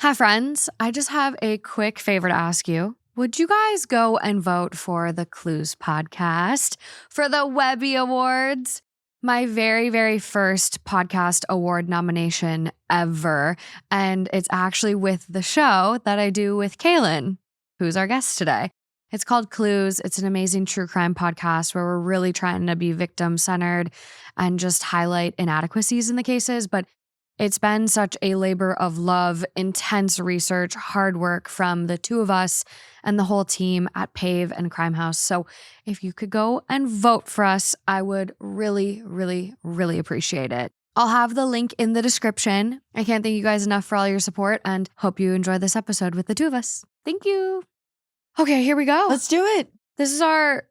Hi, friends. I just have a quick favor to ask you. Would you guys go and vote for the Clues podcast for the Webby Awards? My very, very first podcast award nomination ever. And it's actually with the show that I do with Kaelyn, who's our guest today. It's called Clues. It's an amazing true crime podcast where we're really trying to be victim-centered and just highlight inadequacies in the cases. But it's been such a labor of love, intense research, hard work from the two of us and the whole team at Pave and Crime House. So if you could go and vote for us, I would really, really, really appreciate it. I'll have the link in the description. I can't thank you guys enough for all your support and hope you enjoy this episode with the two of us. Thank you. Okay, here we go. Let's do it. This is our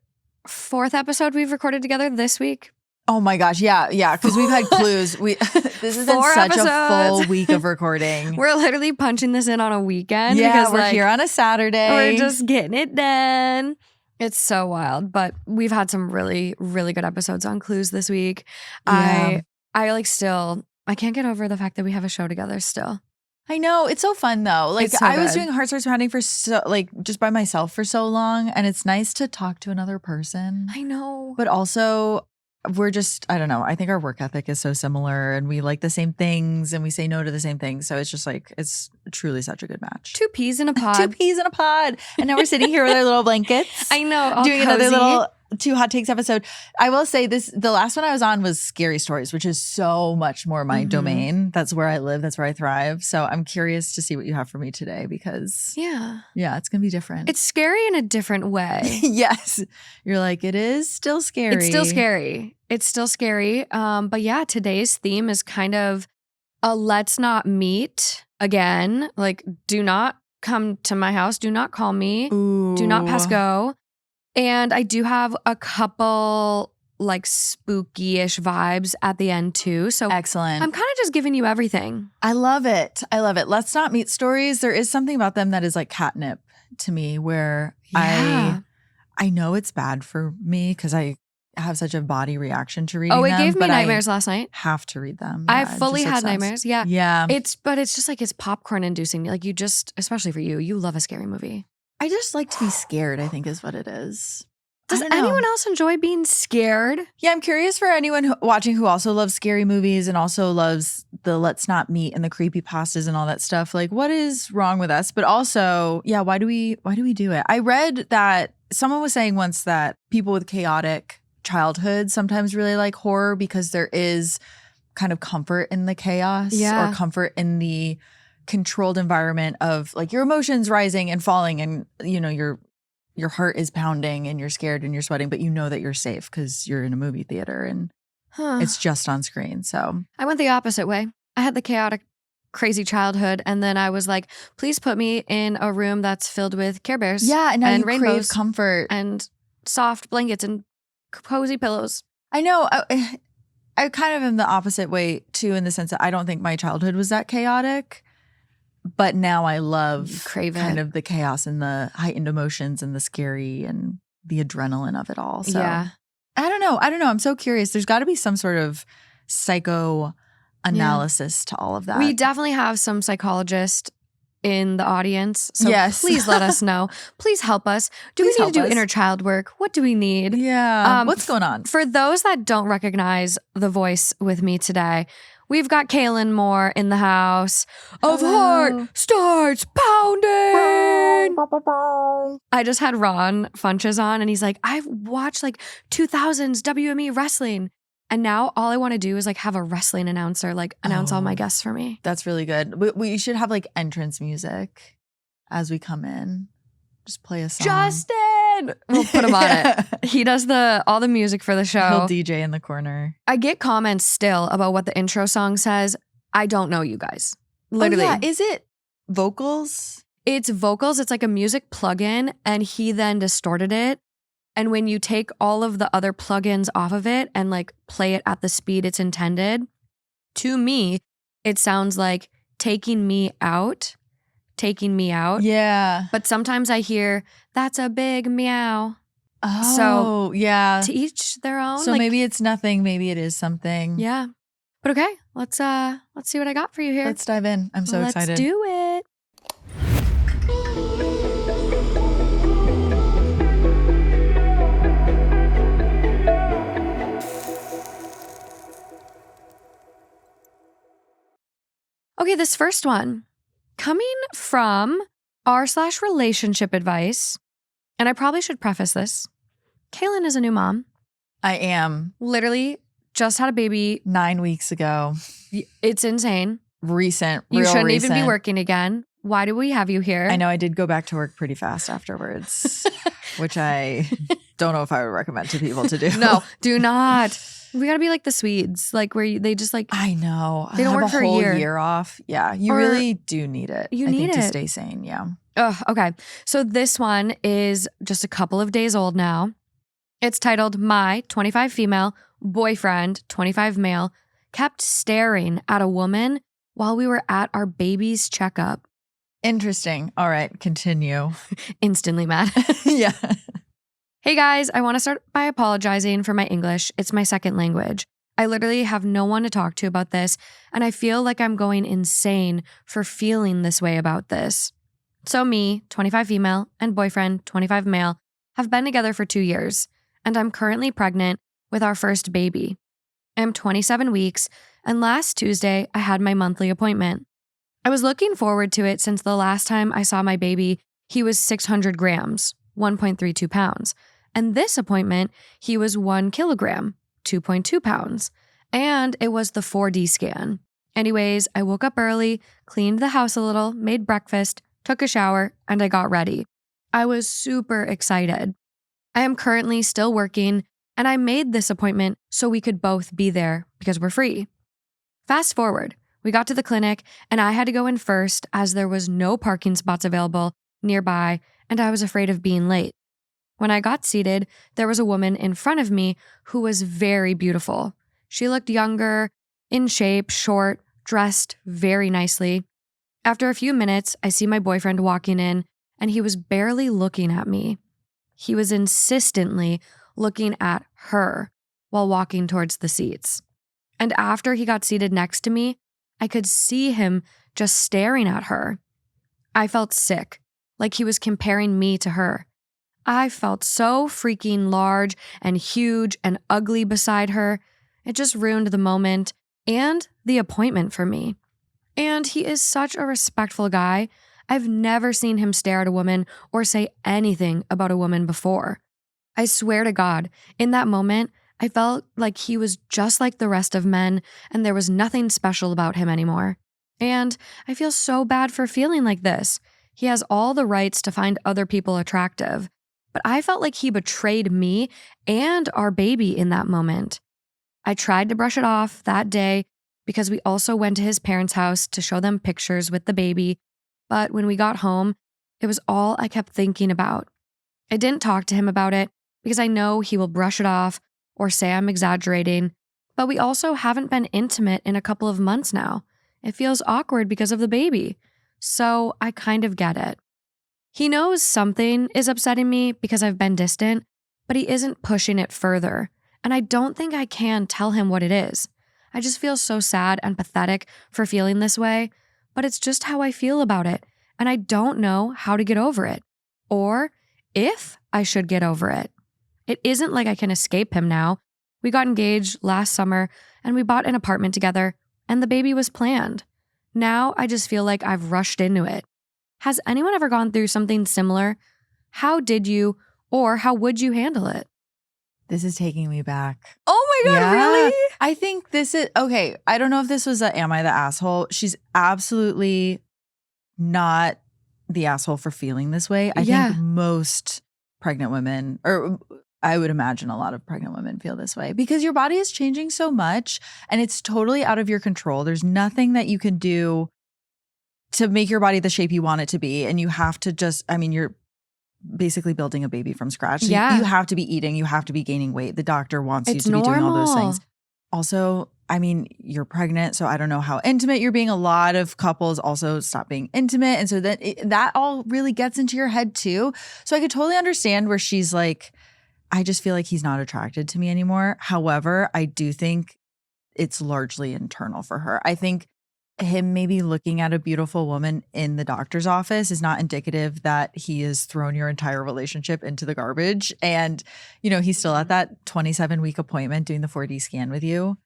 4th episode we've recorded together this week. Oh my gosh, yeah, because we've had Clues. This has been 4 such episodes. a full week of recording. We're literally punching this in on a weekend. Yeah, because, we're here on a Saturday. We're just getting it done. It's so wild, but we've had some really, really good episodes on Clues this week. Yeah. I can't get over the fact that we have a show together still. I know, it's so fun though. Like It's so I was good. doing Heart Starts Pounding for just by myself for so long, and it's nice to talk to another person. I know. But also, we're just, I don't know, I think our work ethic is so similar and we like the same things and we say no to the same things. So it's just like, it's truly such a good match. 2 peas in a pod. 2 peas in a pod. And now we're sitting here with our little blankets. I know. All doing another cozy. little 2 hot takes episode. I will say the last one I was on was Scary Stories, which is so much more my domain. That's where I live. That's where I thrive. So I'm curious to see what you have for me today because yeah, it's going to be different. It's scary in a different way. Yes. You're like, it is still scary. It's still scary. It's still scary. But yeah, today's theme is kind of a let's not meet again. Like, do not come to my house. Do not call me. Ooh. Do not pass go. And I do have a couple like spooky-ish vibes at the end too. So excellent. I'm kind of just giving you everything. I love it. I love it. Let's not meet stories. There is something about them that is like catnip to me where Yeah. I know it's bad for me because I have such a body reaction to reading them. Oh, it gave me but nightmares I last night. have to read them. I Yeah, fully just had obsessed. nightmares. Yeah. Yeah. It's just like it's popcorn inducing. Like you just, especially for you, you love a scary movie. I just like to be scared, I think is what it is. Does I don't know. anyone else enjoy being scared? Yeah, I'm curious for anyone watching who also loves scary movies and also loves the let's not meet and the creepy pastas and all that stuff. Like, what is wrong with us? But also, yeah, why do we do it? I read that someone was saying once that people with chaotic childhood sometimes really like horror because there is kind of comfort in the chaos or comfort in the controlled environment of like your emotions rising and falling and you know your heart is pounding and you're scared and you're sweating, but you know that you're safe because you're in a movie theater and it's just on screen. So I went the opposite way. I had the chaotic, crazy childhood, and then I was like, please put me in a room that's filled with Care Bears. yeah, and now and you rainbows crave comfort. and soft blankets and cozy pillows. I know. I kind of am the opposite way too, in the sense that I don't think my childhood was that chaotic. But now I love crave kind it. of the chaos and the heightened emotions and the scary and the adrenaline of it all. So Yeah. I don't know. I'm so curious. There's got to be some sort of psychoanalysis to all of that. We definitely have some psychologists in the audience. So Yes. please let us know. Please help us. Do Please we need to help do us. inner child work? What do we need? Yeah. What's going on? For those that don't recognize the voice with me today, we've got Kaelyn Moore in the house. Of Heart Starts Pounding. I just had Ron Funches on and he's like, I've watched like 2000s WME wrestling. And now all I want to do is like have a wrestling announcer like announce all my guests for me. That's really good. We should have like entrance music as we come in. Just play a song. Justin! We'll put him on it. He does all the music for the show. He'll DJ in the corner. I get comments still about what the intro song says. I don't know, you guys. Literally. Oh, yeah. Is it vocals? It's vocals. It's like a music plugin, and he then distorted it. And when you take all of the other plugins off of it and like play it at the speed it's intended, to me, it sounds like taking me out. Yeah. But sometimes I hear, that's a big meow. Oh, So, yeah. To each their own. So like, maybe it's nothing. Maybe it is something. Yeah. But okay, let's see what I got for you here. Let's dive in. I'm so excited. Let's do it. Okay, this first one coming from r/relationship advice. And I probably should preface this. Kaelyn is a new mom. I am. Literally just had a baby 9 weeks ago. It's insane. Recent. You shouldn't recent. even be working again. Why do we have you here? I know I did go back to work pretty fast afterwards, which I don't know if I would recommend to people to do. No, do not. We got to be like the Swedes, like where they just like. I know. They don't have work for a whole year. year off. Yeah, you Or really do need it. You I need think it to stay sane. Yeah. Oh, okay. So this one is just a couple of days old now. It's titled, My 25 female boyfriend, 25 male, kept staring at a woman while we were at our baby's checkup. Interesting. All right, continue. Instantly mad. Yeah. Hey guys, I want to start by apologizing for my English. It's my second language. I literally have no one to talk to about this, and I feel like I'm going insane for feeling this way about this. So me, 25 female, and boyfriend, 25 male, have been together for 2 years, and I'm currently pregnant with our first baby. I'm 27 weeks, and last Tuesday, I had my monthly appointment. I was looking forward to it since the last time I saw my baby, he was 600 grams, 1.32 pounds, and this appointment, he was 1 kilogram, 2.2 pounds, and it was the 4D scan. Anyways, I woke up early, cleaned the house a little, made breakfast, took a shower, and I got ready. I was super excited. I am currently still working, and I made this appointment so we could both be there because we're free. Fast forward, we got to the clinic, and I had to go in first as there was no parking spots available nearby, and I was afraid of being late. When I got seated, there was a woman in front of me who was very beautiful. She looked younger, in shape, short, dressed very nicely. After a few minutes, I see my boyfriend walking in, and he was barely looking at me. He was insistently looking at her while walking towards the seats. And after he got seated next to me, I could see him just staring at her. I felt sick, like he was comparing me to her. I felt so freaking large and huge and ugly beside her. It just ruined the moment and the appointment for me. And he is such a respectful guy. I've never seen him stare at a woman or say anything about a woman before. I swear to God, in that moment, I felt like he was just like the rest of men and there was nothing special about him anymore. And I feel so bad for feeling like this. He has all the rights to find other people attractive. But I felt like he betrayed me and our baby in that moment. I tried to brush it off that day because we also went to his parents' house to show them pictures with the baby. But when we got home, it was all I kept thinking about. I didn't talk to him about it because I know he will brush it off or say I'm exaggerating. But we also haven't been intimate in a couple of months now. It feels awkward because of the baby. So I kind of get it. He knows something is upsetting me because I've been distant, but he isn't pushing it further. And I don't think I can tell him what it is. I just feel so sad and pathetic for feeling this way, but it's just how I feel about it, and I don't know how to get over it, or if I should get over it. It isn't like I can escape him now. We got engaged last summer, and we bought an apartment together, and the baby was planned. Now I just feel like I've rushed into it. Has anyone ever gone through something similar? How did you, or how would you handle it? This is taking me back. Oh my God, Yeah. really? I think this is, okay, I don't know if this was a Am I the Asshole? She's absolutely not the asshole for feeling this way. I think most pregnant women, or I would imagine a lot of pregnant women feel this way because your body is changing so much and it's totally out of your control. There's nothing that you can do to make your body the shape you want it to be. And you have to just, I mean, you're basically building a baby from scratch. So Yeah. you have to be eating, you have to be gaining weight. The doctor wants you It's to be doing all those normal. things. Also, I mean, you're pregnant, so I don't know how intimate you're being. A lot of couples also stop being intimate. And so that all really gets into your head too. So I could totally understand where she's like, I just feel like he's not attracted to me anymore. However, I do think it's largely internal for her. I think him maybe looking at a beautiful woman in the doctor's office is not indicative that he has thrown your entire relationship into the garbage. And, you know, he's still at that 27-week appointment doing the 4D scan with you.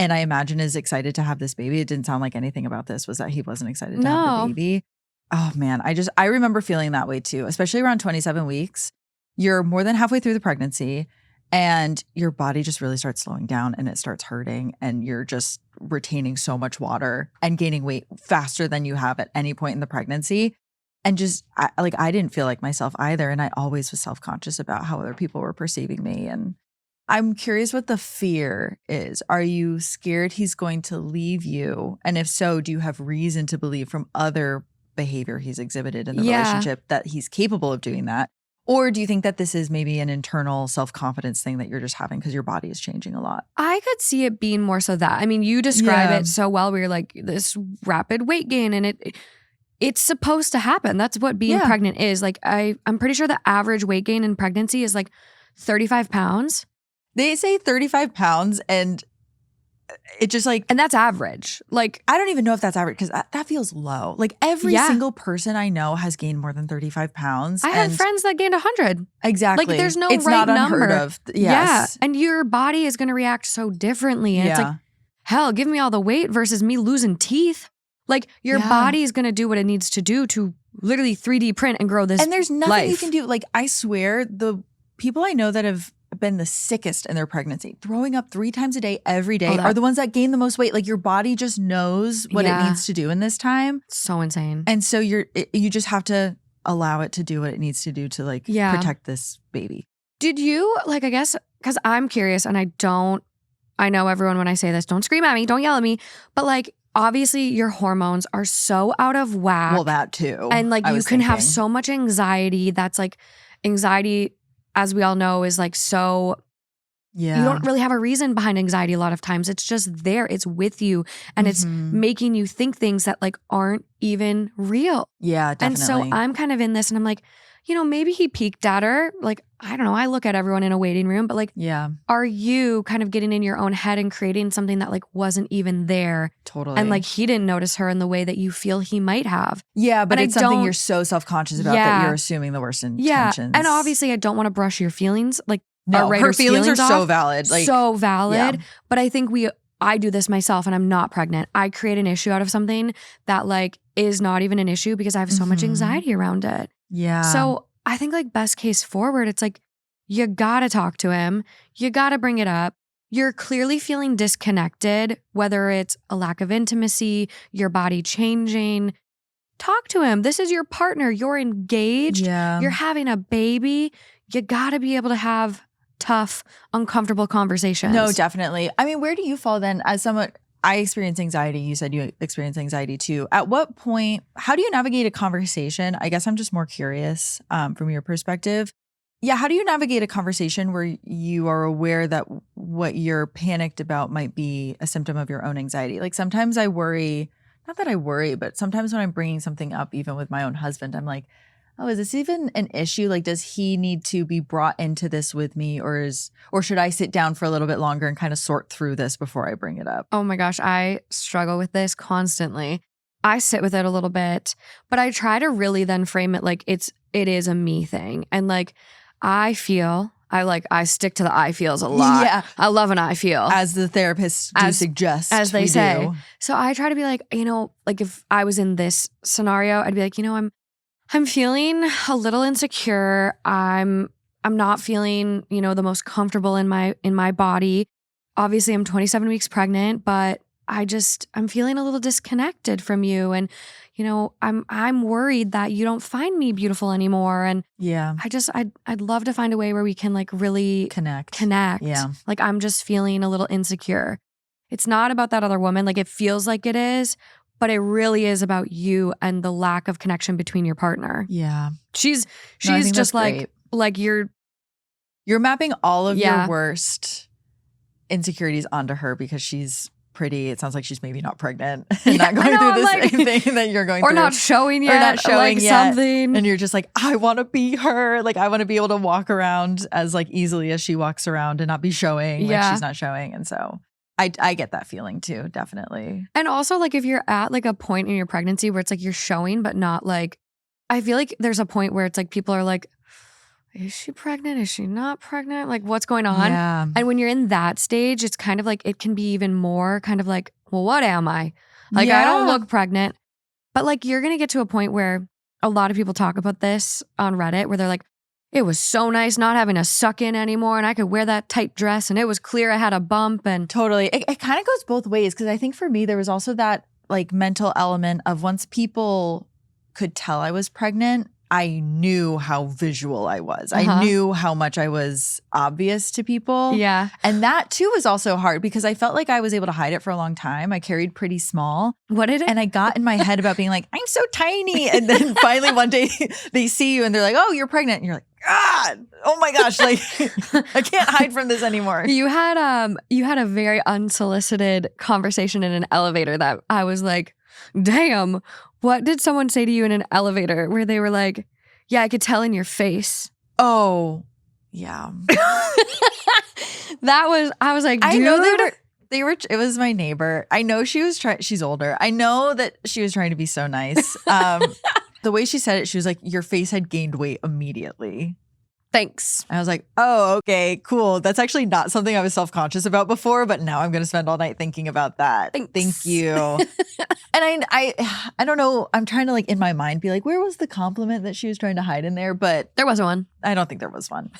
and I imagine is excited to have this baby. It didn't sound like anything about this was that he wasn't excited to have the baby. Oh man, I remember feeling that way too, especially around 27 weeks. You're more than halfway through the pregnancy and your body just really starts slowing down and it starts hurting and you're just retaining so much water and gaining weight faster than you have at any point in the pregnancy. And just I didn't feel like myself either. And I always was self-conscious about how other people were perceiving me. And I'm curious what the fear is. Are you scared he's going to leave you? And if so, do you have reason to believe from other behavior he's exhibited in the relationship that he's capable of doing that? Or do you think that this is maybe an internal self-confidence thing that you're just having because your body is changing a lot? I could see it being more so that. I mean, you describe it so well where you're like this rapid weight gain and it's supposed to happen. That's what being pregnant is. Like I'm pretty sure the average weight gain in pregnancy is like 35 pounds. They say 35 pounds and it just like, and that's average. Like, I don't even know if that's average because that feels low. Like every single person I know has gained more than 35 pounds. I have friends that gained 100. Exactly. Like there's no it's right not unheard number. Of. Yes. Yeah. And your body is going to react so differently. And it's like, hell, give me all the weight versus me losing teeth. Like your body is going to do what it needs to do to literally 3D print and grow this. And there's nothing you can do. Like I swear the people I know that have been the sickest in their pregnancy, throwing up 3 times a day, every day, are the ones that gain the most weight. Like your body just knows what it needs to do in this time. So insane. And so you just have to allow it to do what it needs to do to like protect this baby. Did you like, I guess, because I'm curious and I know everyone when I say this, don't scream at me, don't yell at me, but like obviously your hormones are so out of whack. Well, that too. And like you can have so much anxiety. That's like anxiety, as we all know, is like so, you don't really have a reason behind anxiety a lot of times. It's just there. It's with you. And it's making you think things that like aren't even real. Yeah, definitely. And so I'm kind of in this and I'm like, you know, maybe he peeked at her. Like, I don't know. I look at everyone in a waiting room, but like, are you kind of getting in your own head and creating something that like wasn't even there? Totally. And like he didn't notice her in the way that you feel he might have. Yeah, but it's something you're so self-conscious about that you're assuming the worst intentions. Yeah, and obviously I don't want to brush your feelings. Like, no, her feelings are so valid. Like, so valid. But I think I do this myself and I'm not pregnant. I create an issue out of something that like is not even an issue because I have so much anxiety around it. Yeah. So I think like best case forward, it's like, you gotta talk to him. You gotta bring it up. You're clearly feeling disconnected, whether it's a lack of intimacy, your body changing. Talk to him. This is your partner. You're engaged. Yeah. You're having a baby. You gotta be able to have tough, uncomfortable conversations. No, definitely. I mean, where do you fall then as someone? I experience anxiety. You said you experience anxiety too. At what point, how do you navigate a conversation? I guess I'm just more curious from your perspective. Yeah, how do you navigate a conversation where you are aware that what you're panicked about might be a symptom of your own anxiety? Like sometimes I worry, not that I worry, but sometimes when I'm bringing something up, even with my own husband, I'm like, oh, is this even an issue? Like, does he need to be brought into this with me or should I sit down for a little bit longer and kind of sort through this before I bring it up? Oh my gosh, I struggle with this constantly. I sit with it a little bit, but I try to really then frame it like it is a me thing. And like, I stick to the I feels a lot. Yeah. I love an I feel. As the therapists do suggest. As they say. So I try to be like, you know, like if I was in this scenario, I'd be like, you know, I'm feeling a little insecure. I'm not feeling, you know, the most comfortable in my body. Obviously, I'm 27 weeks pregnant, but I'm feeling a little disconnected from you. And, you know, I'm worried that you don't find me beautiful anymore. And yeah, I'd love to find a way where we can like really connect. Yeah. Like I'm just feeling a little insecure. It's not about that other woman. Like it feels like it is, but it really is about you and the lack of connection between your partner. Yeah. She's just like you're mapping all of your worst insecurities onto her because she's pretty. It sounds like she's maybe not pregnant and not going through the same thing that you're going through. Or not showing yet. Or not showing yet. Something. And you're just like, I want to be her. Like I want to be able to walk around as like easily as she walks around and not be showing like she's not showing. And so I get that feeling too, definitely. And also like if you're at like a point in your pregnancy where it's like you're showing but not like, I feel like there's a point where it's like people are like, is she pregnant? Is she not pregnant? Like, what's going on? Yeah. And when you're in that stage, it's kind of like, it can be even more kind of like, well, what am I? Like, I don't look pregnant. But like, you're going to get to a point where a lot of people talk about this on Reddit where they're like, it was so nice not having to suck in anymore and I could wear that tight dress and it was clear I had a bump. And Totally. It kind of goes both ways because I think for me, there was also that like mental element of once people could tell I was pregnant, I knew how visual I was. I knew how much I was obvious to people. Yeah. And that too was also hard because I felt like I was able to hide it for a long time. I carried pretty small. What did it? And I got in my head about being like, I'm so tiny. And then finally one day they see you and they're like, oh, you're pregnant. And you're like, God, oh my gosh, like I can't hide from this anymore. You had a very unsolicited conversation in an elevator that I was like, damn, what did someone say to you in an elevator where they were like, yeah, I could tell in your face. Oh, yeah. I was like, dude. I know it was my neighbor. I know she's older. I know that she was trying to be so nice. The way she said it, she was like, your face had gained weight immediately. Thanks. I was like, oh, okay, cool. That's actually not something I was self-conscious about before, but now I'm going to spend all night thinking about that. Thanks. Thank you. And I don't know. I'm trying to like in my mind be like, where was the compliment that she was trying to hide in there? But there wasn't one. I don't think there was one.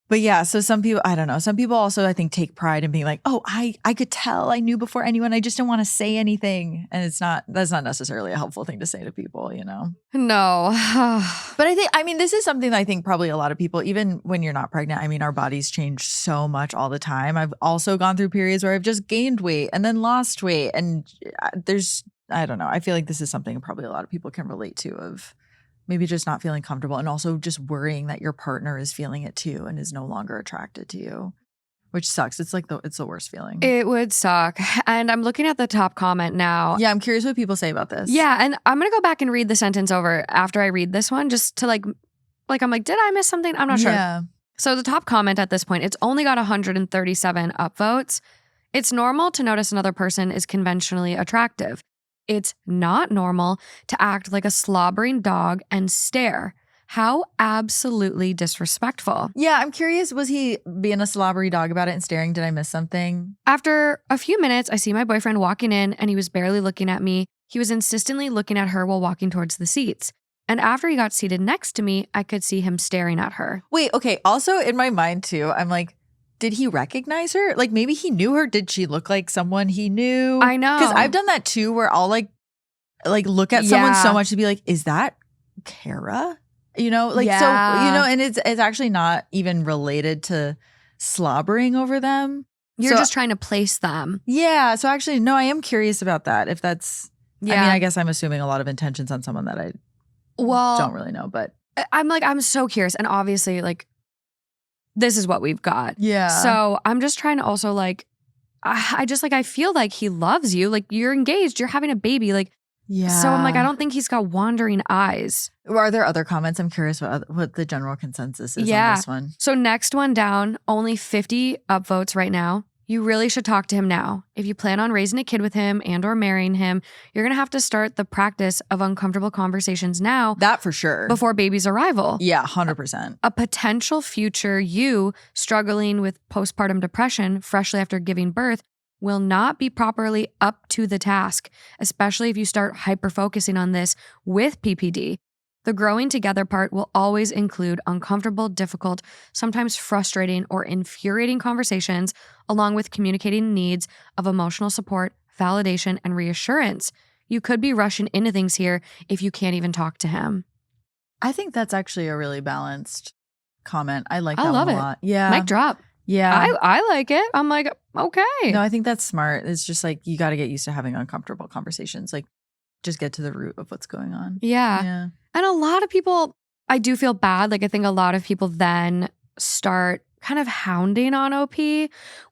But yeah, so some people, I don't know. Some people also, I think, take pride in being like, oh, I could tell. I knew before anyone. I just didn't want to say anything. And that's not necessarily a helpful thing to say to people, you know? No. But this is something that I think probably a lot of people, even when you're not pregnant, I mean, our bodies change so much all the time. I've also gone through periods where I've just gained weight and then lost weight. And I don't know. I feel like this is something probably a lot of people can relate to of maybe just not feeling comfortable and also just worrying that your partner is feeling it too and is no longer attracted to you, which sucks. It's like it's the worst feeling. It would suck. And I'm looking at the top comment now. Yeah, I'm curious what people say about this. Yeah, and I'm going to go back and read the sentence over after I read this one just to like I'm like, did I miss something? I'm not sure. Yeah. So the top comment at this point, it's only got 137 upvotes. It's normal to notice another person is conventionally attractive. It's not normal to act like a slobbering dog and stare. How absolutely disrespectful. Yeah, I'm curious, was he being a slobbery dog about it and staring? Did I miss something? After a few minutes, I see my boyfriend walking in and he was barely looking at me. He was insistently looking at her while walking towards the seats. And after he got seated next to me, I could see him staring at her. Wait, okay. Also in my mind too, I'm like, did he recognize her? Like maybe he knew her. Did she look like someone he knew? I know. Because I've done that too where I'll like look at someone so much to be like, is that Kara? You know, like, so, you know, and it's actually not even related to slobbering over them. You're just trying to place them. Yeah. So actually, no, I am curious about that. If that's, I mean, I guess I'm assuming a lot of intentions on someone that I don't really know, but. I'm so curious. And obviously, like, this is what we've got. Yeah. So I'm just trying to also like, I feel like he loves you. Like you're engaged, you're having a baby. Like, yeah. So I'm like, I don't think he's got wandering eyes. Are there other comments? I'm curious what the general consensus is on this one. So next one down, only 50 upvotes right now. You really should talk to him now. If you plan on raising a kid with him and or marrying him, you're going to have to start the practice of uncomfortable conversations now. That for sure. Before baby's arrival. Yeah, 100%. A potential future you struggling with postpartum depression freshly after giving birth will not be properly up to the task, especially if you start hyper-focusing on this with PPD. The growing together part will always include uncomfortable, difficult, sometimes frustrating or infuriating conversations, along with communicating needs of emotional support, validation, and reassurance. You could be rushing into things here if you can't even talk to him. I think that's actually a really balanced comment. I like that I love one a it. lot. Yeah. Mic drop. Yeah. I like it. I'm like, okay. No, I think that's smart. It's just like you got to get used to having uncomfortable conversations. Like just get to the root of what's going on. Yeah. And a lot of people, I do feel bad. Like I think a lot of people then start kind of hounding on OP,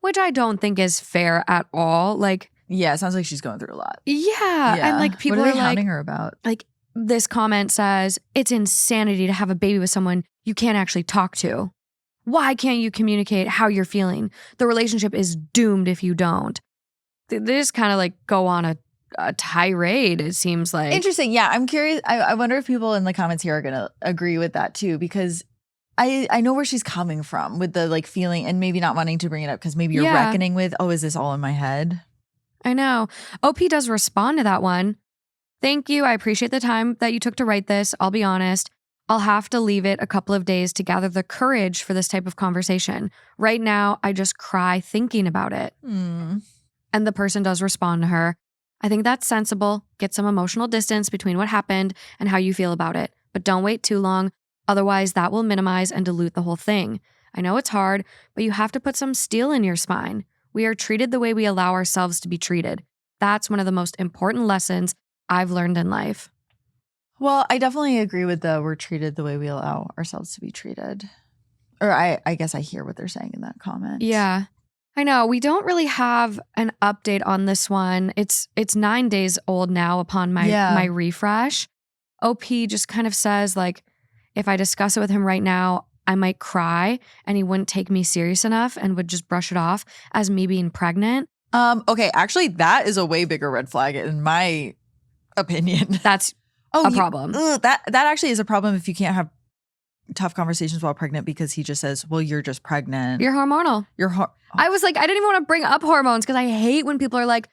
which I don't think is fair at all. Like, yeah, it sounds like she's going through a lot. Yeah. And like people what are are they like, hounding her about? Like this comment says, it's insanity to have a baby with someone you can't actually talk to. Why can't you communicate how you're feeling? The relationship is doomed if you don't. They just kind of like go on a tirade, it seems like. Interesting. Yeah, I'm curious. I wonder if people in the comments here are going to agree with that too, because I know where she's coming from with the like feeling and maybe not wanting to bring it up because maybe you're Yeah. reckoning with, oh, is this all in my head? I know. OP does respond to that one. Thank you. I appreciate the time that you took to write this. I'll be honest. I'll have to leave it a couple of days to gather the courage for this type of conversation. Right now, I just cry thinking about it. And the person does respond to her. I think that's sensible. Get some emotional distance between what happened and how you feel about it. But don't wait too long. Otherwise, that will minimize and dilute the whole thing. I know it's hard, but you have to put some steel in your spine. We are treated the way we allow ourselves to be treated. That's one of the most important lessons I've learned in life. Well, I definitely agree with the we're treated the way we allow ourselves to be treated. Or I guess I hear what they're saying in that comment. Yeah. I know. We don't really have an update on this one. It's 9 days old now upon my refresh. OP just kind of says like, if I discuss it with him right now, I might cry and he wouldn't take me serious enough and would just brush it off as me being pregnant. Okay, actually that is a way bigger red flag in my opinion. That's a problem. That actually is a problem if you can't have tough conversations while pregnant because he just says, well, you're just pregnant. You're hormonal. I was like, I didn't even want to bring up hormones because I hate when people are like,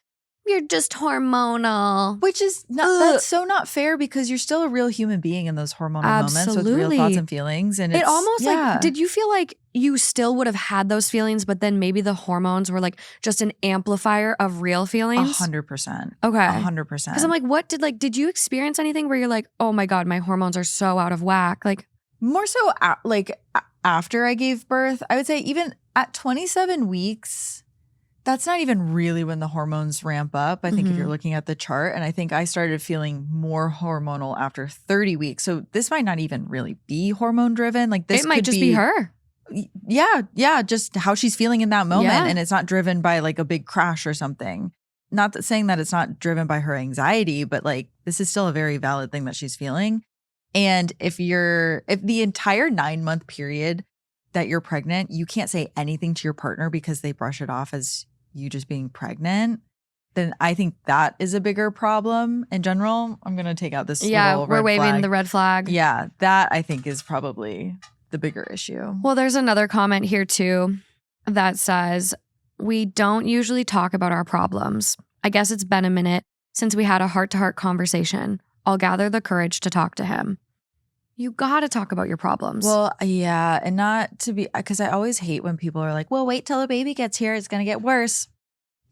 you're just hormonal. Which is that's so not fair because you're still a real human being in those hormonal moments with real thoughts and feelings. And it almost like, did you feel like you still would have had those feelings, but then maybe the hormones were like just an amplifier of real feelings? 100%. Okay. 100%. Because I'm like, did you experience anything where you're like, oh my God, my hormones are so out of whack? Like more so after I gave birth, I would say even at 27 weeks, that's not even really when the hormones ramp up. I think if you're looking at the chart, and I think I started feeling more hormonal after 30 weeks. So this might not even really be hormone driven. Like this might just be her. Yeah, just how she's feeling in that moment. And it's not driven by like a big crash or something. Not that saying that it's not driven by her anxiety, but like this is still a very valid thing that she's feeling. And if the entire 9-month period that you're pregnant, you can't say anything to your partner because they brush it off as you just being pregnant, then I think that is a bigger problem in general. I'm going to take out this little we're waving flag. the red flag. Yeah, that I think is probably the bigger issue. Well, there's another comment here too that says, we don't usually talk about our problems. I guess it's been a minute since we had a heart-to-heart conversation. I'll gather the courage to talk to him. You got to talk about your problems. Well, yeah, and not to be, because I always hate when people are like, well, wait till the baby gets here. It's going to get worse.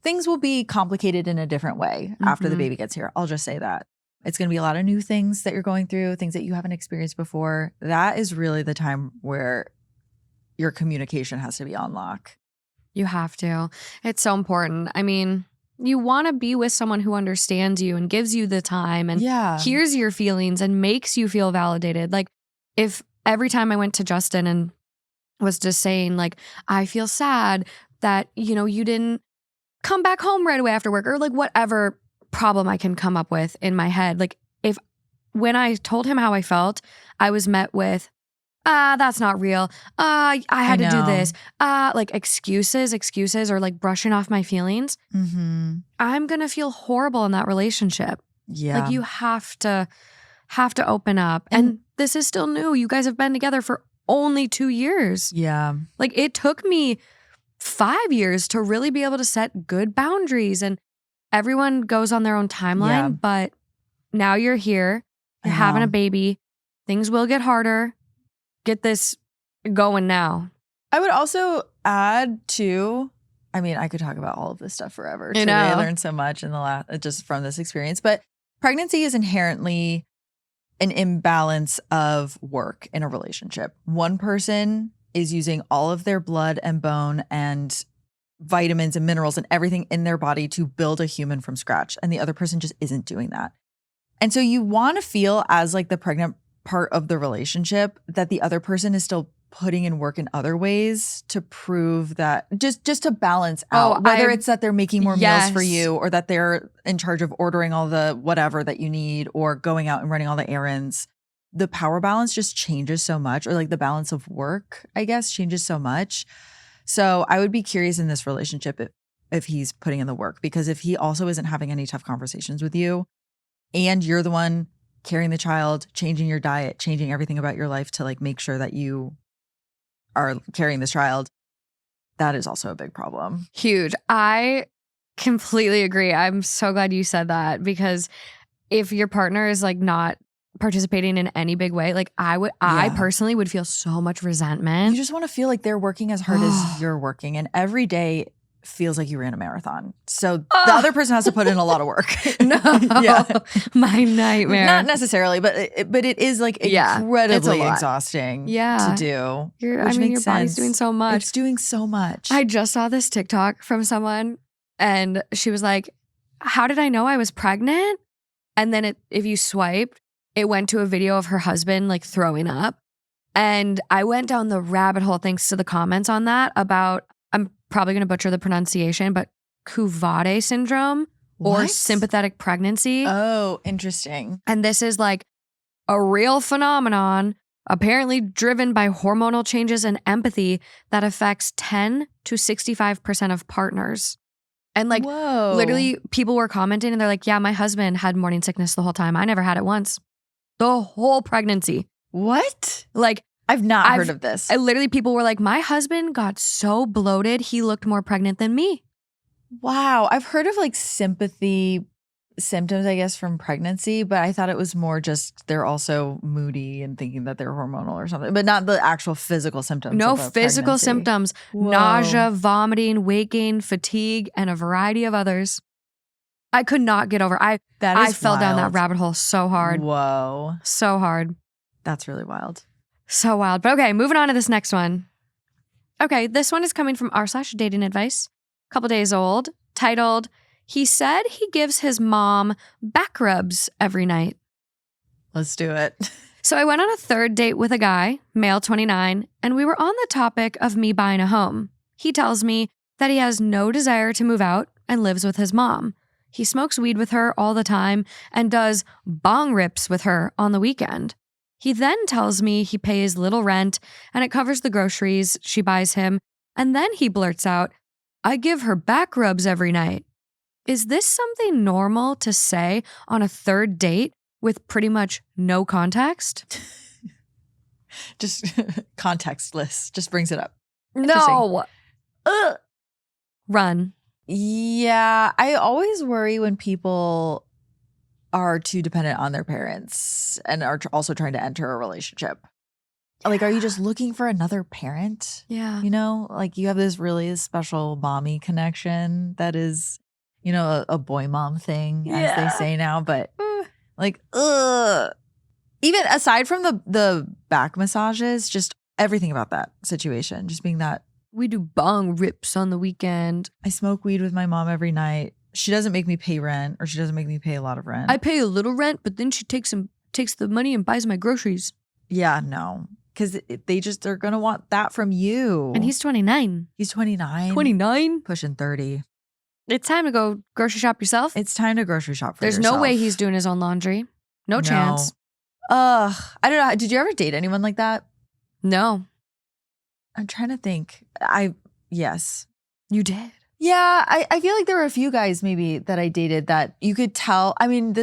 Things will be complicated in a different way after the baby gets here. I'll just say that. It's going to be a lot of new things that you're going through, things that you haven't experienced before. That is really the time where your communication has to be on lock. You have to. It's so important. I mean, you want to be with someone who understands you and gives you the time and hears your feelings and makes you feel validated. Like if every time I went to Justin and was just saying like, I feel sad that, you didn't come back home right away after work or like whatever problem I can come up with in my head. Like when I told him how I felt, I was met with, that's not real. I had to do this. Like excuses or like brushing off my feelings. I'm going to feel horrible in that relationship. Yeah. Like you have to open up. And this is still new. You guys have been together for only 2 years. Yeah. Like it took me 5 years to really be able to set good boundaries, and everyone goes on their own timeline, but now you're here, you're having a baby. Things will get harder. Get this going now. I would also add too, I mean, I could talk about all of this stuff forever. You know. I learned so much in the just from this experience, but pregnancy is inherently an imbalance of work in a relationship. One person is using all of their blood and bone and vitamins and minerals and everything in their body to build a human from scratch, and the other person just isn't doing that. And so you want to feel as like the pregnant part of the relationship that the other person is still putting in work in other ways to prove that just to balance out, whether it's that they're making more meals for you or that they're in charge of ordering all the whatever that you need or going out and running all the errands. The power balance just changes so much, or like the balance of work, I guess, changes so much. So I would be curious in this relationship if he's putting in the work, because if he also isn't having any tough conversations with you and you're the one carrying the child, changing your diet, changing everything about your life to like make sure that you are carrying this child, that is also a big problem. Huge. I completely agree. I'm so glad you said that, because if your partner is like not participating in any big way, like I personally would feel so much resentment. You just want to feel like they're working as hard as you're working, and every day feels like you ran a marathon. So the other person has to put in a lot of work. No, my nightmare. Not necessarily, but it is like incredibly exhausting to do. Your body's doing so much. It's doing so much. I just saw this TikTok from someone, and she was like, "How did I know I was pregnant?" And then if you swiped, it went to a video of her husband like throwing up. And I went down the rabbit hole thanks to the comments on that about, I'm probably going to butcher the pronunciation, but Cuvade syndrome or sympathetic pregnancy. Oh, interesting. And this is like a real phenomenon, apparently driven by hormonal changes and empathy that affects 10 to 65% of partners. And like literally people were commenting and they're like, yeah, my husband had morning sickness the whole time. I never had it once. The whole pregnancy. What? Like, I've not heard of this. Literally people were like, my husband got so bloated, he looked more pregnant than me. Wow. I've heard of like sympathy symptoms, I guess, from pregnancy, but I thought it was more just they're also moody and thinking that they're hormonal or something, but not the actual physical symptoms. No physical symptoms. Whoa. Nausea, vomiting, weight gain, fatigue, and a variety of others. I could not get over. I fell down that rabbit hole so hard. Whoa. So hard. That's really wild. So wild. But okay, moving on to this next one. Okay, this one is coming from r/dating advice. A couple days old, titled, "He said he gives his mom back rubs every night." Let's do it. So I went on a third date with a guy, male 29, and we were on the topic of me buying a home. He tells me that he has no desire to move out and lives with his mom. He smokes weed with her all the time and does bong rips with her on the weekend. He then tells me he pays little rent and it covers the groceries she buys him. And then he blurts out, "I give her back rubs every night." Is this something normal to say on a third date with pretty much no context? Just contextless. Just brings it up. No. Run. Yeah. I always worry when people are too dependent on their parents and are also trying to enter a relationship. Like, are you just looking for another parent? Yeah. You know, like you have this really special mommy connection that is, you know, a boy mom thing, as they say now. But like, even aside from the back massages, just everything about that situation, just being that. We do bong rips on the weekend. I smoke weed with my mom every night. She doesn't make me pay rent, or she doesn't make me pay a lot of rent. I pay a little rent, but then she takes the money and buys my groceries. Yeah, no. Because they're going to want that from you. And he's 29. He's 29. 29? Pushing 30. It's time to go grocery shop yourself. It's time to grocery shop for There's yourself. no way he's doing his own laundry. No chance. I don't know. Did you ever date anyone like that? No. I'm trying to think. Yes. You did? Yeah. I feel like there were a few guys maybe that I dated that you could tell. I mean,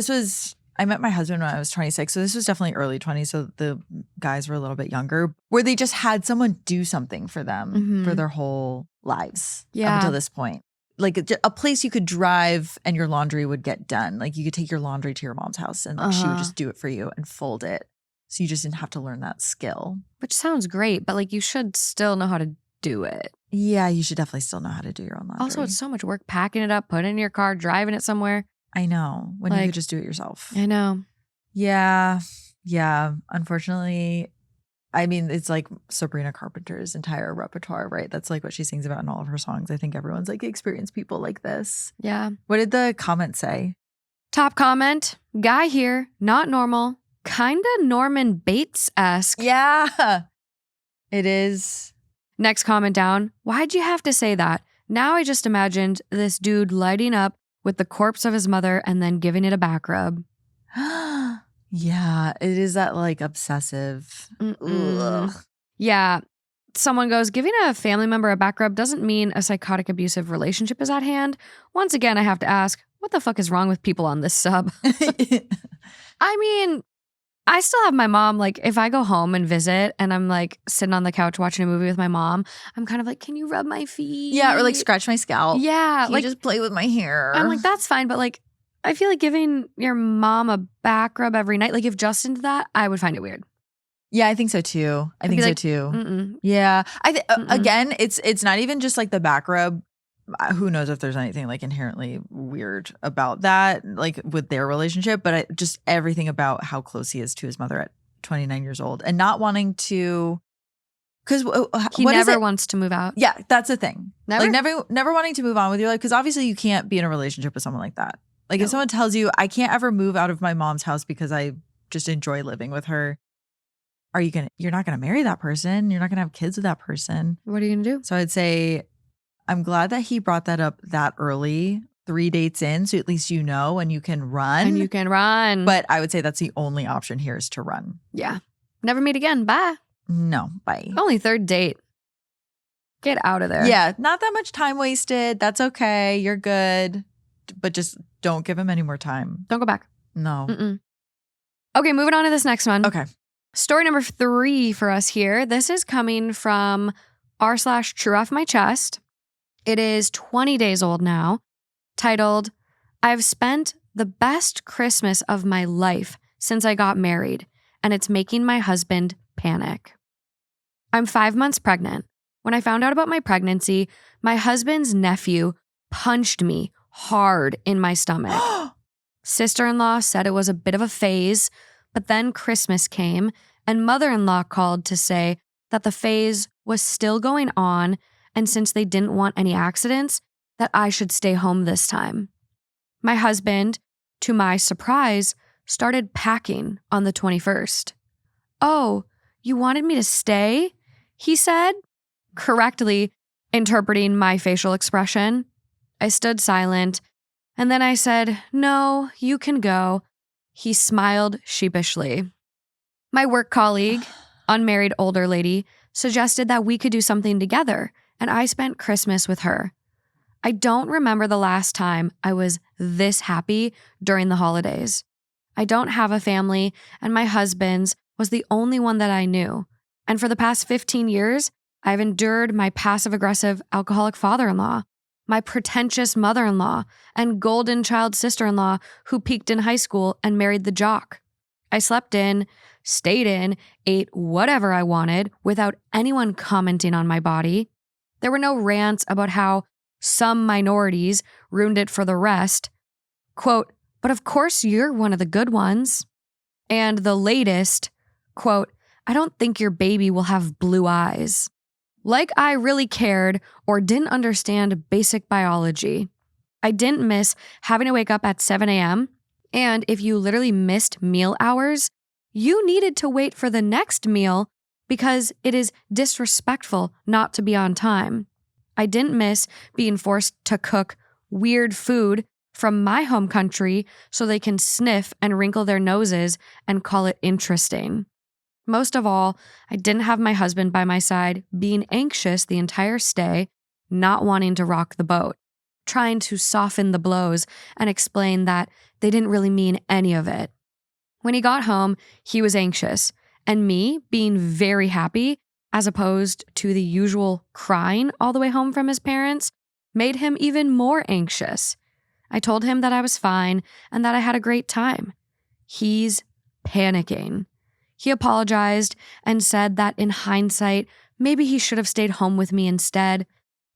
I met my husband when I was 26. So this was definitely early 20s. So the guys were a little bit younger, where they just had someone do something for them for their whole lives up until this point. Like a place you could drive and your laundry would get done. Like you could take your laundry to your mom's house and she would just do it for you and fold it. So you just didn't have to learn that skill. Which sounds great, but like you should still know how to do it. Yeah, you should definitely still know how to do your own laundry. Also, it's so much work packing it up, putting it in your car, driving it somewhere. I know. When you could just do it yourself. I know. Yeah. Yeah. Unfortunately, I mean, it's like Sabrina Carpenter's entire repertoire, right? That's like what she sings about in all of her songs. I think everyone's like experienced people like this. Yeah. What did the comment say? Top comment, guy here, not normal. Kinda Norman Bates-esque. Yeah, it is. Next comment down, why'd you have to say that? Now I just imagined this dude lighting up with the corpse of his mother and then giving it a back rub. Yeah, it is that like obsessive. Yeah. Someone goes, giving a family member a back rub doesn't mean a psychotic abusive relationship is at hand. Once again, I have to ask, what the fuck is wrong with people on this sub? I mean, I still have my mom, like, if I go home and visit and I'm like sitting on the couch watching a movie with my mom, I'm kind of like, can you rub my feet? Yeah, or like scratch my scalp. Yeah. Can like, you just play with my hair? I'm like, that's fine. But like, I feel like giving your mom a back rub every night, like if Justin did that, I would find it weird. Yeah, I think so too. I think so too. Mm-mm. Yeah. Again, it's not even just like the back rub. Who knows if there's anything like inherently weird about that, like with their relationship, but just everything about how close he is to his mother at 29 years old and not wanting to, because He never wants to move out. Yeah, that's the thing. Never? Like never wanting to move on with your life, because obviously you can't be in a relationship with someone like that. Like if someone tells you, I can't ever move out of my mom's house because I just enjoy living with her, you're not gonna marry that person. You're not gonna have kids with that person. What are you gonna do? So I'd say I'm glad that he brought that up that early, 3 dates in, so at least you know and you can run. And you can run. But I would say that's the only option here is to run. Yeah. Never meet again. Bye. No, bye. Only 3rd date. Get out of there. Yeah, not that much time wasted. That's okay. You're good. But just don't give him any more time. Don't go back. No. Mm-mm. Okay, moving on to this next one. Okay. Story number 3 for us here. This is coming from r/true off my chest. It is 20 days old now, titled, I've spent the best Christmas of my life since I got married, and it's making my husband panic. I'm 5 months pregnant. When I found out about my pregnancy, my husband's nephew punched me hard in my stomach. Sister-in-law said it was a bit of a phase, but then Christmas came, and mother-in-law called to say that the phase was still going on, and since they didn't want any accidents, that I should stay home this time. My husband, to my surprise, started packing on the 21st. Oh, you wanted me to stay? He said, correctly interpreting my facial expression. I stood silent, and then I said, no, you can go. He smiled sheepishly. My work colleague, unmarried older lady, suggested that we could do something together, and I spent Christmas with her. I don't remember the last time I was this happy during the holidays. I don't have a family, and my husband's was the only one that I knew. And for the past 15 years, I've endured my passive-aggressive alcoholic father-in-law, my pretentious mother-in-law, and golden child sister-in-law who peaked in high school and married the jock. I slept in, stayed in, ate whatever I wanted without anyone commenting on my body. There were no rants about how some minorities ruined it for the rest. Quote, but of course you're one of the good ones. And the latest, quote, I don't think your baby will have blue eyes. Like I really cared or didn't understand basic biology. I didn't miss having to wake up at 7 a.m. And if you literally missed meal hours, you needed to wait for the next meal because it is disrespectful not to be on time. I didn't miss being forced to cook weird food from my home country so they can sniff and wrinkle their noses and call it interesting. Most of all, I didn't have my husband by my side being anxious the entire stay, not wanting to rock the boat, trying to soften the blows and explain that they didn't really mean any of it. When he got home, he was anxious, and me being very happy, as opposed to the usual crying all the way home from his parents, made him even more anxious. I told him that I was fine and that I had a great time. He's panicking. He apologized and said that in hindsight, maybe he should have stayed home with me instead,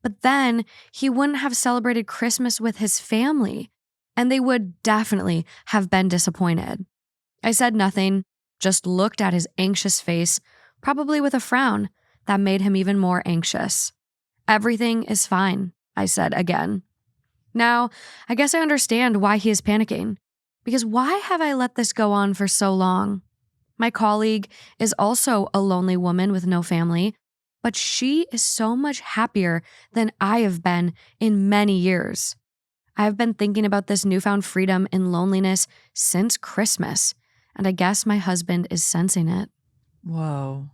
but then he wouldn't have celebrated Christmas with his family, and they would definitely have been disappointed. I said nothing, just looked at his anxious face, probably with a frown that made him even more anxious. Everything is fine, I said again. Now, I guess I understand why he is panicking, because why have I let this go on for so long? My colleague is also a lonely woman with no family, but she is so much happier than I have been in many years. I have been thinking about this newfound freedom in loneliness since Christmas, and I guess my husband is sensing it. Whoa.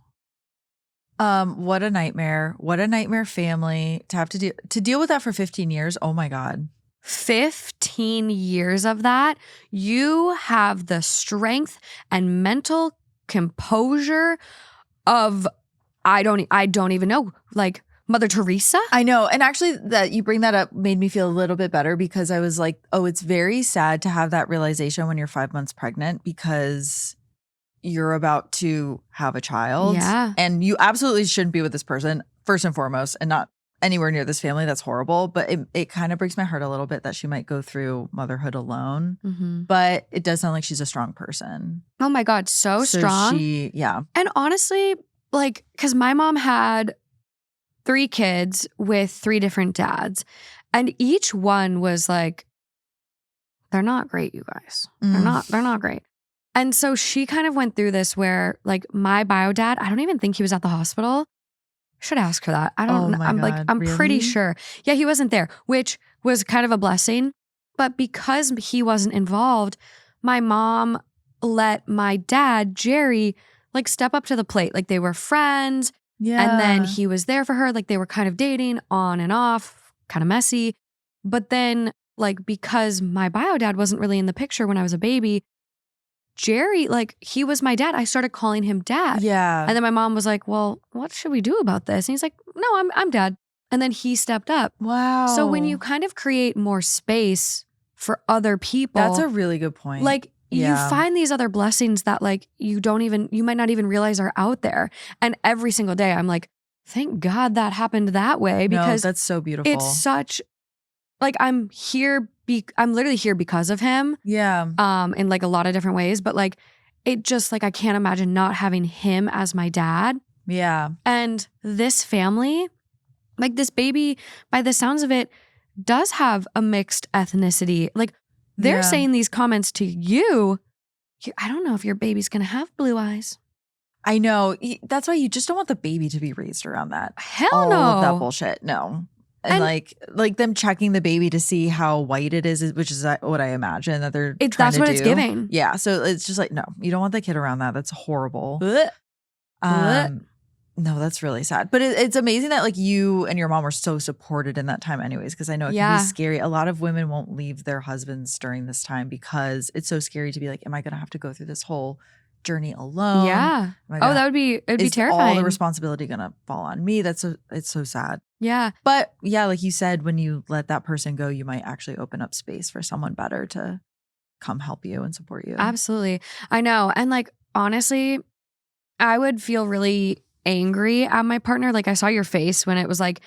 What a nightmare. What a nightmare family to have to deal with that for 15 years. Oh my God. 15 years of that, you have the strength and mental composure of, I don't even know, like Mother Teresa? I know. And actually that you bring that up made me feel a little bit better because I was like, oh, it's very sad to have that realization when you're 5 months pregnant because you're about to have a child. Yeah. And you absolutely shouldn't be with this person, first and foremost, and not anywhere near this family. That's horrible. But it kind of breaks my heart a little bit that she might go through motherhood alone. Mm-hmm. But it does sound like she's a strong person. Oh my God, so strong. Yeah. And honestly, like, because my mom had 3 kids with 3 different dads. And each one was like, they're not great, you guys. They're not great. And so she kind of went through this where like my bio dad, I don't even think he was at the hospital. Should ask her that. I don't know. I'm really? pretty sure. Yeah, he wasn't there, which was kind of a blessing. But because he wasn't involved, my mom let my dad, Jerry, like step up to the plate. Like they were friends. Yeah. And then he was there for her. Like they were kind of dating on and off, kind of messy. But then like because my bio dad wasn't really in the picture when I was a baby, Jerry, like he was my dad. I started calling him dad. Yeah. And then my mom was like, well, what should we do about this? And he's like, no, I'm dad. And then he stepped up. Wow. So when you kind of create more space for other people. That's a really good point. Like you find these other blessings that like you might not even realize are out there. And every single day I'm like, thank God that happened that way because that's so beautiful. It's such like I'm literally here because of him. Yeah. In like a lot of different ways. But like it just like I can't imagine not having him as my dad. Yeah. And this family, like this baby, by the sounds of it, does have a mixed ethnicity. Like they're saying these comments to you. I don't know if your baby's gonna have blue eyes. I know. That's why you just don't want the baby to be raised around that. Hell no. All of that bullshit. No. And like them checking the baby to see how white it is, which is what I imagine that they're trying that's to what do. It's giving. Yeah. So it's just like, no, you don't want the kid around that. That's horrible. No, that's really sad. But it's amazing that like you and your mom were so supported in that time anyways, because I know it can be scary. A lot of women won't leave their husbands during this time because it's so scary to be like, am I going to have to go through this whole journey alone? Yeah. It'd be terrifying. All the responsibility going to fall on me? It's so sad. Yeah. But yeah, like you said, when you let that person go, you might actually open up space for someone better to come help you and support you. Absolutely. I know. And like, honestly, I would feel really angry at my partner. Like I saw your face when it was like,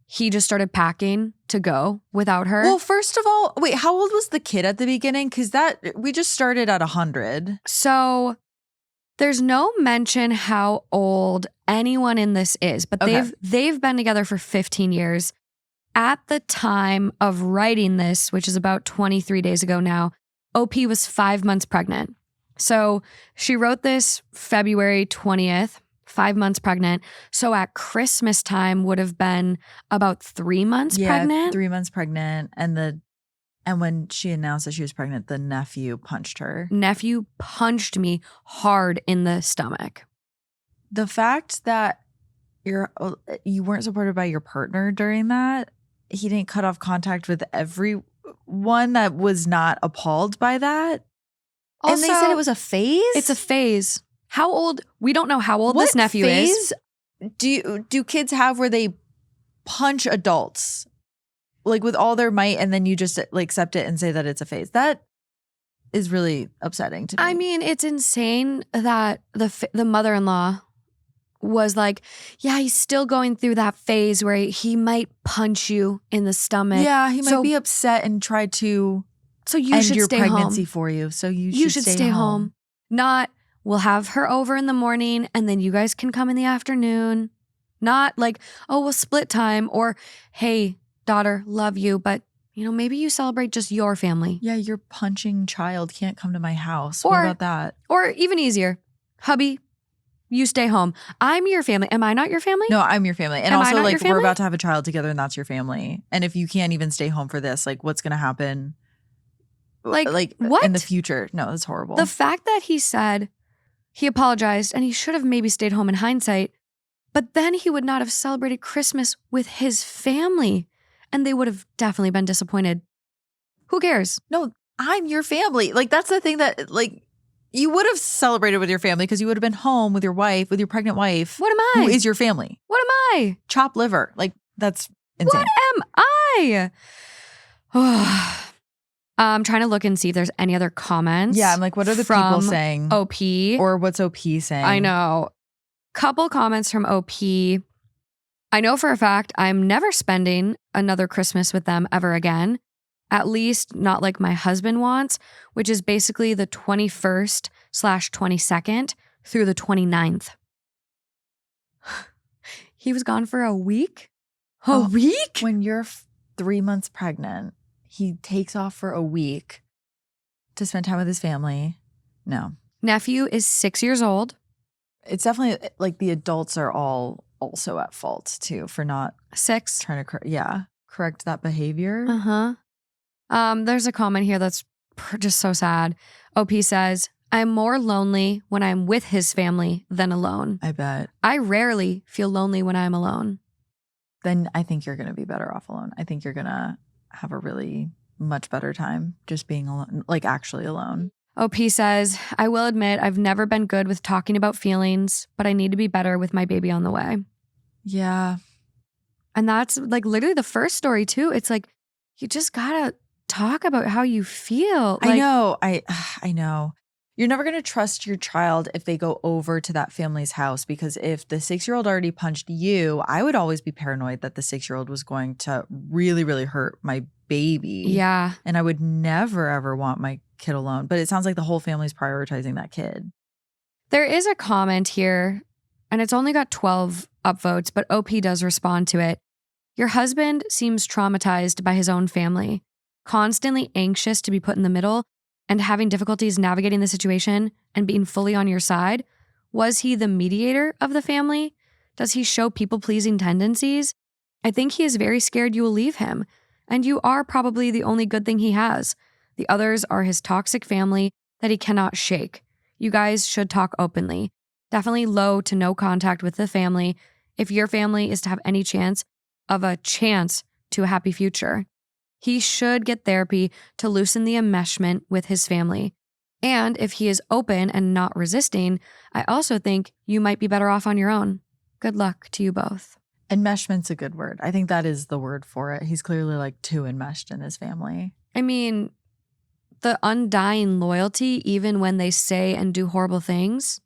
he just started packing to go without her. Well, first of all, wait, how old was the kid at the beginning? Because we just started at 100. So there's no mention how old anyone in this is, but they've been together for 15 years. At the time of writing this, which is about 23 days ago now, OP was 5 months pregnant. So she wrote this February 20th, 5 months pregnant. So at Christmas time would have been about 3 months pregnant. 3 months pregnant. And when she announced that she was pregnant, the nephew punched her. Nephew punched me hard in the stomach. The fact that you weren't supported by your partner during that, he didn't cut off contact with everyone that was not appalled by that. Also, and they said it was a phase? It's a phase. How old? We don't know how old this nephew is. Do kids have where they punch adults like with all their might and then you just like accept it and say that it's a phase? That is really upsetting to me. I mean, it's insane that the mother-in-law was like, yeah, he's still going through that phase where he might punch you in the stomach. Yeah, he might be upset and try to end your pregnancy for you. So you should stay home. Not, we'll have her over in the morning and then you guys can come in the afternoon. Not like, oh, we'll split time, or hey, daughter, love you, but maybe you celebrate just your family. Yeah, your punching child can't come to my house. What about that? Or even easier, hubby, you stay home. I'm your family. Am I not your family? No, I'm your family. And also like we're about to have a child together and that's your family. And if you can't even stay home for this, like what's going to happen? Like what? In the future? No, that's horrible. The fact that he said he apologized and he should have maybe stayed home in hindsight, but then he would not have celebrated Christmas with his family and they would have definitely been disappointed. Who cares? No, I'm your family. Like, that's the thing that, like, you would have celebrated with your family because you would have been home with your wife, with your pregnant wife. What am I? Who is your family? What am I? Chopped liver. Like, that's insane. What am I? I'm trying to look and see if there's any other comments. Yeah, I'm like, what are the people saying? OP. Or what's OP saying? I know. Couple comments from OP. I know for a fact I'm never spending another Christmas with them ever again. At least not like my husband wants, which is basically the 21st/22nd through the 29th. He was gone for a week? A week? When you're 3 months pregnant, he takes off for a week to spend time with his family. No. Nephew is 6 years old. It's definitely like the adults are all also at fault too for not 6. trying to correct that behavior. There's a comment here that's just so sad. OP says, I'm more lonely when I'm with his family than alone. I bet. I rarely feel lonely when I'm alone. Then I think you're going to be better off alone. I think you're going to have a really much better time just being alone, like actually alone. OP says, I will admit I've never been good with talking about feelings, but I need to be better with my baby on the way. Yeah. And that's like literally the first story too. It's like, you just gotta talk about how you feel. I know. I know. You're never going to trust your child if they go over to that family's house, because if the 6-year-old already punched you, I would always be paranoid that the 6-year-old was going to really, really hurt my baby. Yeah. And I would never, ever want my kid alone. But it sounds like the whole family's prioritizing that kid. There is a comment here, and it's only got 12 upvotes, but OP does respond to it. Your husband seems traumatized by his own family, constantly anxious to be put in the middle and having difficulties navigating the situation and being fully on your side. Was he the mediator of the family? Does he show people-pleasing tendencies? I think he is very scared you will leave him, and you are probably the only good thing he has. The others are his toxic family that he cannot shake. You guys should talk openly. Definitely low to no contact with the family if your family is to have any chance to a happy future. He should get therapy to loosen the enmeshment with his family. And if he is open and not resisting, I also think you might be better off on your own. Good luck to you both. Enmeshment's a good word. I think that is the word for it. He's clearly like too enmeshed in his family. I mean, the undying loyalty, even when they say and do horrible things,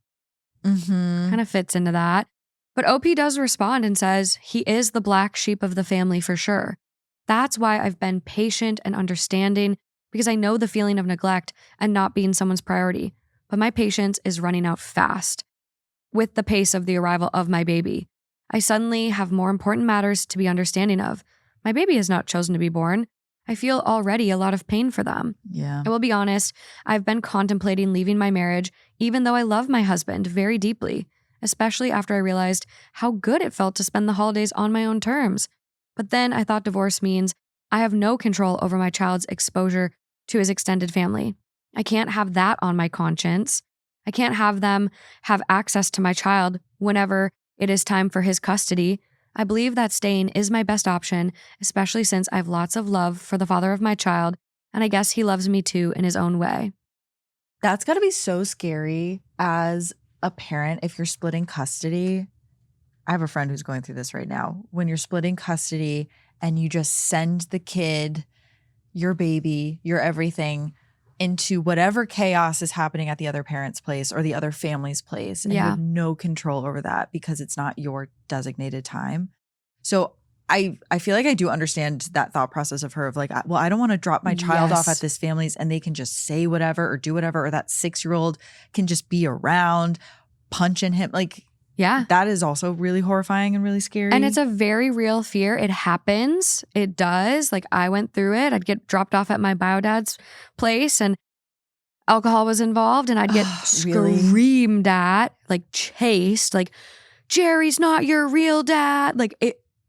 kind of fits into that. But OP does respond and says he is the black sheep of the family for sure. That's why I've been patient and understanding, because I know the feeling of neglect and not being someone's priority. But my patience is running out fast with the pace of the arrival of my baby. I suddenly have more important matters to be understanding of. My baby has not chosen to be born. I feel already a lot of pain for them. Yeah. I will be honest, I've been contemplating leaving my marriage, even though I love my husband very deeply, especially after I realized how good it felt to spend the holidays on my own terms. But then I thought divorce means I have no control over my child's exposure to his extended family. I can't have that on my conscience. I can't have them have access to my child whenever it is time for his custody. I believe that staying is my best option, especially since I have lots of love for the father of my child, and I guess he loves me too in his own way. That's got to be so scary as a parent if you're splitting custody. I have a friend who's going through this right now. When you're splitting custody and you just send the kid, your baby, your everything, into whatever chaos is happening at the other parent's place or the other family's place. And you have no control over that because it's not your designated time. So I feel like I do understand that thought process of her of like, well, I don't want to drop my child off at this family's and they can just say whatever or do whatever, or that 6-year-old can just be around punching him. Like, yeah, that is also really horrifying and really scary. And it's a very real fear. It happens. It does. Like, I went through it. I'd get dropped off at my bio-dad's place and alcohol was involved and I'd get screamed at, like chased, like, Jerry's not your real dad. Like,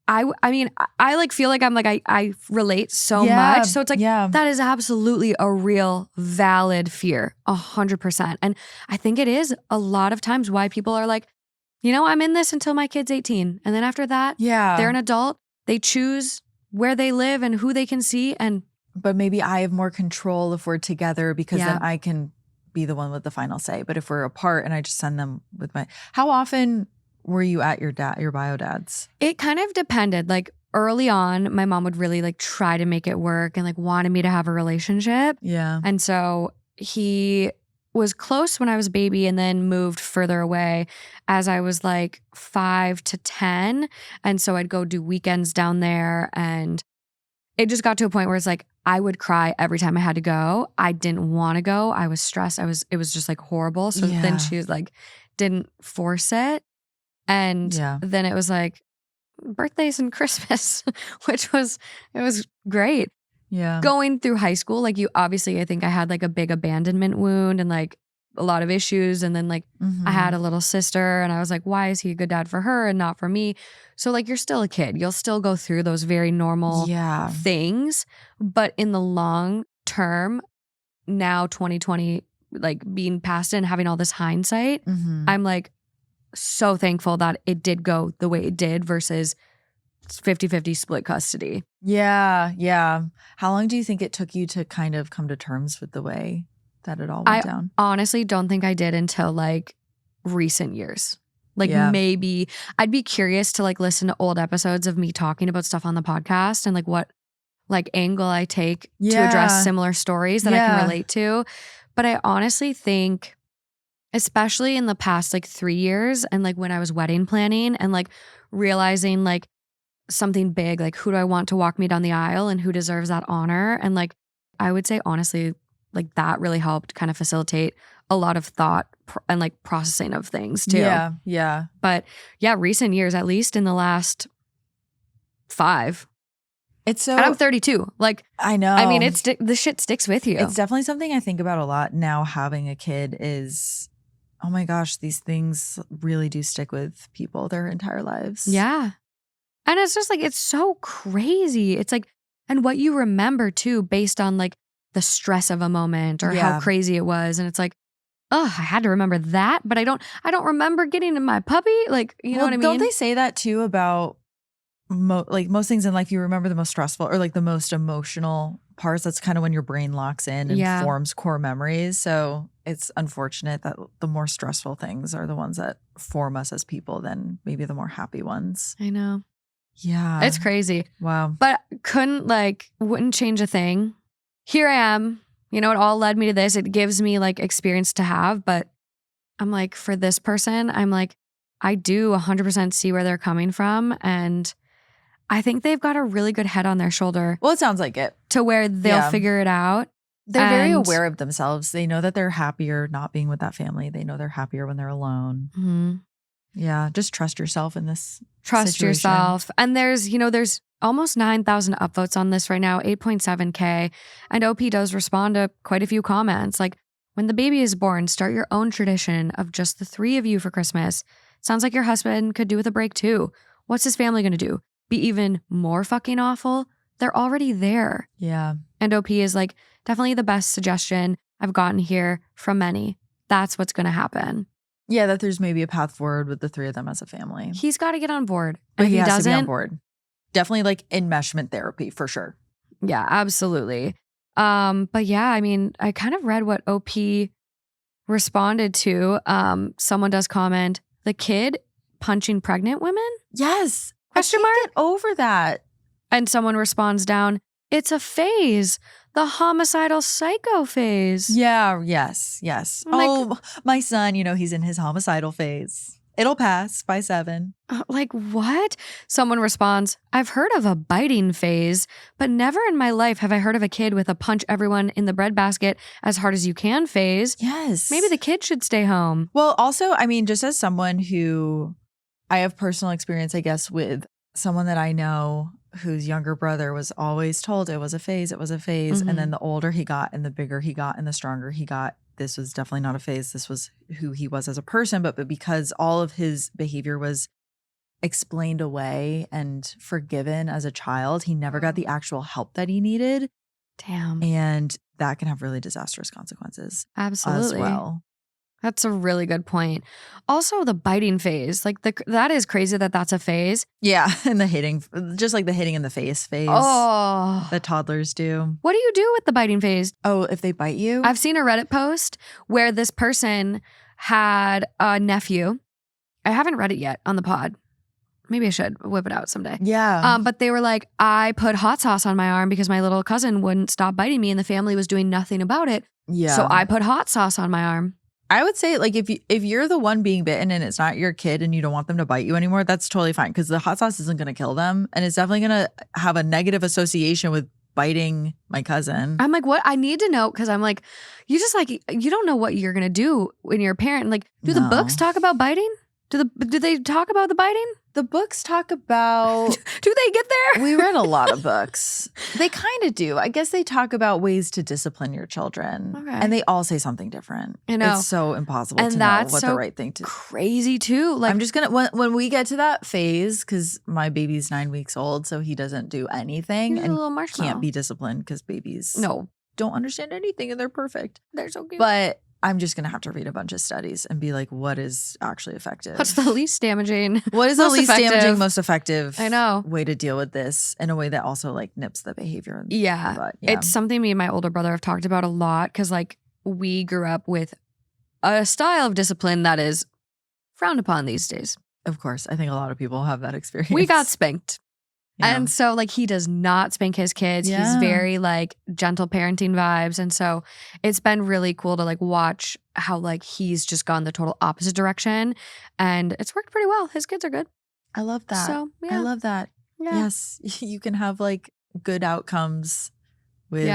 I mean, I like feel like I'm like, I relate so much. So it's like, that is absolutely a real valid fear, 100%. And I think it is a lot of times why people are like, you know, I'm in this until my kid's 18. And then after that, they're an adult. They choose where they live and who they can see. And but maybe I have more control if we're together because Yeah. then I can be the one with the final say. But if we're apart and I just send them with how often were you at your bio dad's? It kind of depended. Like early on, my mom would really like try to make it work and like wanted me to have a relationship. Yeah. And so he was close when I was a baby and then moved further away as I was like 5 to 10. And so I'd go do weekends down there, and it just got to a point where it's like I would cry every time I had to go. I didn't want to go. I was stressed. It was just like horrible. So then she was like, didn't force it. And then it was like birthdays and Christmas, it was great. Yeah. Going through high school, like I think I had like a big abandonment wound and like a lot of issues. And then like I had a little sister and I was like, why is he a good dad for her and not for me? So like you're still a kid. You'll still go through those very normal things. But in the long term, now 2020, like being past it and having all this hindsight, I'm like so thankful that it did go the way it did versus 50-50 split custody. Yeah. Yeah. How long do you think it took you to kind of come to terms with the way that it all went down? I honestly don't think I did until like recent years. Like maybe I'd be curious to like listen to old episodes of me talking about stuff on the podcast and like what like angle I take to address similar stories that I can relate to. But I honestly think, especially in the past like 3 years and like when I was wedding planning and like realizing like something big, like who do I want to walk me down the aisle and who deserves that honor? And like, I would say honestly, like that really helped kind of facilitate a lot of thought and like processing of things too. Yeah. Yeah. But yeah, recent years, at least in the last 5. It's so, and I'm 32. Like, I know. I mean, the shit sticks with you. It's definitely something I think about a lot now having a kid is, oh my gosh, these things really do stick with people their entire lives. Yeah. And it's just like, it's so crazy. It's like, and what you remember too, based on like the stress of a moment or how crazy it was. And it's like, oh, I had to remember that, but I don't remember getting in my puppy. Like, you know what I mean? Don't they say that too about like most things in life? You remember the most stressful or like the most emotional parts. That's kind of when your brain locks in and forms core memories. So it's unfortunate that the more stressful things are the ones that form us as people than maybe the more happy ones. I know. Yeah. It's crazy. Wow. But wouldn't change a thing. Here I am. You know, it all led me to this. It gives me like experience to have. But I'm like, for this person, I'm like, I do 100% see where they're coming from. And I think they've got a really good head on their shoulder. Well, it sounds like it. To where they'll figure it out. They're very aware of themselves. They know that they're happier not being with that family. They know they're happier when they're alone. Mm-hmm. Yeah. Just trust yourself in this Trust situation. yourself. And there's almost 9,000 upvotes on this right now, 8.7K. And OP does respond to quite a few comments. Like, when the baby is born, start your own tradition of just the 3 of you for Christmas. Sounds like your husband could do with a break too. What's his family going to do? Be even more fucking awful? They're already there. Yeah. And OP is like, definitely the best suggestion I've gotten here from many. That's what's going to happen. Yeah, that there's maybe a path forward with the 3 of them as a family. He's got to get on board. But he has to be on board. Definitely like enmeshment therapy for sure. Yeah, absolutely. But yeah, I mean, I kind of read what OP responded to. Someone does comment, the kid punching pregnant women? Yes. Question mark? Get over that. And someone responds down, it's a phase. The homicidal psycho phase. Yeah, yes. My son, he's in his homicidal phase. It'll pass by 7. Like what? Someone responds, I've heard of a biting phase, but never in my life have I heard of a kid with a punch everyone in the breadbasket as hard as you can phase. Yes. Maybe the kid should stay home. Well, also, I mean, just as someone who I have personal experience, I guess, with someone that I know whose younger brother was always told it was a phase. Mm-hmm. And then the older he got and the bigger he got and the stronger he got, this was definitely not a phase. This was who he was as a person. But because all of his behavior was explained away and forgiven as a child, he never got the actual help that he needed. Damn. And that can have really disastrous consequences. Absolutely. As well. That's a really good point. Also, the biting phase. Like, that is crazy that that's a phase. Yeah, and the hitting, just like the hitting in the face phase that toddlers do. What do you do with the biting phase? Oh, if they bite you? I've seen a Reddit post where this person had a nephew. I haven't read it yet on the pod. Maybe I should whip it out someday. Yeah. But they were like, I put hot sauce on my arm because my little cousin wouldn't stop biting me and the family was doing nothing about it. Yeah. So I put hot sauce on my arm. I would say, like, if you're the one being bitten and it's not your kid and you don't want them to bite you anymore, that's totally fine because the hot sauce isn't going to kill them. And it's definitely going to have a negative association with biting my cousin. I'm like, what? I need to know because I'm like, you just like, you don't know what you're going to do when you're a parent. Like, do the books talk about biting? Do they talk about the biting? The books talk about... Do they get there? We read a lot of books. They kind of do. I guess they talk about ways to discipline your children. Okay. And they all say something different. I know. It's so impossible and to know what the right thing to do. Crazy too. Like, I'm just going to... When we get to that phase, because my baby's 9 weeks old, so he doesn't do anything he's a and little marshmallow. can't be disciplined because babies No. don't understand anything and they're perfect. They're so cute. But... I'm just going to have to read a bunch of studies and be like, what is actually effective? What's the least damaging? What is the least damaging, most effective I know. way to deal with this in a way that also like nips the behavior? Yeah. But, It's something me and my older brother have talked about a lot because like we grew up with a style of discipline that is frowned upon these days. Of course. I think a lot of people have that experience. We got spanked. Yeah. And so like he does not spank his kids. Yeah. He's very like gentle parenting vibes. And so it's been really cool to like watch how like he's just gone the total opposite direction. And it's worked pretty well. His kids are good. I love that. So yeah. I love that. Yeah. Yes. You can have like good outcomes with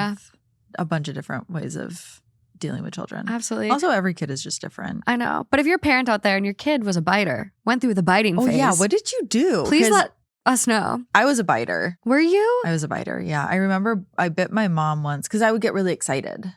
a bunch of different ways of dealing with children. Absolutely. Also, every kid is just different. I know. But if you're a parent out there and your kid was a biter, went through the biting phase. Oh yeah. What did you do? Please let us know. I was a biter. Were you? I was a biter. Yeah. I remember I bit my mom once because I would get really excited.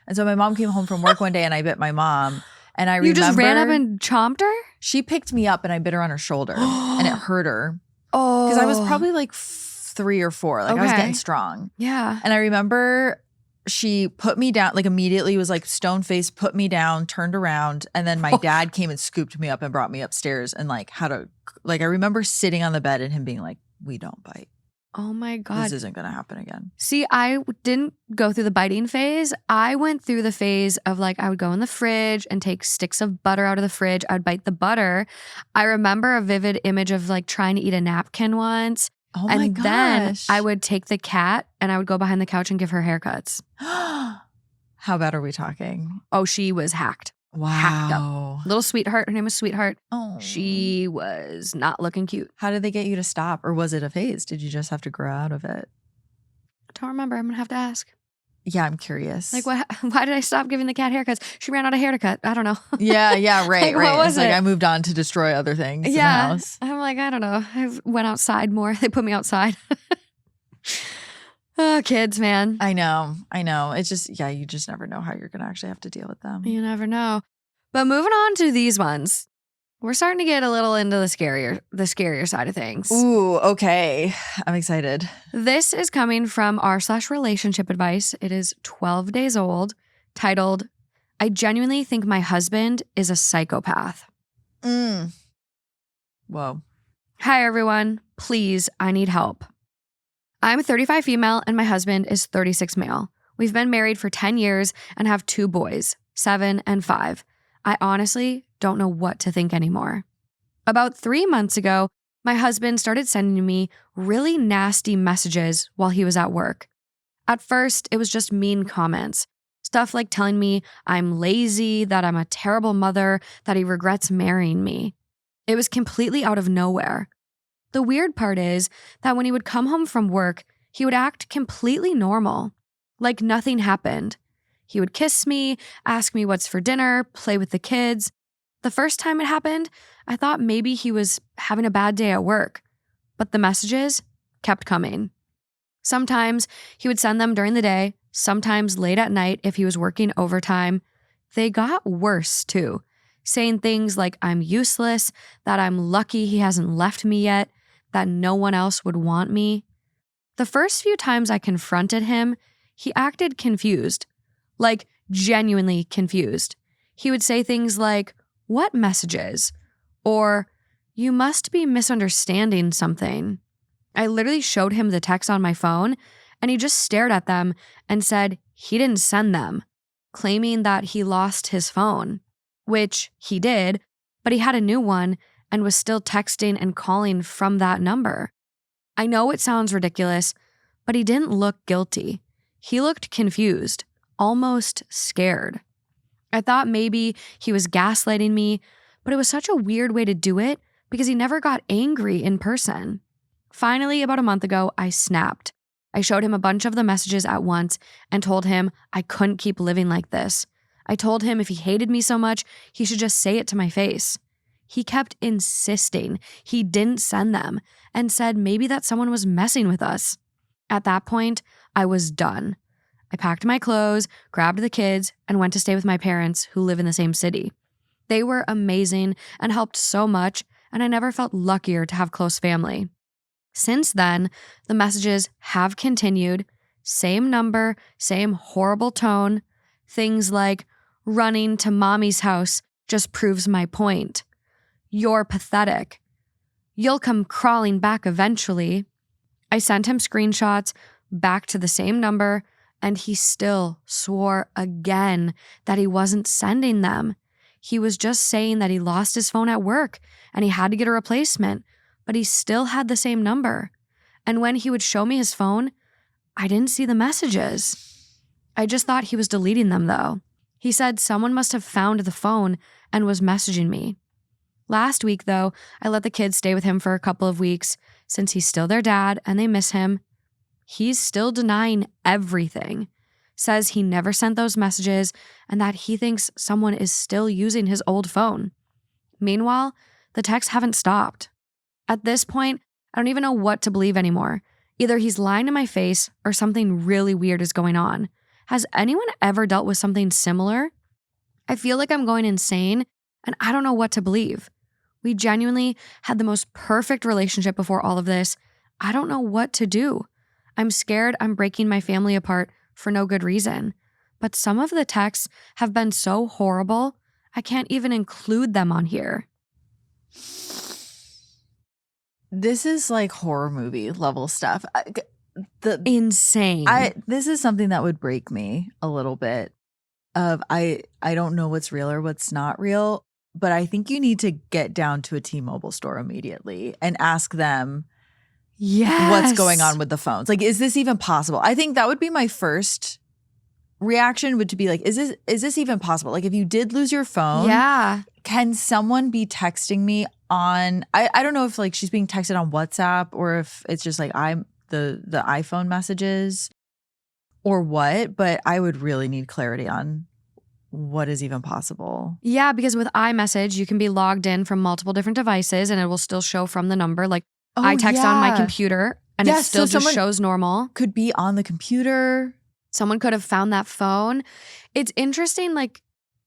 And so my mom came home from work one day and I bit my mom. And I remember. You just ran up and chomped her? She picked me up and I bit her on her shoulder and it hurt her. Oh. Because I was probably like 3 or 4. Like I was getting strong. Yeah. And I remember she put me down, like immediately was like stone faced, put me down, turned around. And then my dad came and scooped me up and brought me upstairs and like I remember sitting on the bed and him being like, we don't bite. Oh my God. This isn't going to happen again. See, I didn't go through the biting phase. I went through the phase of like, I would go in the fridge and take sticks of butter out of the fridge. I would bite the butter. I remember a vivid image of like trying to eat a napkin once. Oh my and gosh. then I would take the cat and I would go behind the couch and give her haircuts. How bad are we talking? Oh, she was hacked. Wow. Hacked up. Little sweetheart. Her name was Sweetheart. Oh. She was not looking cute. How did they get you to stop? Or was it a phase? Did you just have to grow out of it? I don't remember. I'm going to have to ask. Yeah, I'm curious. Like, why did I stop giving the cat haircuts? She ran out of hair to cut. I don't know. Yeah, right, Like, what was It's like it? I moved on to destroy other things in the Yeah. house. I'm like, I don't know. I went outside more. They put me outside. Oh, kids, man. I know. It's just, you just never know how you're going to actually have to deal with them. You never know. But moving on to these ones, we're starting to get a little into the scarier side of things. Ooh, okay. I'm excited. This is coming from r/relationship advice. It is 12 days old, titled, I genuinely think my husband is a psychopath. Whoa. Hi, everyone. Please, I need help. I'm 35 female and my husband is 36 male. We've been married for 10 years and have 2 boys, 7 and 5. I honestly don't know what to think anymore. About 3 months ago, my husband started sending me really nasty messages while he was at work. At first, it was just mean comments. Stuff like telling me I'm lazy, that I'm a terrible mother, that he regrets marrying me. It was completely out of nowhere. The weird part is that when he would come home from work, he would act completely normal, like nothing happened. He would kiss me, ask me what's for dinner, play with the kids. The first time it happened, I thought maybe he was having a bad day at work, but the messages kept coming. Sometimes he would send them during the day, sometimes late at night if he was working overtime. They got worse too, saying things like I'm useless, that I'm lucky he hasn't left me yet, that no one else would want me. The first few times I confronted him, he acted confused, like genuinely confused. He would say things like, "What messages?" Or, "You must be misunderstanding something." I literally showed him the text on my phone, and he just stared at them and said he didn't send them, claiming that he lost his phone, which he did, but he had a new one and was still texting and calling from that number. I know it sounds ridiculous, but he didn't look guilty. He looked confused, almost scared. I thought maybe he was gaslighting me, but it was such a weird way to do it because he never got angry in person. Finally, about a month ago, I snapped. I showed him a bunch of the messages at once and told him I couldn't keep living like this. I told him if he hated me so much, he should just say it to my face. He kept insisting he didn't send them and said maybe that someone was messing with us. At that point, I was done. I packed my clothes, grabbed the kids, and went to stay with my parents who live in the same city. They were amazing and helped so much, and I never felt luckier to have close family. Since then, the messages have continued. Same number, same horrible tone. Things like, "Running to mommy's house just proves my point. You're pathetic. You'll come crawling back eventually." I sent him screenshots back to the same number, and he still swore again that he wasn't sending them. He was just saying that he lost his phone at work and he had to get a replacement, but he still had the same number. And when he would show me his phone, I didn't see the messages. I just thought he was deleting them though. He said someone must have found the phone and was messaging me. Last week though, I let the kids stay with him for a couple of weeks since he's still their dad and they miss him. He's still denying everything, says he never sent those messages and that he thinks someone is still using his old phone. Meanwhile, the texts haven't stopped. At this point, I don't even know what to believe anymore. Either he's lying to my face or something really weird is going on. Has anyone ever dealt with something similar? I feel like I'm going insane and I don't know what to believe. We genuinely had the most perfect relationship before all of this. I don't know what to do. I'm scared I'm breaking my family apart for no good reason. But some of the texts have been so horrible, I can't even include them on here. This is like horror movie level stuff. Insane. This is something that would break me a little bit. I don't know what's real or what's not real, but I think you need to get down to a T-Mobile store immediately and ask them what's going on with the phones. Like, is this even possible? I think that would be my first reaction would to be like, is this even possible? Like, if you did lose your phone, can someone be texting me on, I don't know if like she's being texted on WhatsApp or if it's just like the iPhone messages or what, but I would really need clarity on what is even possible. Yeah, because with iMessage, you can be logged in from multiple different devices and it will still show from the number. Like I text on my computer and it still just shows normal. Could be on the computer. Someone could have found that phone. It's interesting, like,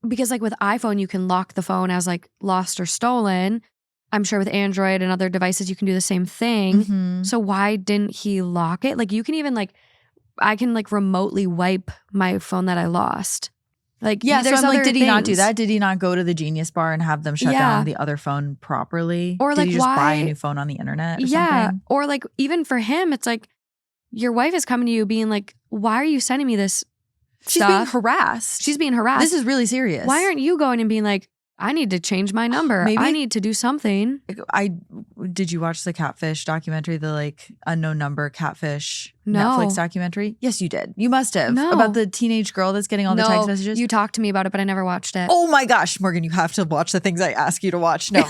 because like with iPhone, you can lock the phone as like lost or stolen. I'm sure with Android and other devices, you can do the same thing. Mm-hmm. So why didn't he lock it? Like you can even like, I can like remotely wipe my phone that I lost. Like, yeah, so I'm like, did he not do things. that? Did he not go to the Genius Bar and have them shut down the other phone properly? Or did like, he just buy a new phone on the internet or something? Or like even for him, it's like your wife is coming to you being like, why are you sending me this She's stuff? being harassed. She's being harassed. This is really serious. Why aren't you going and being like, I need to change my number. Maybe, I need to do something. Did you watch the catfish documentary, the like unknown number catfish No. Netflix documentary? Yes, you did. You must have. No. About the teenage girl that's getting all the text messages? You talked to me about it, but I never watched it. Oh my gosh, Morgan, you have to watch the things I ask you to watch. No.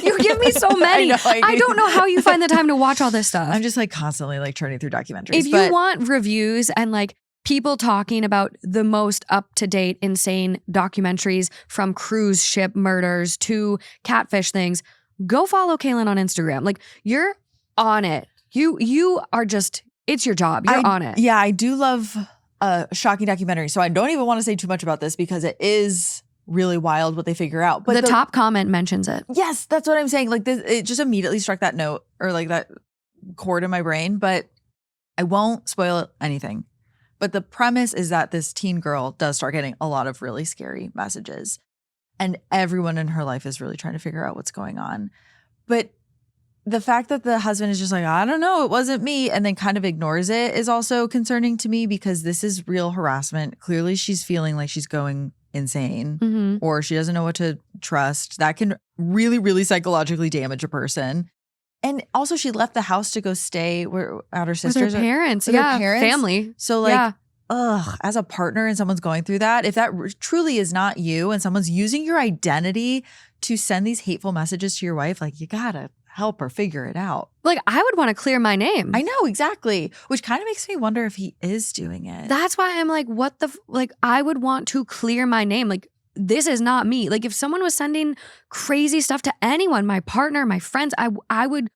You give me so many. I don't know how you find the time to watch all this stuff. I'm just like constantly like turning through documentaries. If you want reviews and like people talking about the most up-to-date, insane documentaries from cruise ship murders to catfish things, go follow Kaelyn on Instagram. Like, you're on it. You are just, it's your job. You're on it. Yeah, I do love a shocking documentary. So I don't even want to say too much about this because it is really wild what they figure out. But the top comment mentions it. Yes, that's what I'm saying. Like, this, it just immediately struck that note or like that chord in my brain. But I won't spoil anything. But the premise is that this teen girl does start getting a lot of really scary messages. And everyone in her life is really trying to figure out what's going on. But the fact that the husband is just like, I don't know, it wasn't me, and then kind of ignores it is also concerning to me because this is real harassment. Clearly, she's feeling like she's going insane or she doesn't know what to trust. That can really, really psychologically damage a person. And also, she left the house to go stay at her sister's. With her parents. With her Yeah, parents. family. So like, as a partner and someone's going through that, if that truly is not you and someone's using your identity to send these hateful messages to your wife, like you gotta help her figure it out. Like, I would want to clear my name. I know, exactly. Which kind of makes me wonder if he is doing it. That's why I'm like, what the, like, I would want to clear my name. Like, this is not me. Like, if someone was sending crazy stuff to anyone, my partner, my friends, I would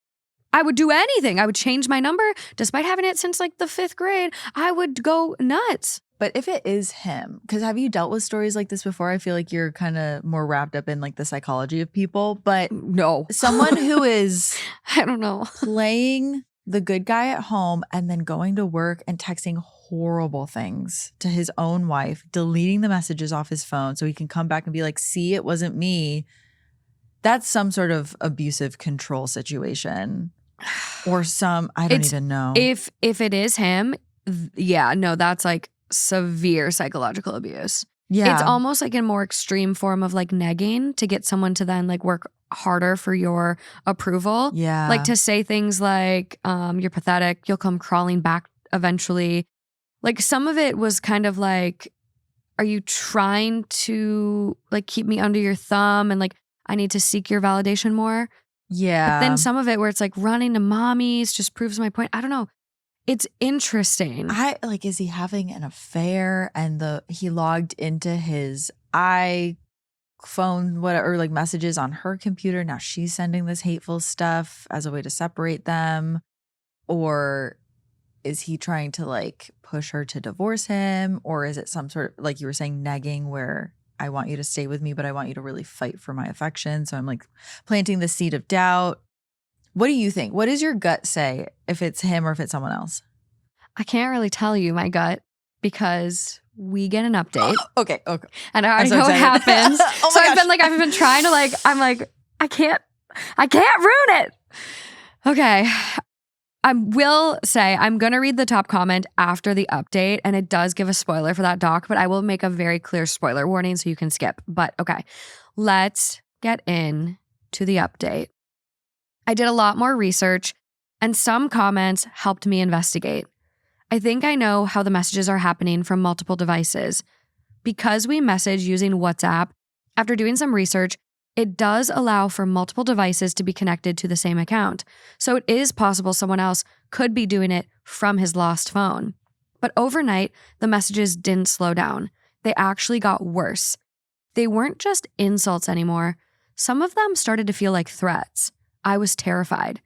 do anything. I would change my number despite having it since like the 5th grade. I would go nuts. But if it is him, because have you dealt with stories like this before? I feel like you're kind of more wrapped up in like the psychology of people. But no, someone who is, I don't know, playing the good guy at home and then going to work and texting horrible things to his own wife, deleting the messages off his phone so he can come back and be like, see, it wasn't me. That's some sort of abusive control situation. Or I don't even know. If it is him, yeah, no, that's like severe psychological abuse. Yeah. It's almost like a more extreme form of like negging to get someone to then like work harder for your approval. Yeah. Like to say things like, you're pathetic, you'll come crawling back eventually. Like some of it was kind of like, are you trying to like keep me under your thumb and like I need to seek your validation more? Yeah. But then some of it where it's like running to mommies just proves my point. I don't know. It's interesting. Is he having an affair and he logged into his iPhone, whatever, like messages on her computer. Now she's sending this hateful stuff as a way to separate them. Or is he trying to like push her to divorce him? Or is it some sort of, like you were saying, negging where I want you to stay with me, but I want you to really fight for my affection. So I'm like planting the seed of doubt. What do you think? What does your gut say if it's him or if it's someone else? I can't really tell you my gut because we get an update. Okay. And I already so know what excited. happens. Oh so my I've been trying to like, I'm like, I can't ruin it. Okay. I will say I'm going to read the top comment after the update, and it does give a spoiler for that doc, but I will make a very clear spoiler warning so you can skip. But okay, let's get in to the update. I did a lot more research, and some comments helped me investigate. I think I know how the messages are happening from multiple devices. Because we message using WhatsApp, after doing some research, it does allow for multiple devices to be connected to the same account. So it is possible someone else could be doing it from his lost phone. But overnight, the messages didn't slow down. They actually got worse. They weren't just insults anymore. Some of them started to feel like threats. I was terrified.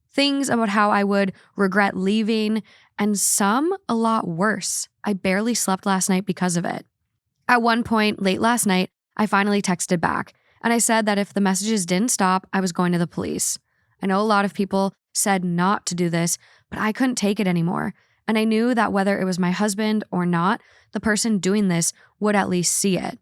Things about how I would regret leaving, and some a lot worse. I barely slept last night because of it. At one point, late last night, I finally texted back. And I said that if the messages didn't stop, I was going to the police. I know a lot of people said not to do this, but I couldn't take it anymore. And I knew that whether it was my husband or not, the person doing this would at least see it.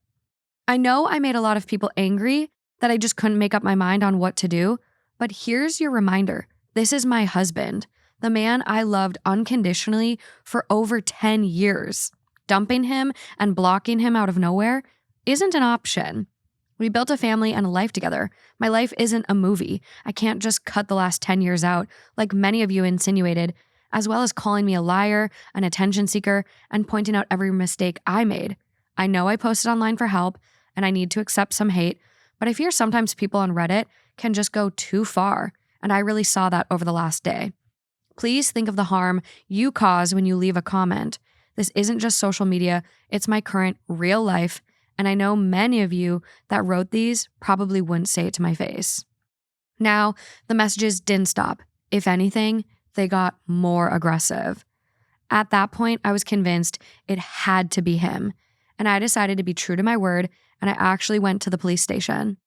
I know I made a lot of people angry, that I just couldn't make up my mind on what to do. But here's your reminder. This is my husband, the man I loved unconditionally for over 10 years. Dumping him and blocking him out of nowhere isn't an option. We built a family and a life together. My life isn't a movie. I can't just cut the last 10 years out, like many of you insinuated, as well as calling me a liar, an attention seeker, and pointing out every mistake I made. I know I posted online for help, and I need to accept some hate, but I fear sometimes people on Reddit can just go too far, and I really saw that over the last day. Please think of the harm you cause when you leave a comment. This isn't just social media, it's my current real life. And I know many of you that wrote these probably wouldn't say it to my face. Now, the messages didn't stop. If anything, they got more aggressive. At that point, I was convinced it had to be him. And I decided to be true to my word, and I actually went to the police station.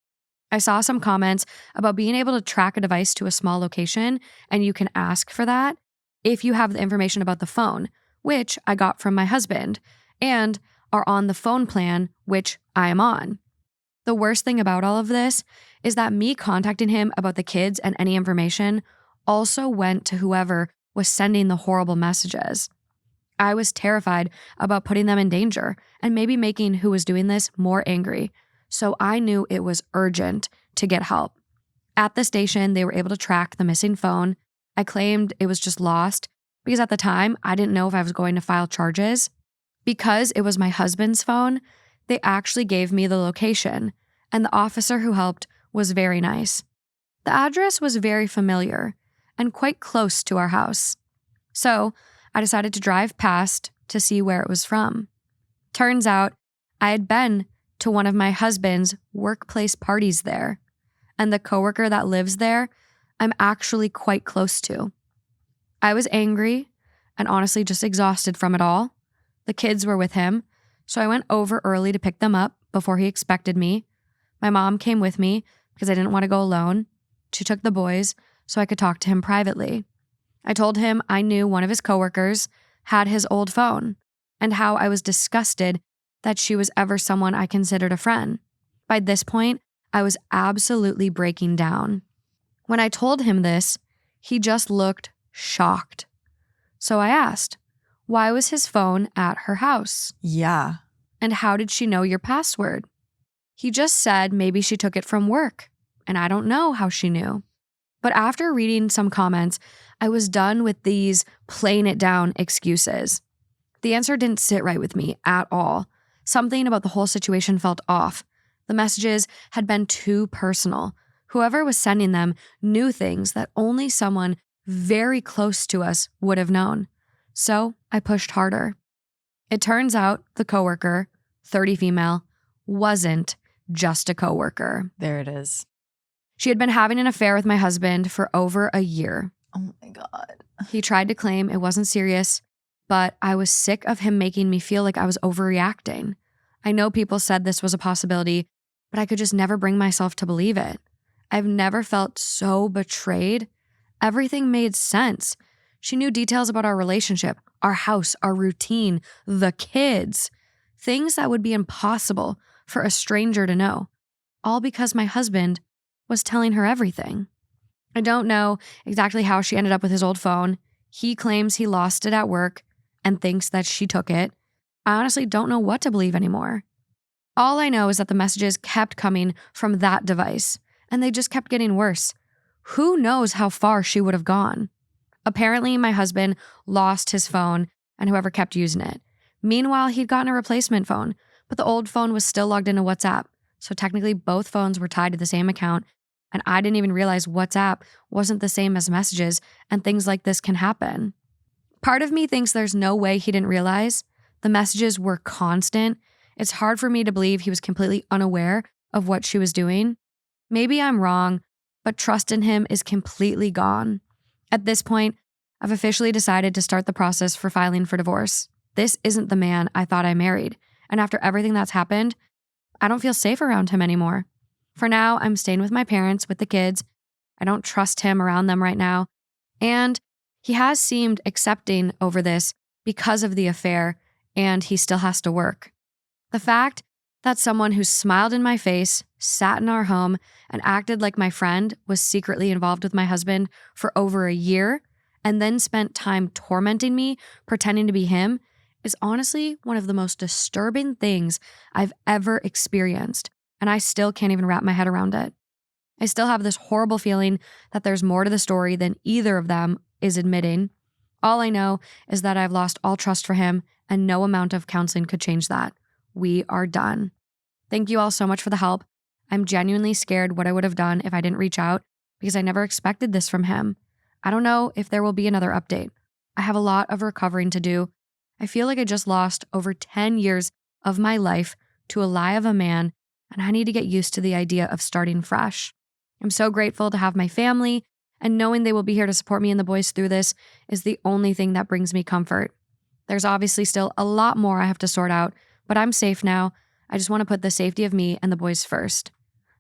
I saw some comments about being able to track a device to a small location, and you can ask for that if you have the information about the phone, which I got from my husband, and are on the phone plan, which I am on. The worst thing about all of this is that me contacting him about the kids and any information also went to whoever was sending the horrible messages. I was terrified about putting them in danger and maybe making who was doing this more angry, so I knew it was urgent to get help. At the station, they were able to track the missing phone. I claimed it was just lost because at the time, I didn't know if I was going to file charges. Because it was my husband's phone, they actually gave me the location, and the officer who helped was very nice. The address was very familiar and quite close to our house. So I decided to drive past to see where it was from. Turns out I had been to one of my husband's workplace parties there, and the coworker that lives there, I'm actually quite close to. I was angry and honestly just exhausted from it all. The kids were with him, so I went over early to pick them up before he expected me. My mom came with me because I didn't want to go alone. She took the boys so I could talk to him privately. I told him I knew one of his coworkers had his old phone and how I was disgusted that she was ever someone I considered a friend. By this point, I was absolutely breaking down. When I told him this, he just looked shocked. So I asked, why was his phone at her house? Yeah. And how did she know your password? He just said maybe she took it from work, and I don't know how she knew. But after reading some comments, I was done with these playing it down excuses. The answer didn't sit right with me at all. Something about the whole situation felt off. The messages had been too personal. Whoever was sending them knew things that only someone very close to us would have known. So I pushed harder. It turns out the coworker, 30 female, wasn't just a coworker. There it is. She had been having an affair with my husband for over a year. Oh my God. He tried to claim it wasn't serious, but I was sick of him making me feel like I was overreacting. I know people said this was a possibility, but I could just never bring myself to believe it. I've never felt so betrayed. Everything made sense. She knew details about our relationship, our house, our routine, the kids. Things that would be impossible for a stranger to know. All because my husband was telling her everything. I don't know exactly how she ended up with his old phone. He claims he lost it at work and thinks that she took it. I honestly don't know what to believe anymore. All I know is that the messages kept coming from that device, and they just kept getting worse. Who knows how far she would have gone? Apparently, my husband lost his phone and whoever kept using it. Meanwhile, he'd gotten a replacement phone, but the old phone was still logged into WhatsApp. So technically, both phones were tied to the same account, and I didn't even realize WhatsApp wasn't the same as messages, and things like this can happen. Part of me thinks there's no way he didn't realize. The messages were constant. It's hard for me to believe he was completely unaware of what she was doing. Maybe I'm wrong, but trust in him is completely gone. At this point, I've officially decided to start the process for filing for divorce. This isn't the man I thought I married, and after everything that's happened, I don't feel safe around him anymore. For now, I'm staying with my parents with the kids. I don't trust him around them right now, and he has seemed accepting over this because of the affair, and he still has to work. The fact that someone who smiled in my face, sat in our home, and acted like my friend was secretly involved with my husband for over a year and then spent time tormenting me, pretending to be him, is honestly one of the most disturbing things I've ever experienced, and I still can't even wrap my head around it. I still have this horrible feeling that there's more to the story than either of them is admitting. All I know is that I've lost all trust for him, and no amount of counseling could change that. We are done. Thank you all so much for the help. I'm genuinely scared what I would have done if I didn't reach out because I never expected this from him. I don't know if there will be another update. I have a lot of recovering to do. I feel like I just lost over 10 years of my life to a lie of a man, and I need to get used to the idea of starting fresh. I'm so grateful to have my family, and knowing they will be here to support me and the boys through this is the only thing that brings me comfort. There's obviously still a lot more I have to sort out, but I'm safe now. I just want to put the safety of me and the boys first.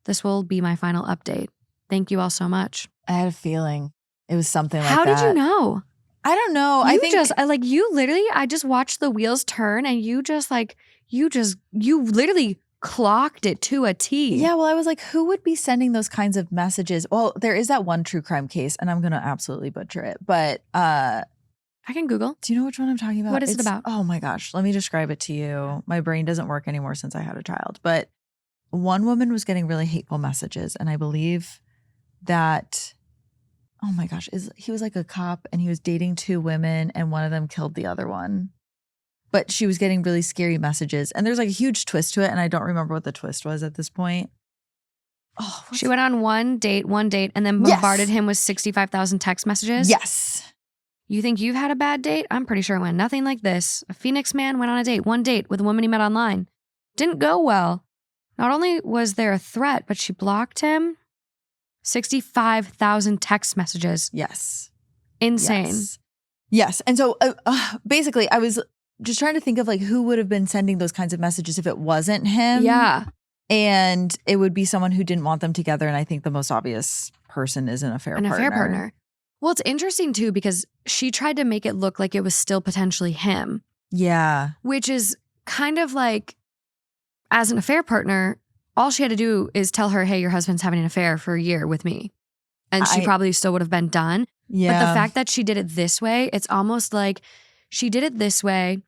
This will be my final update. Thank you all so much. I had a feeling it was something like How that. did you know? I don't know. I just watched the wheels turn and you literally clocked it to a T. Yeah, well, I was like, who would be sending those kinds of messages? Well, there is that one true crime case, and I'm going to absolutely butcher it. But I can Google. do you know which one I'm talking about? What is it about? Oh my gosh, let me describe it to you. My brain doesn't work anymore since I had a child. But one woman was getting really hateful messages, and I believe that, oh my gosh, he was like a cop, and he was dating two women, and one of them killed the other one. But she was getting really scary messages. And there's like a huge twist to it. And I don't remember what the twist was at this point. Oh, she went on one date, and then bombarded him with 65,000 text messages. Yes. You think you've had a bad date? I'm pretty sure it went nothing like this. A Phoenix man went on one date with a woman he met online. Didn't go well. Not only was there a threat, but she blocked him. 65,000 text messages. Yes. Insane. Yes. And so basically I was just trying to think of like who would have been sending those kinds of messages if it wasn't him. Yeah. And it would be someone who didn't want them together. And I think the most obvious person is an affair partner. Well, it's interesting too because she tried to make it look like it was still potentially him. Yeah. Which is kind of like, as an affair partner, all she had to do is tell her, hey, your husband's having an affair for a year with me. And she probably still would have been done. Yeah. But the fact that she did it this way, it's almost like she did it this way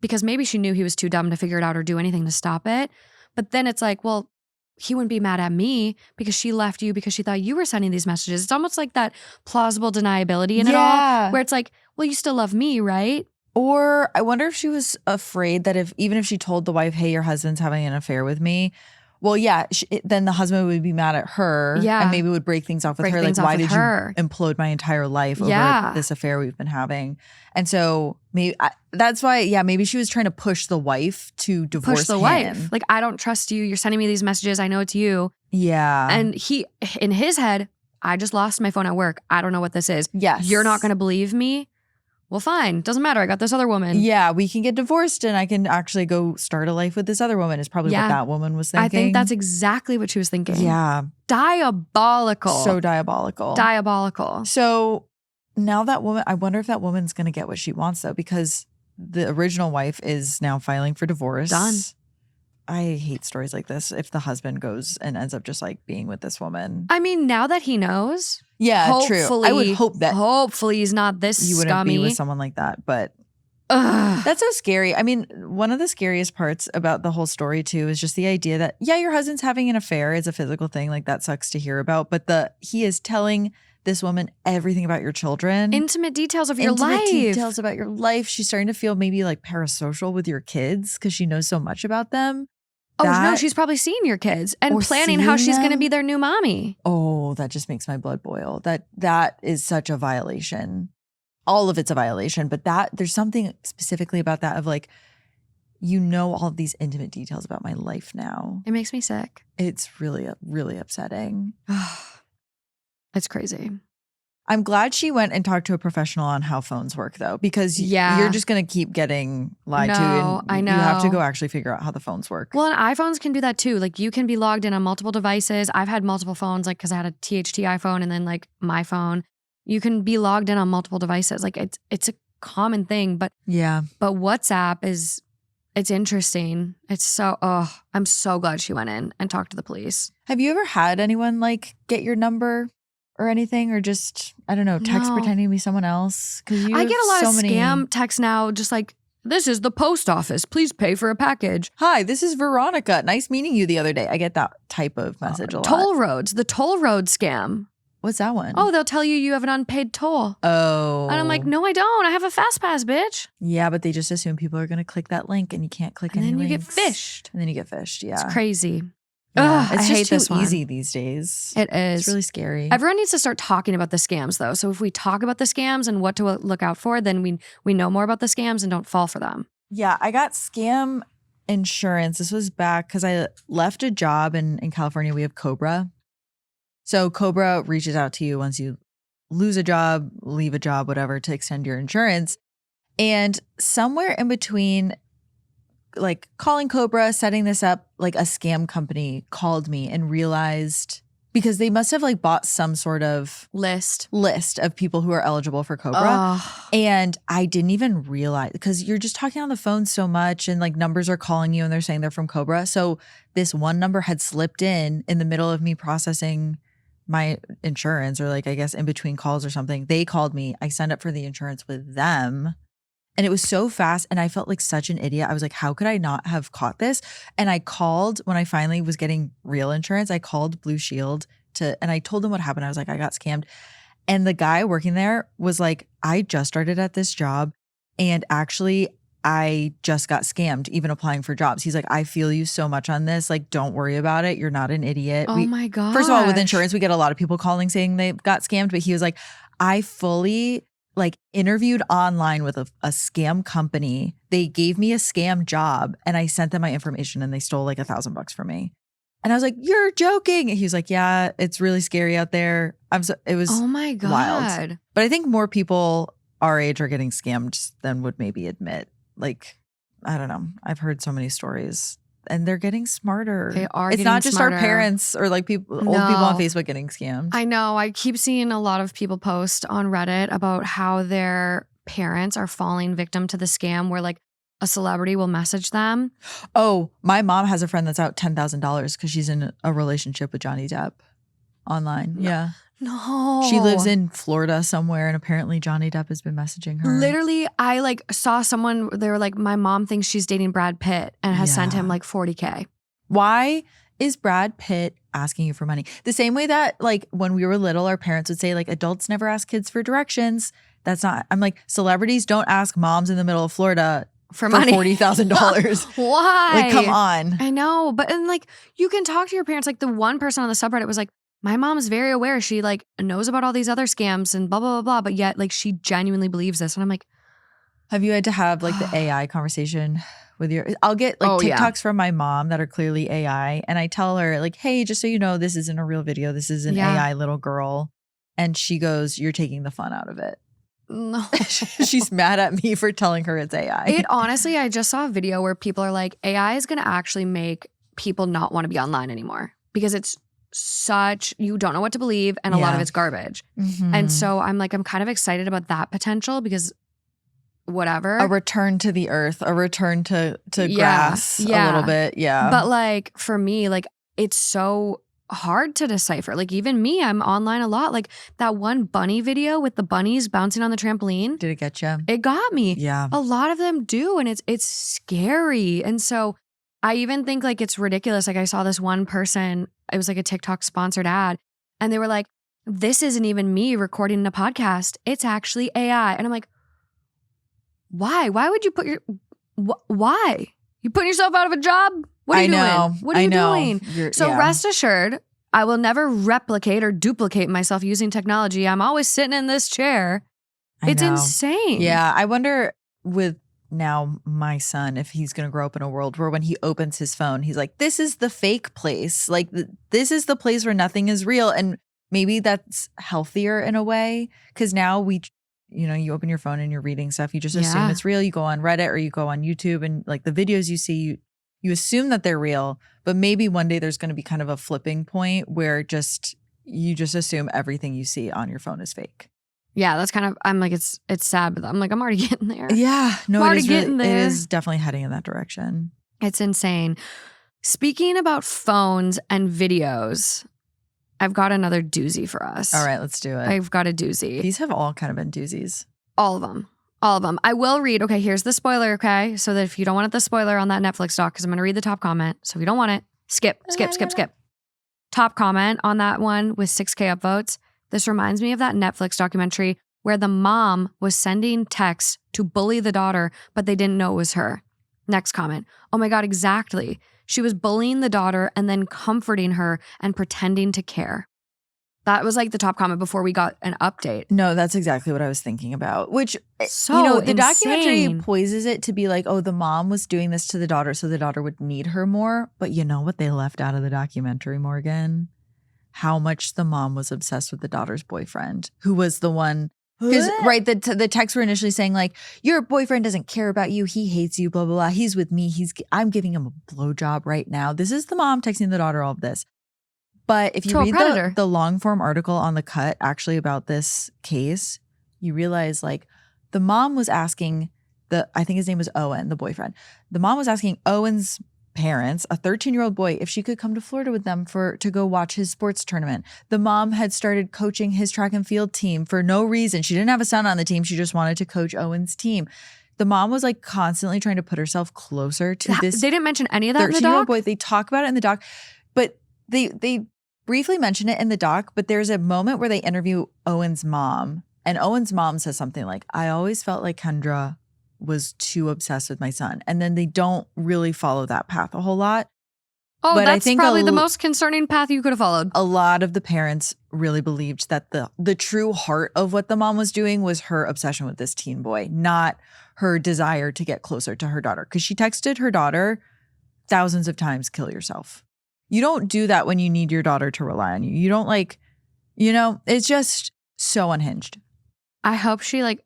because maybe she knew he was too dumb to figure it out or do anything to stop it. But then it's like, well, he wouldn't be mad at me because she left you because she thought you were sending these messages. It's almost like that plausible deniability in it all, where it's like, well, you still love me, right? Or I wonder if she was afraid that even if she told the wife, hey, your husband's having an affair with me, well, yeah, then the husband would be mad at her and maybe would break things off with her. Like, why did you implode my entire life over this affair we've been having? And so maybe that's why, maybe she was trying to push the wife to divorce him. Wife. Like, I don't trust you. You're sending me these messages. I know it's you. Yeah. And he, in his head, I just lost my phone at work. I don't know what this is. Yes. You're not going to believe me? Well, fine. Doesn't matter. I got this other woman. Yeah, we can get divorced and I can actually go start a life with this other woman is probably what that woman was thinking. I think that's exactly what she was thinking. Yeah. Diabolical. So diabolical. Diabolical. So now that woman, I wonder if that woman's going to get what she wants though, because the original wife is now filing for divorce. Done. I hate stories like this. If the husband goes and ends up just like being with this woman. I mean, now that he knows. Yeah, true. I would hope that. Hopefully he's not this you wouldn't be with someone like that. But that's so scary. I mean, one of the scariest parts about the whole story too is just the idea that, your husband's having an affair. It's a physical thing. Like that sucks to hear about. But he is telling this woman everything about your children. Intimate details of your life. Intimate details about your life. She's starting to feel maybe like parasocial with your kids because she knows so much about them. Oh, no, she's probably seen your kids and planning how she's going to be their new mommy. Oh, that just makes my blood boil. That is such a violation. All of it's a violation, but there's something specifically about that of like, all of these intimate details about my life now. It makes me sick. It's really, really upsetting. It's crazy. I'm glad she went and talked to a professional on how phones work though, because you're just going to keep getting lied to. And I know. You have to go actually figure out how the phones work. Well, and iPhones can do that too. Like you can be logged in on multiple devices. I've had multiple phones, like because I had a THT iPhone and then like my phone. You can be logged in on multiple devices. Like it's a common thing, but WhatsApp it's interesting. It's so, I'm so glad she went in and talked to the police. Have you ever had anyone like get your number or anything, or just, I don't know, text pretending to be someone else? Because I get a lot of scam texts now, just like, this is the post office. Please pay for a package. Hi, this is Veronica. Nice meeting you the other day. I get that type of message a lot. Toll roads, the toll road scam. What's that one? Oh, they'll tell you have an unpaid toll. Oh. And I'm like, no, I don't. I have a fast pass, bitch. Yeah, but they just assume people are going to click that link and you can't click any links. And then you get fished. Yeah. It's crazy. Yeah. It's I just hate too this one. easy these days. It is. It's really scary. Everyone needs to start talking about the scams though. So if we talk about the scams and what to look out for, then we know more about the scams and don't fall for them. Yeah, I got scam insurance. This was back because I left a job in California. We have Cobra. So Cobra reaches out to you once you lose a job, leave a job, whatever, to extend your insurance. And somewhere in between like calling Cobra, setting this up, like a scam company called me and realized Because they must have like bought some sort of list of people who are eligible for Cobra. And I didn't even realize, because you're just talking on the phone so much and like numbers are calling you and they're saying they're from Cobra. So this one number had slipped in the middle of me processing my insurance, or like I guess in between calls or something. They called me. I signed up for the insurance with them. And it was so fast and I felt like such an idiot. I was like, how could I not have caught this? And I called when I finally was getting real insurance. I called Blue Shield and I told them what happened. I was like, I got scammed. And the guy working there was like, I just started at this job and actually I just got scammed even applying for jobs. He's like, I feel you so much on this. Like, don't worry about it. You're not an idiot. Oh my God. First of all, with insurance, we get a lot of people calling saying they got scammed. But he was like, I fully like interviewed online with a scam company. They gave me a scam job and I sent them my information and they stole like $1,000 from me. And I was like, you're joking. And he was like, yeah, it's really scary out there. It was oh my God. Wild. But I think more people our age are getting scammed than would maybe admit. Like, I don't know. I've heard so many stories and they're getting smarter. They are. It's not just smarter. our parents or like old people on Facebook getting scammed. I know. I keep seeing a lot of people post on Reddit about how their parents are falling victim to the scam where like a celebrity will message them. Oh, my mom has a friend that's out $10,000 because she's in a relationship with Johnny Depp online. Yeah. No. She lives in Florida somewhere and apparently Johnny Depp has been messaging her. Literally, I like saw someone, they were like, my mom thinks she's dating Brad Pitt and has sent him like $40K. Why is Brad Pitt asking you for money? The same way that like when we were little, our parents would say like adults never ask kids for directions. That's not, I'm like, celebrities don't ask moms in the middle of Florida for money. $40,000. Why? Like, come on. I know. But and like you can talk to your parents. Like the one person on the subreddit was like, my mom is very aware. She like knows about all these other scams and blah, blah, blah, blah. But yet like she genuinely believes this. And I'm like, have you had to have like the AI conversation with I'll get like TikToks from my mom that are clearly AI. And I tell her like, hey, just so you know, this isn't a real video. This is an AI little girl. And she goes, you're taking the fun out of it. No. She's mad at me for telling her it's AI. It honestly, I just saw a video where people are like, AI is going to actually make people not want to be online anymore because it's you don't know what to believe and a lot of it's garbage. Mm-hmm. And so I'm like, I'm kind of excited about that potential because whatever. A return to the earth, a return to grass a little bit. Yeah. But like for me, like it's so hard to decipher. Like even me, I'm online a lot. Like that one bunny video with the bunnies bouncing on the trampoline. Did it get you? It got me. Yeah. A lot of them do. And it's scary. And so I even think like it's ridiculous. Like I saw this one person, it was like a TikTok sponsored ad. And they were like, this isn't even me recording a podcast. It's actually AI. And I'm like, why? Why would you put why? You putting yourself out of a job? What are you doing? What are you doing? Rest assured, I will never replicate or duplicate myself using technology. I'm always sitting in this chair. It's insane. Yeah. I wonder with now my son, if he's going to grow up in a world where when he opens his phone, he's like, this is the fake place. Like this is the place where nothing is real. And maybe that's healthier in a way. Because now you open your phone and you're reading stuff. You just assume it's real. You go on Reddit or you go on YouTube and like the videos you see, you assume that they're real. But maybe one day there's going to be kind of a flipping point where you just assume everything you see on your phone is fake. Yeah, that's kind of, I'm like, it's sad, but I'm like, I'm already getting there. Yeah. No, it is definitely heading in that direction. It's insane. Speaking about phones and videos, I've got another doozy for us. All right, let's do it. I've got a doozy. These have all kind of been doozies. All of them. All of them. I will read. Okay, here's the spoiler, okay? So that if you don't want the spoiler on that Netflix doc, because I'm going to read the top comment. So if you don't want it, skip. Top comment on that one with 6K upvotes. This reminds me of that Netflix documentary where the mom was sending texts to bully the daughter, but they didn't know it was her. Next comment. Oh my God, exactly. She was bullying the daughter and then comforting her and pretending to care. That was like the top comment before we got an update. No, that's exactly what I was thinking about. Which, so the documentary poises it to be like, oh, the mom was doing this to the daughter so the daughter would need her more. But you know what they left out of the documentary, Morgan? How much the mom was obsessed with the daughter's boyfriend, who was the one. Because, right, the texts were initially saying like, your boyfriend doesn't care about you. He hates you, blah, blah, blah. He's with me. I'm giving him a blowjob right now. This is the mom texting the daughter all of this. But if you To a read predator. the long form article on The Cut actually about this case, you realize like the mom was asking I think his name was Owen, the boyfriend. The mom was asking Owen's parents, a 13-year-old boy, if she could come to Florida with them to go watch his sports tournament. The mom had started coaching his track and field team for no reason. She didn't have a son on the team. She just wanted to coach Owen's team. The mom was like constantly trying to put herself closer to this. They didn't mention any of that in the 13-year-old doc? boy. They talk about it in the doc, but they briefly mention it in the doc, but there's a moment where they interview Owen's mom, and Owen's mom says something like, I always felt like Kendra was too obsessed with my son. And then they don't really follow that path a whole lot. Oh, But that's I think probably the most concerning path you could have followed. A lot of the parents really believed that the true heart of what the mom was doing was her obsession with this teen boy, not her desire to get closer to her daughter. Because she texted her daughter thousands of times, kill yourself. You don't do that when you need your daughter to rely on you. You don't it's just so unhinged. I hope she like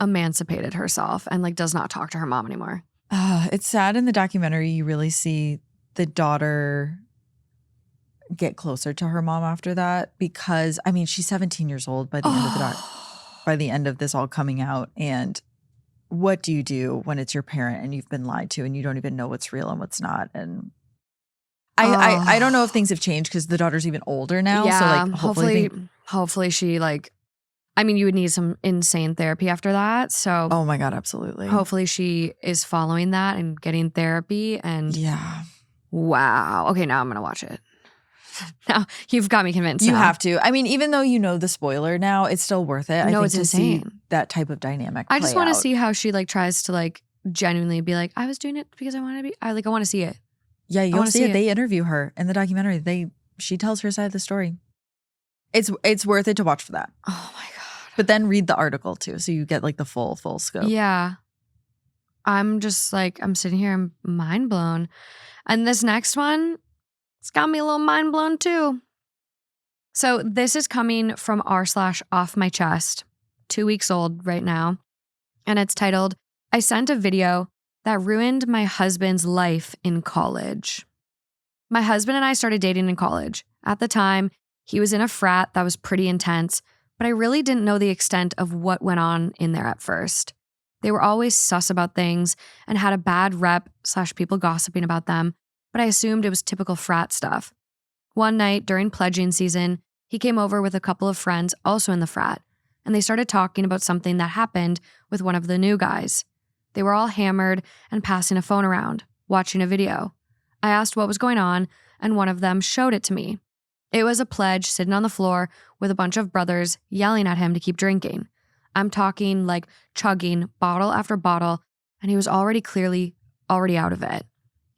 emancipated herself and like does not talk to her mom anymore. It's sad in the documentary you really see the daughter get closer to her mom after that, because I mean she's 17 years old by the end of the by the end of this all coming out. And what do you do when it's your parent and you've been lied to and you don't even know what's real and what's not? And I don't know if things have changed because the daughter's even older now. Yeah, so like hopefully she like, I mean, you would need some insane therapy after that. So oh my God, absolutely. Hopefully she is following that and getting therapy. And yeah. Wow. Okay, now I'm gonna watch it. Now you've got me convinced. You now. have to. I mean, even though you know the spoiler now, it's still worth it. No, I think it's to insane. see that type of dynamic. I just want to out. see how she like tries to like genuinely be like, I was doing it because I wanted to be. I want to see it. Yeah, you'll see it. They interview her in the documentary. She tells her side of the story. It's worth it to watch for that. Oh my God. But then read the article too, so you get like the full scope. Yeah. I'm just like, I'm sitting here, I'm mind blown. And this next one, it's got me a little mind blown too. So this is coming from r/off my chest, 2 weeks old right now. And it's titled, I sent a video that ruined my husband's life in college. My husband and I started dating in college. At the time, he was in a frat that was pretty intense, but I really didn't know the extent of what went on in there at first. They were always sus about things and had a bad rep / people gossiping about them, but I assumed it was typical frat stuff. One night during pledging season, he came over with a couple of friends also in the frat, and they started talking about something that happened with one of the new guys. They were all hammered and passing a phone around, watching a video. I asked what was going on, and one of them showed it to me. It was a pledge sitting on the floor with a bunch of brothers yelling at him to keep drinking. I'm talking like chugging bottle after bottle, and he was clearly already out of it.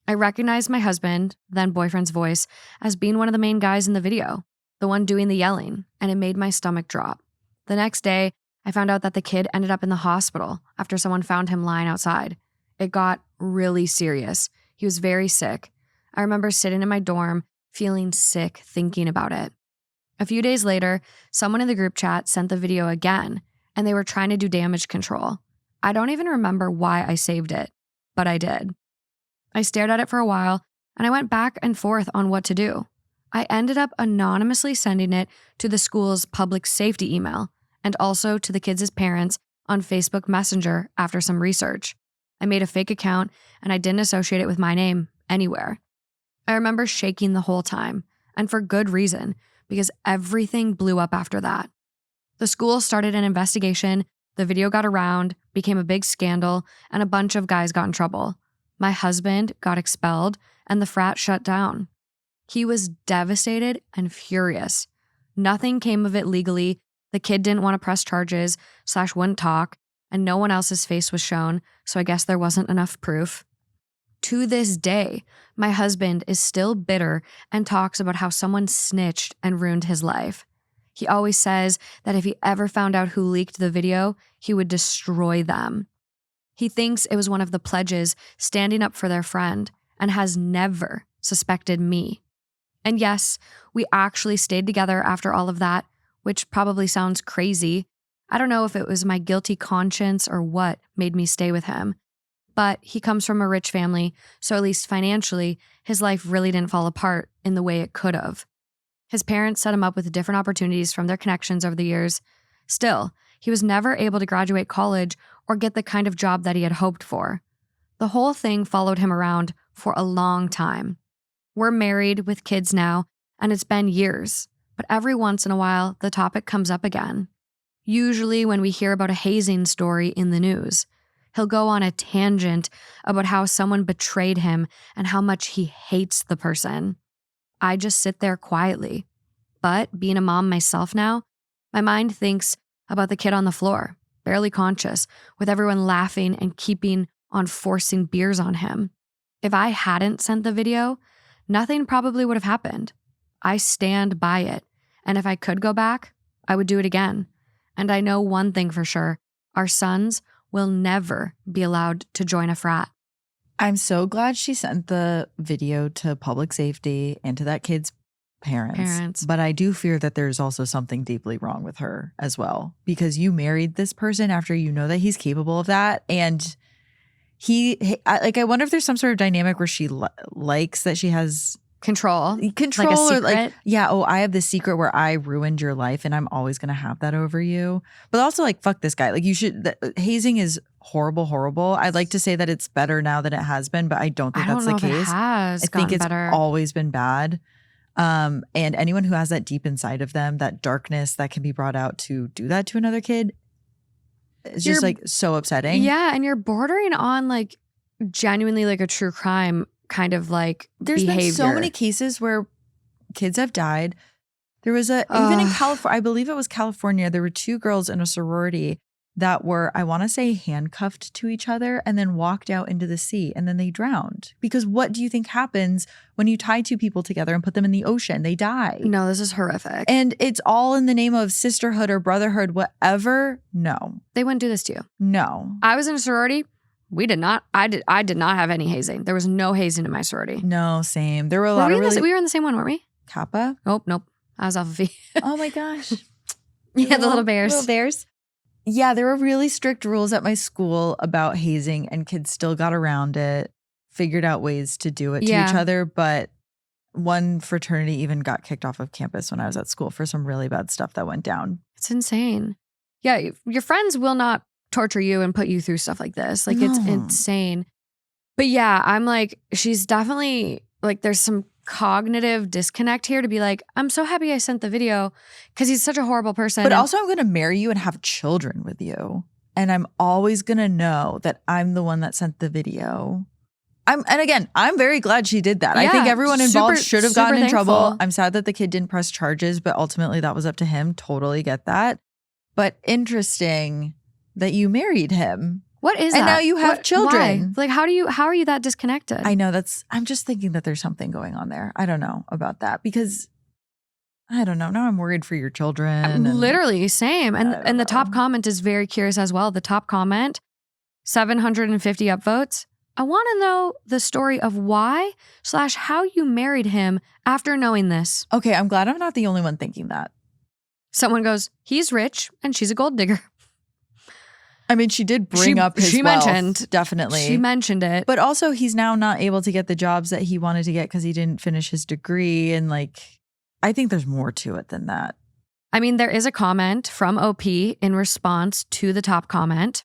I recognized my husband, then boyfriend's voice, as being one of the main guys in the video, the one doing the yelling, and it made my stomach drop. The next day, I found out that the kid ended up in the hospital after someone found him lying outside. It got really serious. He was very sick. I remember sitting in my dorm, feeling sick thinking about it. A few days later, someone in the group chat sent the video again, and they were trying to do damage control. I don't even remember why I saved it, but I did. I stared at it for a while, and I went back and forth on what to do. I ended up anonymously sending it to the school's public safety email and also to the kids' parents on Facebook Messenger after some research. I made a fake account, and I didn't associate it with my name anywhere. I remember shaking the whole time, and for good reason, because everything blew up after that. The school started an investigation, the video got around, became a big scandal, and a bunch of guys got in trouble. My husband got expelled, and the frat shut down. He was devastated and furious. Nothing came of it legally. The kid didn't want to press charges / wouldn't talk, and no one else's face was shown, so I guess there wasn't enough proof. To this day, my husband is still bitter and talks about how someone snitched and ruined his life. He always says that if he ever found out who leaked the video, he would destroy them. He thinks it was one of the pledges standing up for their friend and has never suspected me. And yes, we actually stayed together after all of that, which probably sounds crazy. I don't know if it was my guilty conscience or what made me stay with him. But he comes from a rich family, so at least financially, his life really didn't fall apart in the way it could have. His parents set him up with different opportunities from their connections over the years. Still, he was never able to graduate college or get the kind of job that he had hoped for. The whole thing followed him around for a long time. We're married with kids now, and it's been years, but every once in a while, the topic comes up again. Usually when we hear about a hazing story in the news, he'll go on a tangent about how someone betrayed him and how much he hates the person. I just sit there quietly. But being a mom myself now, my mind thinks about the kid on the floor, barely conscious, with everyone laughing and keeping on forcing beers on him. If I hadn't sent the video, nothing probably would have happened. I stand by it, and if I could go back, I would do it again. And I know one thing for sure, our sons will never be allowed to join a frat. I'm so glad she sent the video to public safety and to that kid's parents. But I do fear that there's also something deeply wrong with her as well, because you married this person after you know that he's capable of that. And I wonder if there's some sort of dynamic where she likes that she has control, like a or secret. like, yeah, oh, I have this secret where I ruined your life and I'm always going to have that over you. But also like, fuck this guy. Like hazing is horrible. I'd like to say that it's better now than it has been, but I don't think that's the case. I think it's always been bad. And anyone who has that deep inside of them, that darkness that can be brought out to do that to another kid, it's just like so upsetting. Yeah. And you're bordering on like genuinely like a true crime kind of like there's behavior. Been so many cases where kids have died. There was even in California, I believe it was California, there were two girls in a sorority that were, I want to say, handcuffed to each other and then walked out into the sea and then they drowned. Because what do you think happens when you tie two people together and put them in the ocean? They die. No, this is horrific. And it's all in the name of sisterhood or brotherhood, whatever. No. They wouldn't do this to you. No. I was in a sorority. We did not. I did not have any hazing. There was no hazing in my sorority. No, same. There were a lot of we were in the same one, weren't we? Kappa? Nope. I was Alpha Phi. Oh my gosh. Yeah, the little bears. Little bears. Yeah, there were really strict rules at my school about hazing and kids still got around it, figured out ways to do it to each other. But one fraternity even got kicked off of campus when I was at school for some really bad stuff that went down. It's insane. Yeah, your friends will not torture you and put you through stuff like this. Like it's insane. But yeah, I'm like, she's definitely like, there's some cognitive disconnect here to be like, I'm so happy I sent the video because he's such a horrible person. But also I'm going to marry you and have children with you. And I'm always going to know that I'm the one that sent the video. And again, I'm very glad she did that. Yeah, I think everyone involved should have gotten in trouble. I'm sad that the kid didn't press charges, but ultimately that was up to him. Totally get that. But interesting that you married him. What is and that? now you have children. Why? Like, how are you that disconnected? I know I'm just thinking that there's something going on there. I don't know about that because I don't know. Now I'm worried for your children. Literally, same. And the top comment is very curious as well. The top comment, 750 upvotes. I want to know the story of why/how you married him after knowing this. Okay, I'm glad I'm not the only one thinking that. Someone goes, he's rich and she's a gold digger. I mean, she did bring up his wealth, definitely. She mentioned it. But also, he's now not able to get the jobs that he wanted to get because he didn't finish his degree. And like, I think there's more to it than that. I mean, there is a comment from OP in response to the top comment.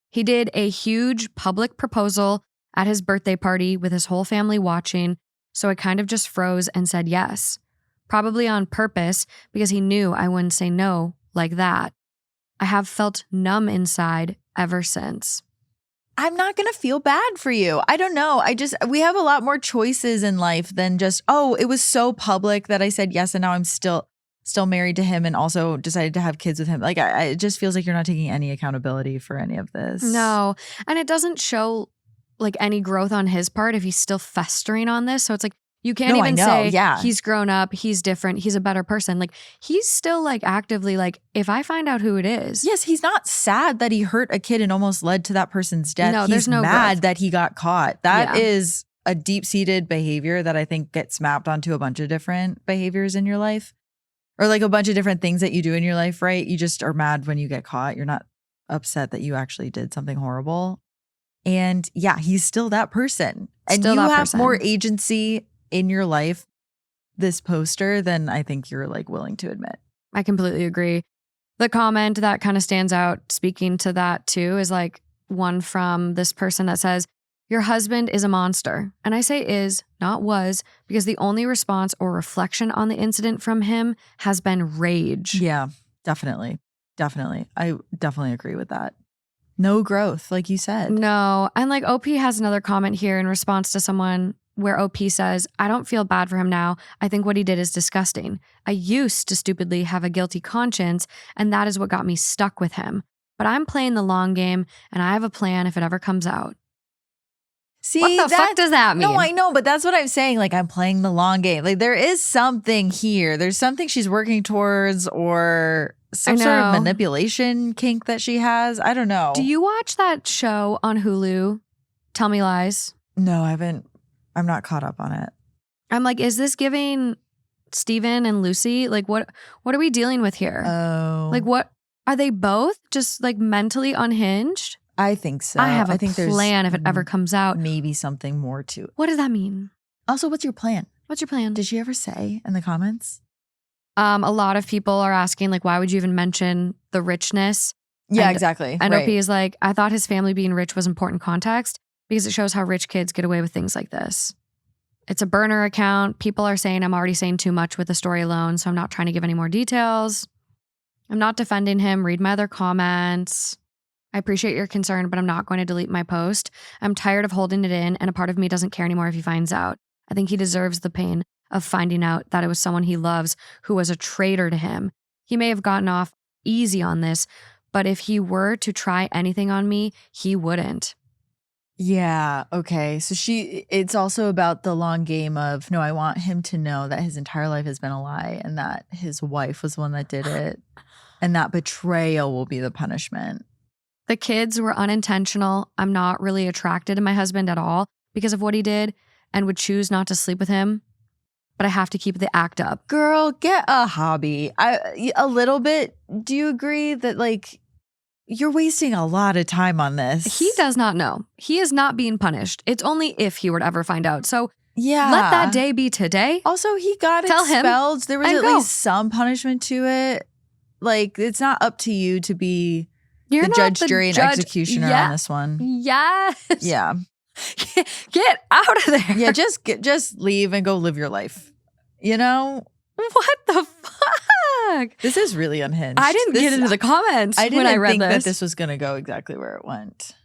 He did a huge public proposal at his birthday party with his whole family watching, so I kind of just froze and said yes. Probably on purpose because he knew I wouldn't say no like that. I have felt numb inside ever since. I'm not going to feel bad for you. I don't know. We have a lot more choices in life than just, oh, it was so public that I said yes and now I'm still married to him and also decided to have kids with him. Like, it just feels like you're not taking any accountability for any of this. No. And it doesn't show like any growth on his part if he's still festering on this. So it's like, you can't even say he's grown up, he's different, he's a better person. Like he's still like actively like, if I find out who it is. Yes, he's not sad that he hurt a kid and almost led to that person's death. No, he's no mad growth. That he got caught. That is a deep-seated behavior that I think gets mapped onto a bunch of different behaviors in your life. Or like a bunch of different things that you do in your life, right? You just are mad when you get caught. You're not upset that you actually did something horrible. And yeah, he's still that person. And you have more agency in your life this poster than I think you're like willing to admit. I completely agree. The comment that kind of stands out speaking to that too is like one from this person that says, your husband is a monster. And I say is, not was, because the only response or reflection on the incident from him has been rage. Yeah, definitely. Definitely. I definitely agree with that. No growth, like you said. No. And like OP has another comment here in response to someone where OP says, I don't feel bad for him now. I think what he did is disgusting. I used to stupidly have a guilty conscience, and that is what got me stuck with him. But I'm playing the long game, and I have a plan if it ever comes out. See, what the fuck does that mean? No, I know, but that's what I'm saying. Like, I'm playing the long game. Like, there is something here. There's something she's working towards, or some sort of manipulation kink that she has. I don't know. Do you watch that show on Hulu, Tell Me Lies? No, I haven't. I'm not caught up on it. I'm like, is this giving Steven and Lucy? Like, what are we dealing with here? Oh. Like, what? Are they both just like mentally unhinged? I think so. I have a think plan if it ever comes out. Maybe something more to it. What does that mean? Also, what's your plan? What's your plan? Did she ever say in the comments? A lot of people are asking, like, why would you even mention the richness? Yeah, exactly. And OP is like, I thought his family being rich was important context because it shows how rich kids get away with things like this. It's a burner account. People are saying I'm already saying too much with the story alone, so I'm not trying to give any more details. I'm not defending him. Read my other comments. I appreciate your concern, but I'm not going to delete my post. I'm tired of holding it in, and a part of me doesn't care anymore if he finds out. I think he deserves the pain of finding out that it was someone he loves who was a traitor to him. He may have gotten off easy on this, but if he were to try anything on me, he wouldn't. Yeah, okay. So it's also about the long game of, no, I want him to know that his entire life has been a lie and that his wife was the one that did it. And that betrayal will be the punishment. The kids were unintentional. I'm not really attracted to my husband at all because of what he did and would choose not to sleep with him. But I have to keep the act up. Girl, get a hobby. A little bit. Do you agree that like you're wasting a lot of time on this? He does not know. He is not being punished. It's only if he would ever find out. So yeah, let that day be today. Also, he got expelled. There was at least some punishment to it. Like, it's not up to you to be the judge, jury, and executioner on this one. Yes. Yeah. Get out of there. Yeah, just leave and go live your life. You know? What the fuck? This is really unhinged. I didn't get into the comments when I read think this. that this was going to go exactly where it went.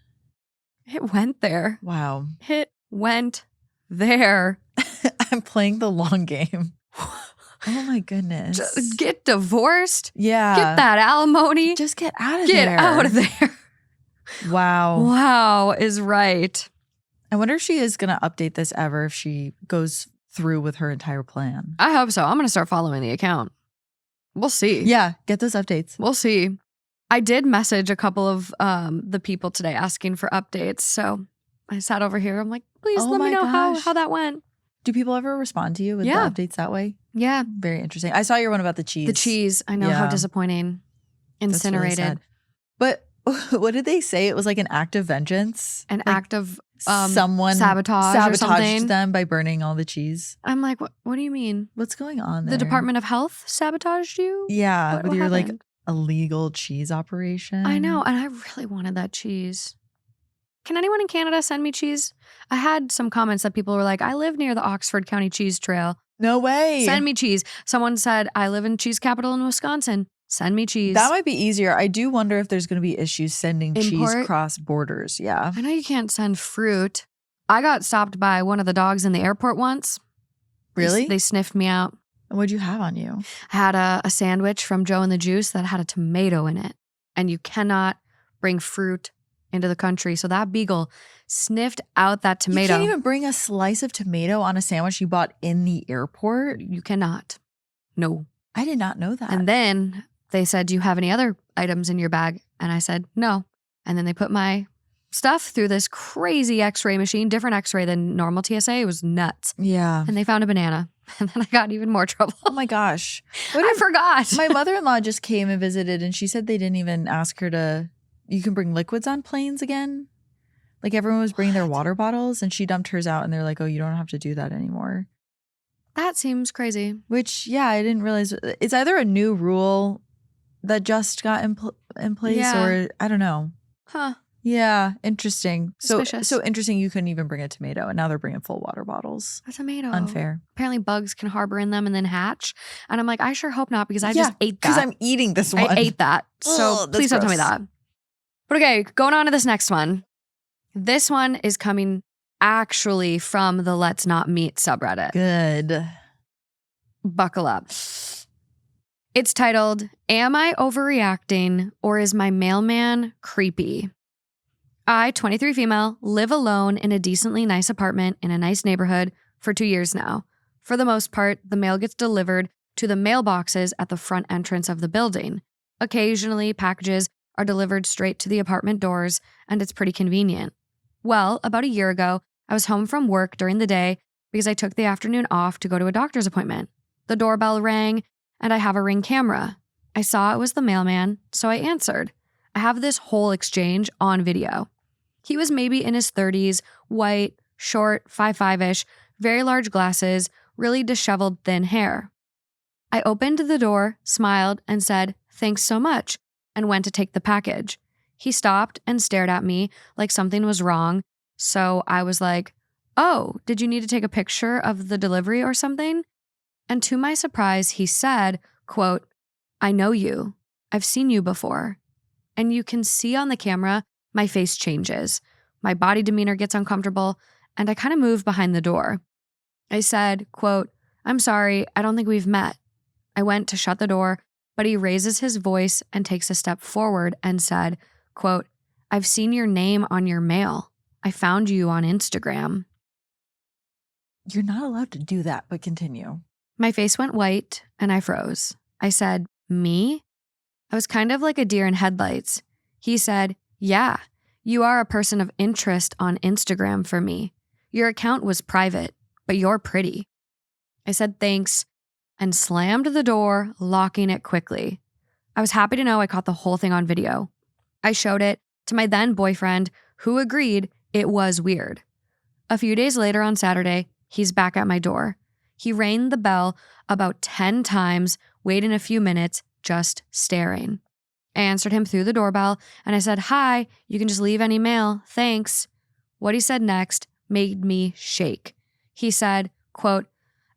It went there. Wow. It went there. I'm playing the long game. Oh my goodness. Just get divorced. Yeah. Get that alimony. Just get out of there. Get out of there. Wow. Wow is right. I wonder if she is going to update this ever if she goes through with her entire plan. I hope so. I'm going to start following the account. We'll see. Yeah, get those updates. We'll see. I did message a couple of the people today asking for updates. So I sat over here. I'm like, please let me know how that went. Do people ever respond to you with the updates that way? Yeah. Very interesting. I saw your one about the cheese. The cheese. I know, how disappointing. Incinerated. Really sad. But what did they say? It was like an act of vengeance? An act of someone sabotage or something. them by burning all the cheese. I'm like, what do you mean? What's going on there? The Department of Health sabotaged you? Yeah, with your like illegal cheese operation. I know, and I really wanted that cheese. Can anyone in Canada send me cheese? I had some comments that people were like, I live near the Oxford County Cheese Trail. No way. Send me cheese. Someone said, I live in cheese capital in Wisconsin. Send me cheese. That might be easier. I do wonder if there's going to be issues sending cheese cross borders. Yeah. I know you can't send fruit. I got stopped by one of the dogs in the airport once. Really? They sniffed me out. And what'd you have on you? I had a sandwich from Joe and the Juice that had a tomato in it. And you cannot bring fruit into the country. So that beagle sniffed out that tomato. You can't even bring a slice of tomato on a sandwich you bought in the airport? You cannot. No. I did not know that. And then they said, do you have any other items in your bag? And I said, no. And then they put my stuff through this crazy x-ray machine, different x-ray than normal TSA. It was nuts. Yeah. And they found a banana. And then I got in even more trouble. Oh my gosh. I forgot. My mother-in-law just came and visited and she said they didn't even ask her to, you can bring liquids on planes again? Like everyone was bringing their water bottles and she dumped hers out and they're like, oh, you don't have to do that anymore. That seems crazy. Which, yeah, I didn't realize. It's either a new rule that just got in place or I don't know. Huh. Yeah, interesting. Suspicious. So interesting you couldn't even bring a tomato, and now they're bringing full water bottles. A tomato. Unfair. Apparently bugs can harbor in them and then hatch. And I'm like, I sure hope not because I just ate that. Because I'm eating this one. I ate that. So Ugh, please don't tell me gross. that. But okay, going on to this next one. This one is coming actually from the Let's Not Meet subreddit. Good. Buckle up. It's titled, Am I Overreacting or is my mailman creepy? I, 23 female, live alone in a decently nice apartment in a nice neighborhood for 2 years now. For the most part, the mail gets delivered to the mailboxes at the front entrance of the building. Occasionally, packages are delivered straight to the apartment doors, and it's pretty convenient. Well, about a year ago, I was home from work during the day because I took the afternoon off to go to a doctor's appointment. The doorbell rang, and I have a Ring camera. I saw it was the mailman, so I answered. I have this whole exchange on video. He was maybe in his 30s, white, short, 5'5"-ish, very large glasses, really disheveled thin hair. I opened the door, smiled, and said, "Thanks so much," and went to take the package. He stopped and stared at me like something was wrong, so I was like, "Oh, did you need to take a picture of the delivery or something?" And to my surprise, he said, quote, "I know you. I've seen you before." And you can see on the camera, my face changes. My body demeanor gets uncomfortable, and I kind of move behind the door. I said, quote, "I'm sorry, I don't think we've met." I went to shut the door, but he raises his voice and takes a step forward and said, quote, "I've seen your name on your mail. I found you on Instagram." You're not allowed to do that, but continue. My face went white and I froze. I said, "Me?" I was kind of like a deer in headlights. He said, "Yeah, you are a person of interest on Instagram for me. Your account was private, but you're pretty." I said thanks and slammed the door, locking it quickly. I was happy to know I caught the whole thing on video. I showed it to my then boyfriend, who agreed it was weird. A few days later on Saturday, he's back at my door. He rang the bell about 10 times, waiting a few minutes, just staring. I answered him through the doorbell and I said, "Hi, you can just leave any mail, thanks." What he said next made me shake. He said, quote,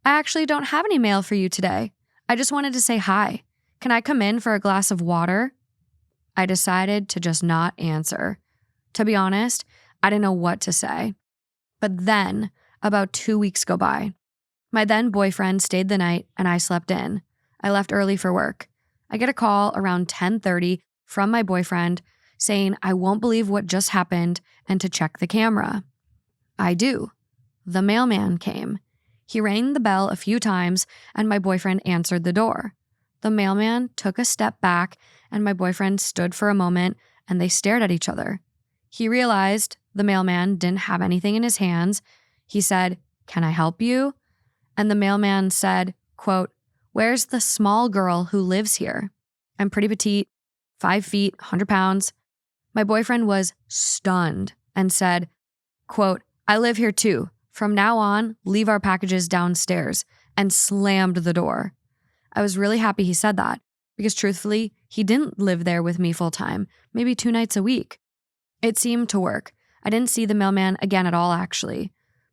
"I actually don't have any mail for you today. I just wanted to say hi. Can I come in for a glass of water?" I decided to just not answer. To be honest, I didn't know what to say. But then, about 2 weeks go by. My then boyfriend stayed the night and I slept in. I left early for work. I get a call around 10:30 from my boyfriend saying I won't believe what just happened and to check the camera. I do. The mailman came. He rang the bell a few times and my boyfriend answered the door. The mailman took a step back and my boyfriend stood for a moment and they stared at each other. He realized the mailman didn't have anything in his hands. He said, "Can I help you?" And the mailman said, quote, "Where's the small girl who lives here?" I'm pretty petite, 5 feet, 100 pounds. My boyfriend was stunned and said, quote, "I live here too. From now on, leave our packages downstairs," and slammed the door. I was really happy he said that because truthfully, he didn't live there with me full time, maybe 2 nights a week. It seemed to work. I didn't see the mailman again at all, actually.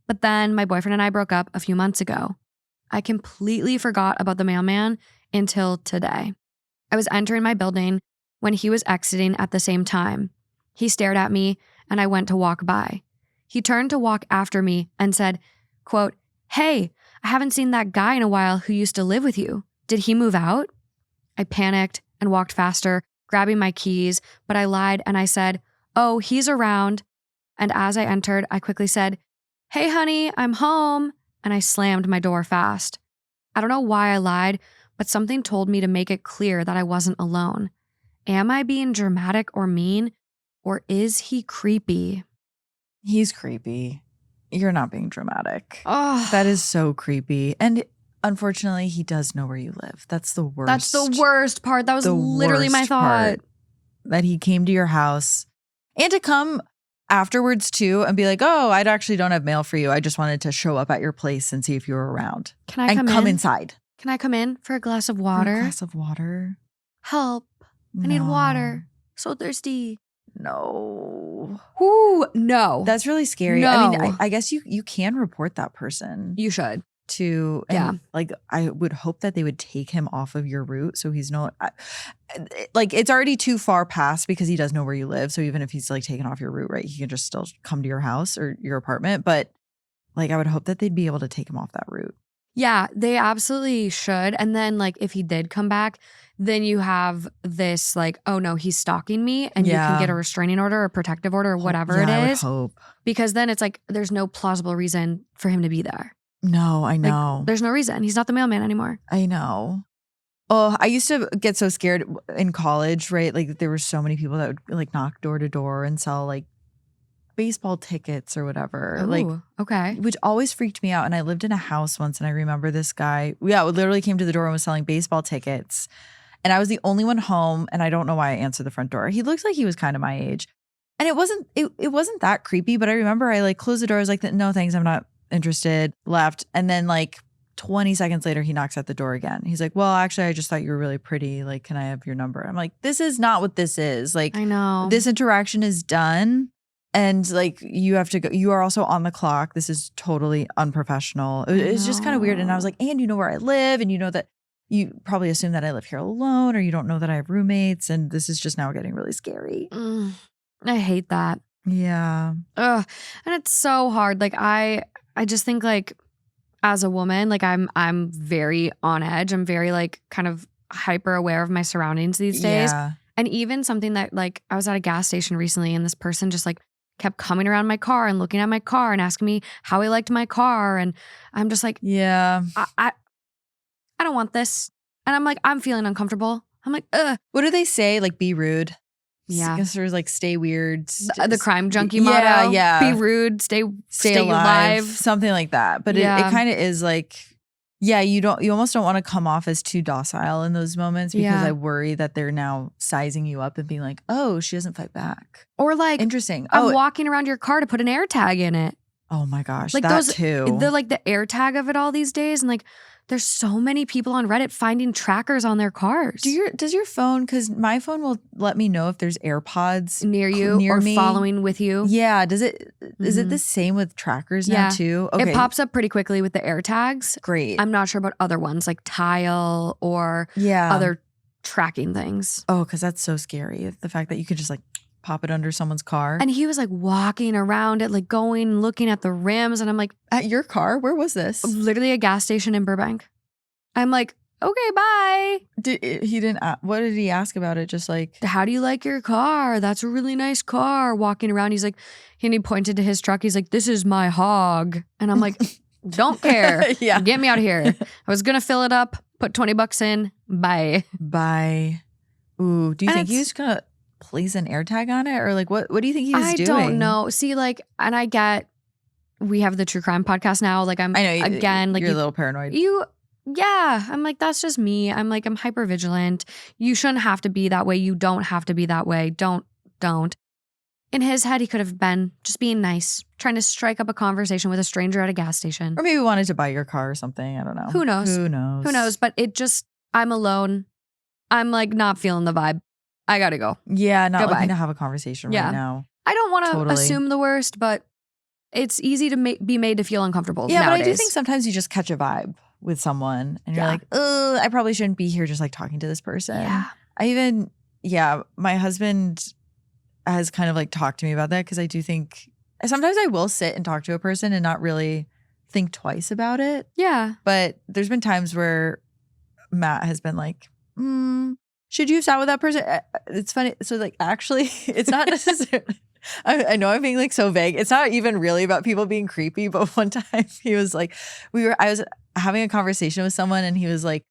But then my boyfriend and I broke up a few months ago. I completely forgot about the mailman until today. I was entering my building when he was exiting at the same time. He stared at me and I went to walk by. He turned to walk after me and said, quote, "Hey, I haven't seen that guy in a while who used to live with you. Did he move out?" I panicked and walked faster, grabbing my keys, but I lied and I said, "Oh, he's around." And as I entered, I quickly said, "Hey, honey, I'm home." And I slammed my door fast. I don't know why I lied, but something told me to make it clear that I wasn't alone. Am I being dramatic or mean, or is he creepy? He's creepy. You're not being dramatic. Oh, That is so creepy. And unfortunately, he does know where you live. That's the worst. that's the worst part. That was the literally my worst thought. part, that he came to your house and to come afterwards too and be like, oh, I actually don't have mail for you. I just wanted to show up at your place and see if you were around. Can I come in? inside? Can I come in for a glass of water? For a glass of water? Help. I need water. So thirsty. No. Ooh, no. That's really scary. No. I mean, I guess you can report that person. You should. Like, I would hope that they would take him off of your route so he's not like, it's already too far past because he does know where you live. So even if he's like taken off your route, right, he can just still come to your house or your apartment. But like, I would hope that they'd be able to take him off that route. Yeah, they absolutely should. And then like if he did come back, then you have this like, oh no, he's stalking me, and you can get a restraining order or protective order or whatever it is. I would hope. Because then it's like there's no plausible reason for him to be there. No, I know. Like, there's no reason. He's not the mailman anymore. I know. Oh, I used to get so scared in college, right? Like there were so many people that would like knock door to door and sell like baseball tickets or whatever. Ooh, like, okay. Which always freaked me out. And I lived in a house once and I remember this guy, literally came to the door and was selling baseball tickets. And I was the only one home, and I don't know why I answered the front door. He looked like he was kind of my age. And it wasn't that creepy, but I remember I like closed the door. I was like, no, thanks, I'm not interested, left. And then like 20 seconds later, he knocks at the door again. He's like, well, actually, I just thought you were really pretty. Like, can I have your number? I'm like, this is not what this is. Like, I know. This interaction is done. And like, you have to go. You are also on the clock. This is totally unprofessional. It's just kind of weird. And I was like, and you know where I live, and you know that you probably assume that I live here alone, or you don't know that I have roommates. And this is just now getting really scary. I hate that. Yeah. Ugh. And it's so hard. Like I just think like as a woman, like I'm very on edge. I'm very like kind of hyper aware of my surroundings these days. Yeah. And even something that like I was at a gas station recently, and this person just like kept coming around my car and looking at my car and asking me how I liked my car. And I'm just like, yeah, I don't want this. And I'm like, I'm feeling uncomfortable. I'm like, ugh. What do they say? Like, be rude. Yeah. There's like, stay weird. The crime junkie motto. Yeah. Be rude. Stay alive. Something like that. But it kind of is like, yeah, you almost don't want to come off as too docile in those moments, because I worry that they're now sizing you up and being like, oh, she doesn't fight back. Or like, interesting. I'm walking around your car to put an air tag in it. Oh my gosh. Like that too. The air tag of it all these days. And like, there's so many people on Reddit finding trackers on their cars. Does your phone, because my phone will let me know if there's AirPods near you or me. Following with you. Yeah. Is it the same with trackers now too? Okay. It pops up pretty quickly with the air tags. Great. I'm not sure about other ones like Tile or other tracking things. Oh, because that's so scary. The fact that you could just like pop it under someone's car. And he was like walking around it, like going, looking at the rims. And I'm like, at your car? Where was this? Literally a gas station in Burbank. I'm like, okay, bye. What did he ask about it? Just like, how do you like your car? That's a really nice car. Walking around, he's like, and he pointed to his truck. He's like, this is my hog. And I'm like, don't care. Yeah. Get me out of here. I was going to fill it up, put $20 in. Bye. Bye. Ooh, do you think he's going to place an AirTag on it? Or like, what do you think he was doing? I don't know. See, like, and I get, we have the true crime podcast now. Like, I know, again, like, you're a little paranoid. Yeah. I'm like, that's just me. I'm like, I'm hyper vigilant. You shouldn't have to be that way. You don't have to be that way. Don't. In his head, he could have been just being nice, trying to strike up a conversation with a stranger at a gas station. Or maybe wanted to buy your car or something. I don't know. Who knows? But I'm alone. I'm like not feeling the vibe. I gotta go. Yeah, not looking to have a conversation right now. I don't want to assume the worst, but it's easy to be made to feel uncomfortable nowadays. But I do think sometimes you just catch a vibe with someone and you're like, oh, I probably shouldn't be here just like talking to this person. Yeah. My husband has kind of like talked to me about that, because I do think sometimes I will sit and talk to a person and not really think twice about it. Yeah. But there's been times where Matt has been like, should you have sat with that person? It's funny. So like, actually, it's not necessarily, I know I'm being like so vague. It's not even really about people being creepy. But one time he was like, I was having a conversation with someone and he was like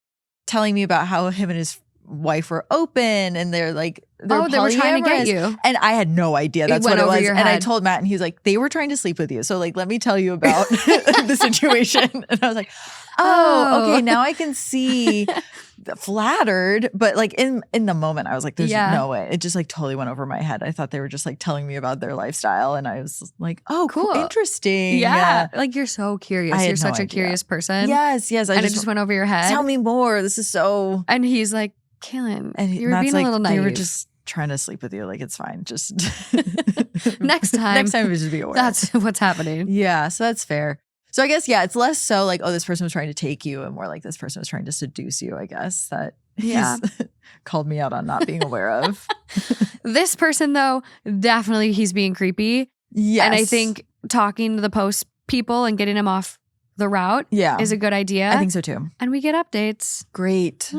telling me about how him and his wife were open and they're like, they were trying to get you. And I had no idea that's what it was. And I told Matt and he was like, they were trying to sleep with you. So like, let me tell you about the situation. And I was like, Oh, okay. Now I can see flattered, but like in the moment, I was like, there's no way. It just like totally went over my head. I thought they were just like telling me about their lifestyle. And I was like, oh, cool. Interesting. Yeah. Like you're so curious. You're such a curious person. Yes. And it just went over your head. Tell me more. This is so. And he's like, Kaelyn, and you were being a little naive. They were just trying to sleep with you. Like, it's fine. Just next time just be aware. That's what's happening. Yeah. So that's fair. So I guess, it's less so like, oh, this person was trying to take you, and more like this person was trying to seduce you, I guess, that he's called me out on not being aware of. This person, though, definitely he's being creepy. Yes. And I think talking to the post people and getting him off the route is a good idea. I think so too. And we get updates. Great.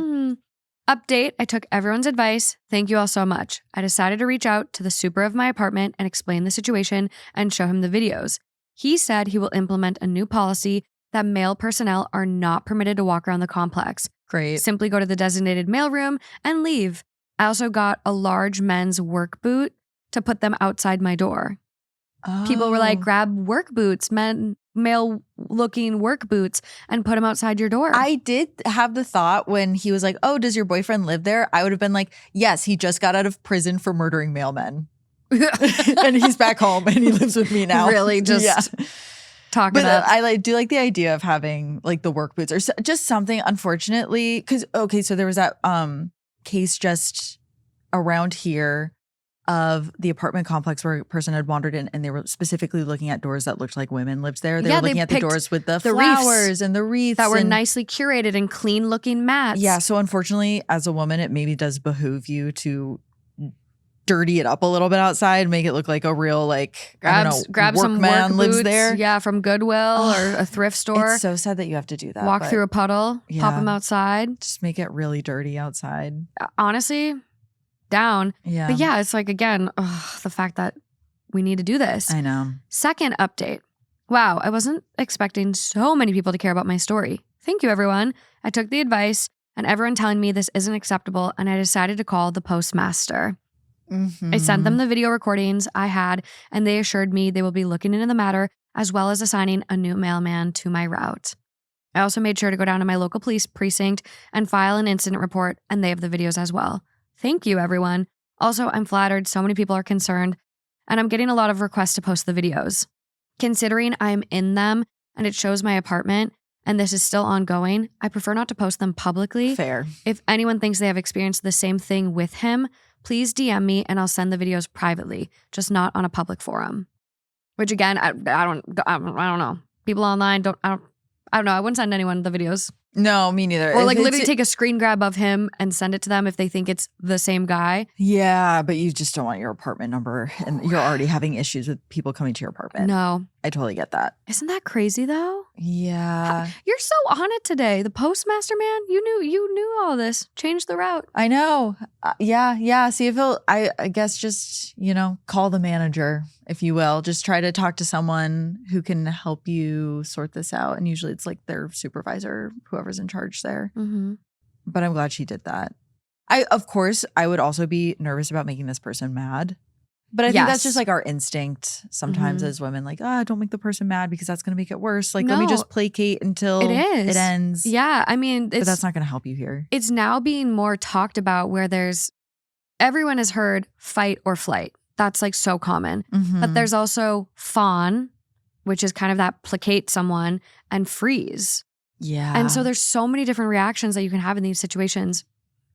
Update, I took everyone's advice. Thank you all so much. I decided to reach out to the super of my apartment and explain the situation and show him the videos. He said he will implement a new policy that male personnel are not permitted to walk around the complex. Great. Simply go to the designated mailroom and leave. I also got a large men's work boot to put them outside my door. People were like, grab work boots, male-looking work boots, and put them outside your door. I did have the thought when he was like, oh, does your boyfriend live there? I would have been like, yes, he just got out of prison for murdering mailmen. And he's back home and he lives with me now. Really just talking but up. I do like the idea of having like the work boots or just something, unfortunately, because, okay, so there was that case just around here of the apartment complex where a person had wandered in and they were specifically looking at doors that looked like women lived there. They were looking at the doors with the flowers and the wreaths. That were nicely curated and clean looking mats. Yeah, so unfortunately, as a woman, it maybe does behoove you to dirty it up a little bit outside, make it look like a real grab some work lives boots, there. From Goodwill or a thrift store. It's so sad that you have to do that. Walk through a puddle, pop them outside. Just make it really dirty outside. Honestly, down. Yeah. But it's like, again, the fact that we need to do this. I know. Second update. Wow, I wasn't expecting so many people to care about my story. Thank you, everyone. I took the advice and everyone telling me this isn't acceptable, and I decided to call the postmaster. I sent them the video recordings I had, and they assured me they will be looking into the matter as well as assigning a new mailman to my route. I also made sure to go down to my local police precinct and file an incident report, and they have the videos as well. Thank you, everyone. Also, I'm flattered so many people are concerned, and I'm getting a lot of requests to post the videos. Considering I'm in them and it shows my apartment and this is still ongoing, I prefer not to post them publicly. Fair. If anyone thinks they have experienced the same thing with him, please DM me and I'll send the videos privately, just not on a public forum. Which again, I don't know. People online I don't know. I wouldn't send anyone the videos. No, me neither. Or literally take a screen grab of him and send it to them if they think it's the same guy. Yeah, but you just don't want your apartment number, and you're already having issues with people coming to your apartment. No. I totally get that. Isn't that crazy though? Yeah. You're so on it today. The postmaster man, you knew all this. Change the route. I know. Yeah. See if he'll, I guess just, call the manager, if you will. Just try to talk to someone who can help you sort this out. And usually it's like their supervisor, whoever's in charge there. Mm-hmm. But I'm glad she did that. Of course, I would also be nervous about making this person mad. But I think that's just like our instinct sometimes as women, like, don't make the person mad because that's going to make it worse. Like, let me just placate until it ends. Yeah, I mean, but that's not going to help you here. It's now being more talked about where everyone has heard fight or flight. That's like so common. Mm-hmm. But there's also fawn, which is kind of that placate someone, and freeze. Yeah. And so there's so many different reactions that you can have in these situations.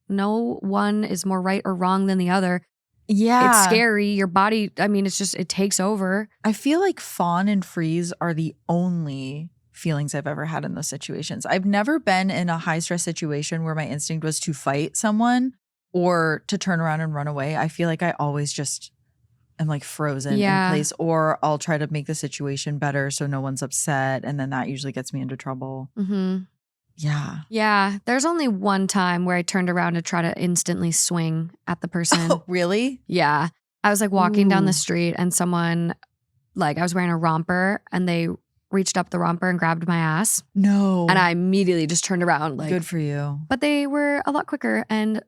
No one is more right or wrong than the other. Yeah. It's scary. Your body, I mean, it takes over. I feel like fawn and freeze are the only feelings I've ever had in those situations. I've never been in a high stress situation where my instinct was to fight someone or to turn around and run away. I feel like I always just am like frozen in place, or I'll try to make the situation better so no one's upset. And then that usually gets me into trouble. Mm-hmm. Yeah. Yeah. There's only one time where I turned around to try to instantly swing at the person. Oh, really? Yeah. I was like walking down the street and someone, I was wearing a romper and they reached up the romper and grabbed my ass. No. And I immediately just turned around. Good for you. But they were a lot quicker and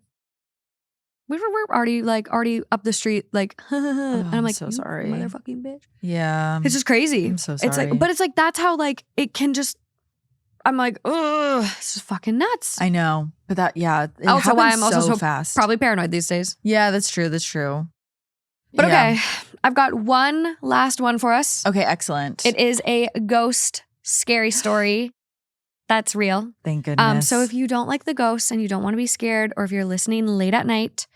we were already up the street and I'm like, so sorry. Motherfucking bitch. Yeah. It's just crazy. I'm so sorry. But it's like, that's how it can just I'm like, ugh, this is fucking nuts. I know. But that, yeah. It Also, why I'm happens also so so fast. probably paranoid these days. Yeah, that's true. That's true. But Yeah. okay, I've got one last one for us. Okay, excellent. It is a ghost scary story that's real. Thank goodness. So if you don't like the ghosts and you don't want to be scared, or if you're listening late at night,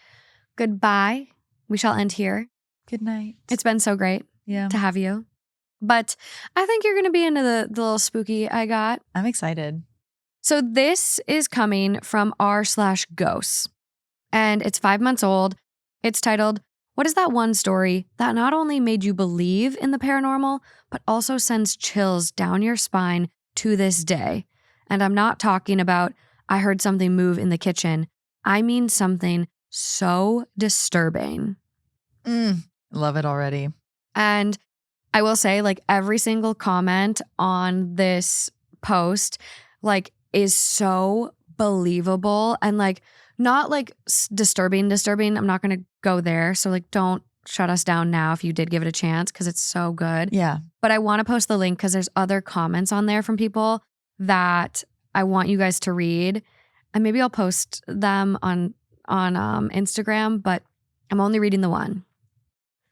goodbye. We shall end here. Good night. It's been so great to have you. But I think you're going to be into the little spooky I got. I'm excited. So this is coming from r/ghosts. And it's 5 months old. It's titled, "What is that one story that not only made you believe in the paranormal, but also sends chills down your spine to this day?" And I'm not talking about, I heard something move in the kitchen. I mean something so disturbing. Love it already. And I will say, like, every single comment on this post, like, is so believable and, like, not like disturbing. I'm not going to go there. So, like, don't shut us down now if you did give it a chance, because it's so good. Yeah. But I want to post the link because there's other comments on there from people that I want you guys to read. And maybe I'll post them on Instagram, but I'm only reading the one.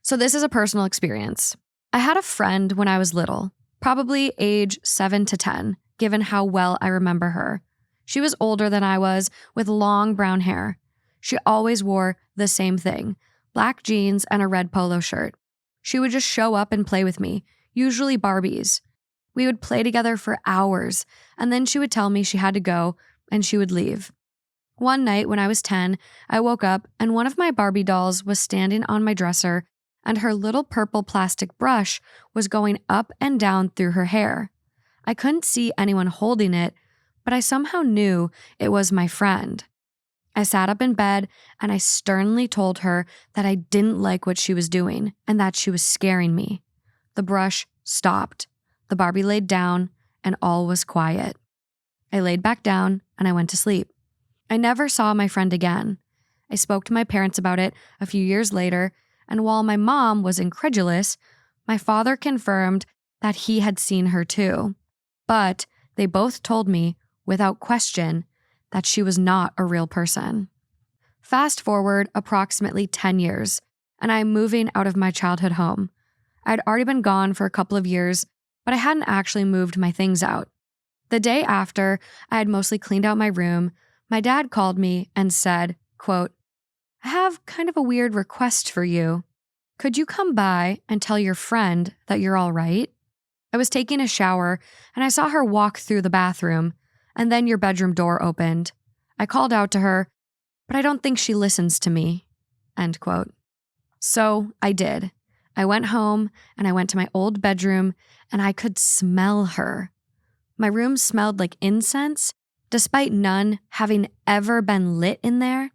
So this is a personal experience. I had a friend when I was little, probably age 7 to 10, given how well I remember her. She was older than I was, with long brown hair. She always wore the same thing, black jeans and a red polo shirt. She would just show up and play with me, usually Barbies. We would play together for hours, and then she would tell me she had to go, and she would leave. One night when I was 10, I woke up and one of my Barbie dolls was standing on my dresser, and her little purple plastic brush was going up and down through her hair. I couldn't see anyone holding it, but I somehow knew it was my friend. I sat up in bed and I sternly told her that I didn't like what she was doing and that she was scaring me. The brush stopped. The Barbie laid down and all was quiet. I laid back down and I went to sleep. I never saw my friend again. I spoke to my parents about it a few years later, and while my mom was incredulous, my father confirmed that he had seen her too. But they both told me, without question, that she was not a real person. Fast forward approximately 10 years, and I am moving out of my childhood home. I'd already been gone for a couple of years, but I hadn't actually moved my things out. The day after I had mostly cleaned out my room, my dad called me and said, quote, "I have kind of a weird request for you. Could you come by and tell your friend that you're all right? I was taking a shower and I saw her walk through the bathroom, and then your bedroom door opened. I called out to her, but I don't think she listens to me." End quote. So I did. I went home and I went to my old bedroom and I could smell her. My room smelled like incense, despite none having ever been lit in there.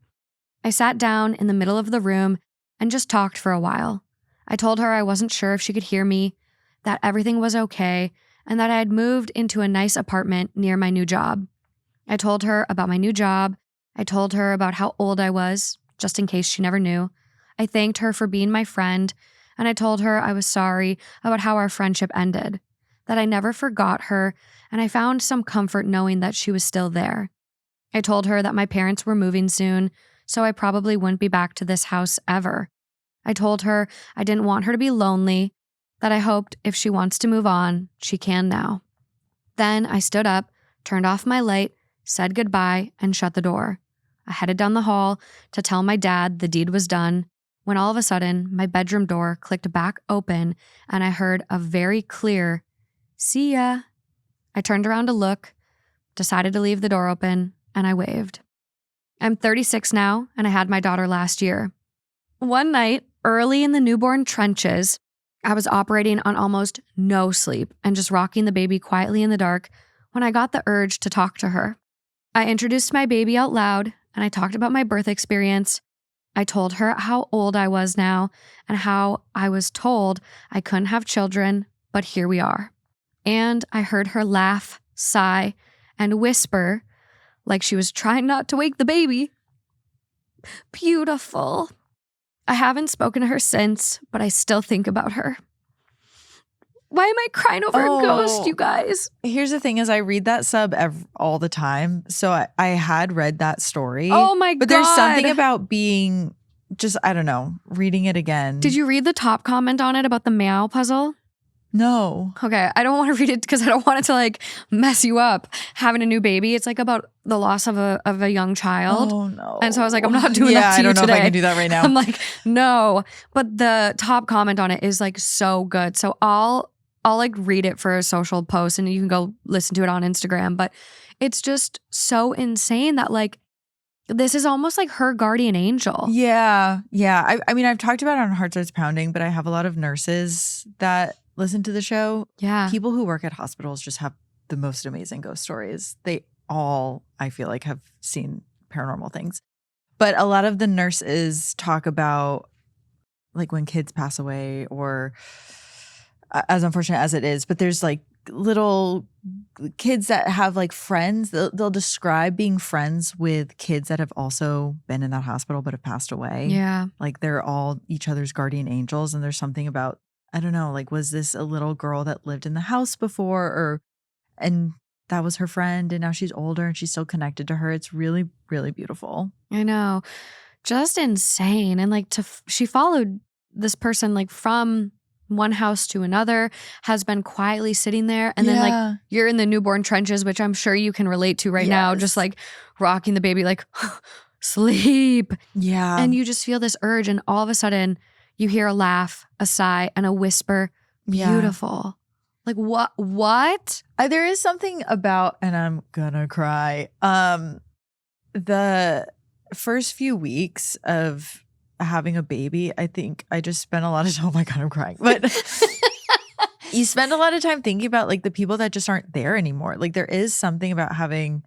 I sat down in the middle of the room and just talked for a while. I told her I wasn't sure if she could hear me, that everything was okay, and that I had moved into a nice apartment near my new job. I told her about my new job. I told her about how old I was, just in case she never knew. I thanked her for being my friend, and I told her I was sorry about how our friendship ended, that I never forgot her, and I found some comfort knowing that she was still there. I told her that my parents were moving soon, so I probably wouldn't be back to this house ever. I told her I didn't want her to be lonely, that I hoped if she wants to move on, she can now. Then I stood up, turned off my light, said goodbye, and shut the door. I headed down the hall to tell my dad the deed was done, when all of a sudden my bedroom door clicked back open and I heard a very clear, "See ya." I turned around to look, decided to leave the door open, and I waved. I'm 36 now, and I had my daughter last year. One night, early in the newborn trenches, I was operating on almost no sleep and just rocking the baby quietly in the dark when I got the urge to talk to her. I introduced my baby out loud, and I talked about my birth experience. I told her how old I was now and how I was told I couldn't have children, but here we are. And I heard her laugh, sigh, and whisper, like she was trying not to wake the baby, "Beautiful." I haven't spoken to her since, but I still think about her. Why am I crying over a ghost, you guys? Here's the thing is I read that sub all the time. So I had read that story. Oh my God. But there's something about being just, I don't know, reading it again. Did you read the top comment on it about the meow puzzle? No. Okay, I don't want to read it because I don't want it to like mess you up having a new baby. It's like about the loss of a young child. Oh no. And so I was like, I'm not doing that to you today. I don't know if I can do that right now. I'm like, no. But the top comment on it is like so good. So I'll like read it for a social post and you can go listen to it on Instagram. But it's just so insane that like this is almost like her guardian angel. Yeah. Yeah. I mean, I've talked about it on Heart Starts Pounding, but I have a lot of nurses that listen to the show. Yeah. People who work at hospitals just have the most amazing ghost stories. They all, I feel like, have seen paranormal things. But a lot of the nurses talk about like when kids pass away or as unfortunate as it is, but there's like little kids that have like friends. They'll describe being friends with kids that have also been in that hospital but have passed away. Yeah. Like they're all each other's guardian angels. And there's something about, I don't know, like was this a little girl that lived in the house before and that was her friend and now she's older and she's still connected to her. It's really, really beautiful. I know. Just insane. And like she followed this person like from one house to another, has been quietly sitting there. And then like you're in the newborn trenches, which I'm sure you can relate to right now, just like rocking the baby like sleep. Yeah. And you just feel this urge and all of a sudden you hear a laugh, a sigh, and a whisper. Beautiful. Like what? There is something about, and I'm gonna cry, the first few weeks of having a baby, I think I just spent a lot of time, oh my God, I'm crying. But you spend a lot of time thinking about like the people that just aren't there anymore. Like there is something about having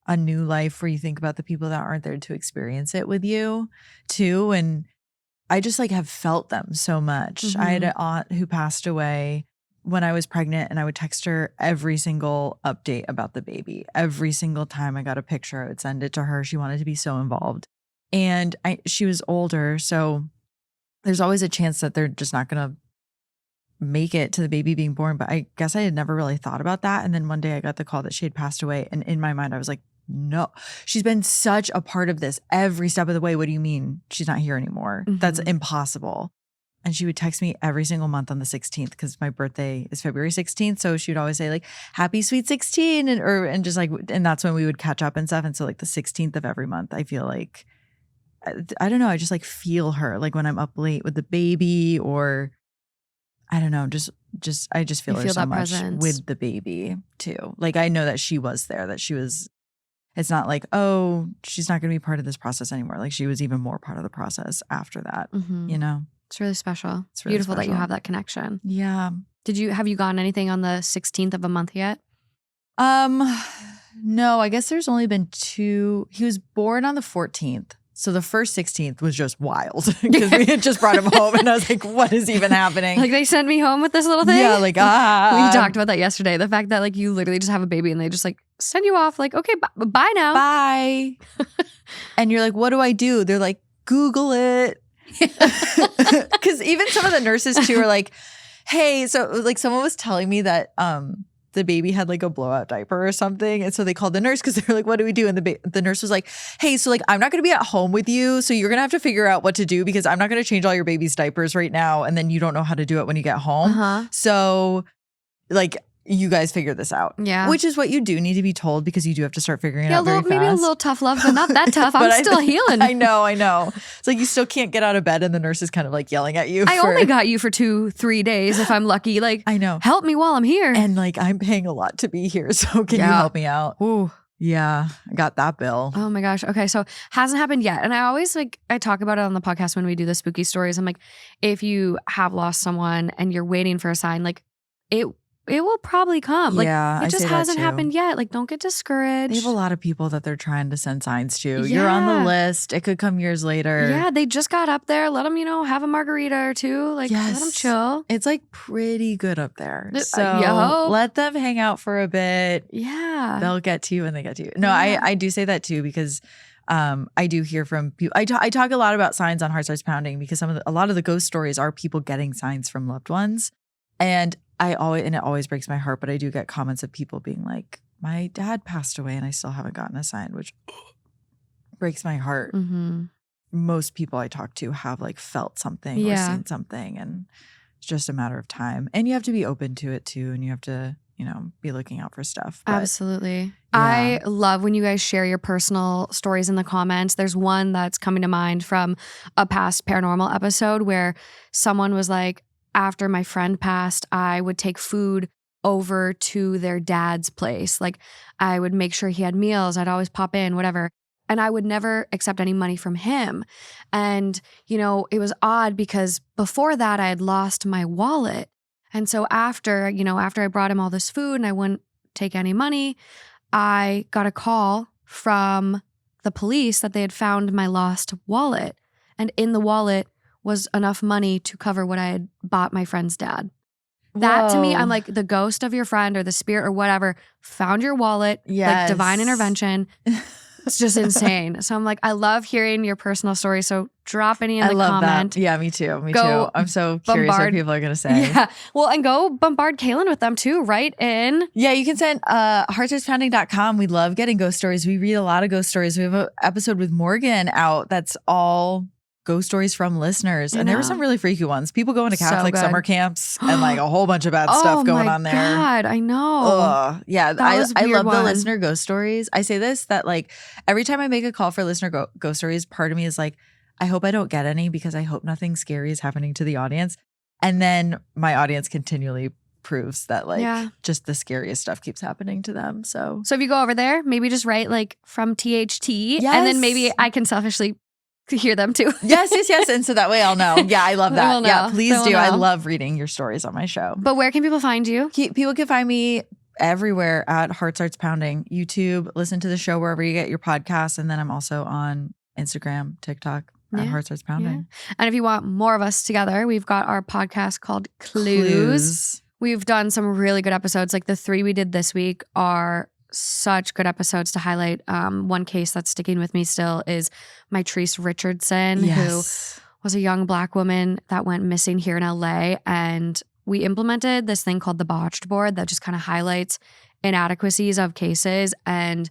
a new life where you think about the people that aren't there to experience it with you too. And I just like have felt them so much. Mm-hmm. I had an aunt who passed away when I was pregnant and I would text her every single update about the baby. Every single time I got a picture, I would send it to her. She wanted to be so involved. And she was older, so there's always a chance that they're just not going to make it to the baby being born. But I guess I had never really thought about that. And then one day I got the call that she had passed away. And in my mind, I was like, no, she's been such a part of this every step of the way. What do you mean she's not here anymore? Mm-hmm. That's impossible. And she would text me every single month on the 16th because my birthday is February 16th. So she would always say like, happy sweet 16. And just like, and that's when we would catch up and stuff. And so like the 16th of every month, I feel like, I don't know. I just like feel her like when I'm up late with the baby or I don't know. I just feel her so much presence with the baby too. Like I know that she was there, that she was, it's not like, oh, she's not going to be part of this process anymore. Like she was even more part of the process after that, you know? It's really special. It's really beautiful special that you have that connection. Yeah. Have you gotten anything on the 16th of a month yet? No, I guess there's only been 2. He was born on the 14th. So the first 16th was just wild because we had just brought him home and I was like, what is even happening? Like they sent me home with this little thing? Yeah, like, we talked about that yesterday. The fact that like you literally just have a baby and they just like send you off like, okay, bye now. Bye. And you're like, what do I do? They're like, Google it. Because even some of the nurses too are like, hey, so like someone was telling me that the baby had like a blowout diaper or something. And so they called the nurse because they were like, what do we do? And the nurse was like, hey, so like, I'm not going to be at home with you. So you're going to have to figure out what to do because I'm not going to change all your baby's diapers right now. And then you don't know how to do it when you get home. So like, you guys figure this out. Yeah. Which is what you do need to be told because you do have to start figuring it out very fast. Maybe a little tough love, but not that tough. I'm still healing. I know. It's like you still can't get out of bed and the nurse is kind of like yelling at you. I only got you for 2-3 days if I'm lucky. Like, I know. Help me while I'm here. And like, I'm paying a lot to be here. So can you help me out? Ooh. Yeah. I got that bill. Oh my gosh. Okay. So hasn't happened yet. And I always I talk about it on the podcast when we do the spooky stories. I'm like, if you have lost someone and you're waiting for a sign, like it will probably come. Like, yeah, it just hasn't happened yet. Like, don't get discouraged. They have a lot of people that they're trying to send signs to. Yeah. You're on the list. It could come years later. Yeah, they just got up there. Let them, have a margarita or two. Like, let them chill. It's like pretty good up there. So let them hang out for a bit. Yeah. They'll get to you when they get to you. No, I do say that too because I do hear from people. I talk a lot about signs on Heart Starts Pounding because a lot of the ghost stories are people getting signs from loved ones. And and it always breaks my heart, but I do get comments of people being like, my dad passed away and I still haven't gotten a sign, which breaks my heart. Mm-hmm. Most people I talk to have like felt something or seen something, and it's just a matter of time. And you have to be open to it too, and you have to, be looking out for stuff. But, absolutely. I love when you guys share your personal stories in the comments. There's one that's coming to mind from a past paranormal episode where someone was like, after my friend passed, I would take food over to their dad's place. Like I would make sure he had meals. I'd always pop in, whatever. And I would never accept any money from him. And, it was odd because before that I had lost my wallet. And so after I brought him all this food and I wouldn't take any money, I got a call from the police that they had found my lost wallet. And in the wallet was enough money to cover what I had bought my friend's dad. That to me, I'm like the ghost of your friend or the spirit or whatever found your wallet, like divine intervention. It's just insane. So I'm like, I love hearing your personal story. So drop any in the comment. That. Yeah, me too. I'm so curious what people are going to say. Yeah. Well, and go bombard Kaelyn with them too, right? Yeah, you can send heartsartspounding.com. We love getting ghost stories. We read a lot of ghost stories. We have an episode with Morgan out that's all ghost stories from listeners. And there were some really freaky ones. People going to Catholic summer camps and like a whole bunch of bad stuff going on there. Oh my God, I know. Yeah, I love the listener ghost stories. I say this, that like every time I make a call for listener ghost stories, part of me is like, I hope I don't get any because I hope nothing scary is happening to the audience. And then my audience continually proves that like just the scariest stuff keeps happening to them. So if you go over there, maybe just write like from THT and then maybe I can selfishly hear them too. Yes. And so that way I'll know. Yeah, I love that. Yeah, please do. I love reading your stories on my show. But where can people find you? People can find me everywhere at Heart Starts Pounding. YouTube, listen to the show wherever you get your podcasts. And then I'm also on Instagram, TikTok at Heart Starts Pounding. Yeah. And if you want more of us together, we've got our podcast called Clues. We've done some really good episodes. Like the 3 we did this week are such good episodes to highlight. One case that's sticking with me still is Mitrice Richardson, who was a young Black woman that went missing here in LA. And we implemented this thing called the botched board that just kind of highlights inadequacies of cases. And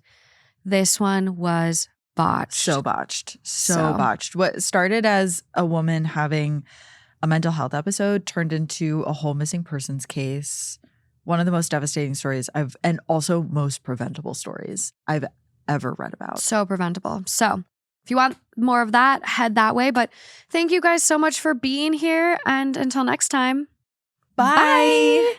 this one was botched. So botched. What started as a woman having a mental health episode turned into a whole missing persons case. One of the most devastating stories and also most preventable stories I've ever read about. So preventable. So if you want more of that, head that way. But thank you guys so much for being here. And until next time, bye.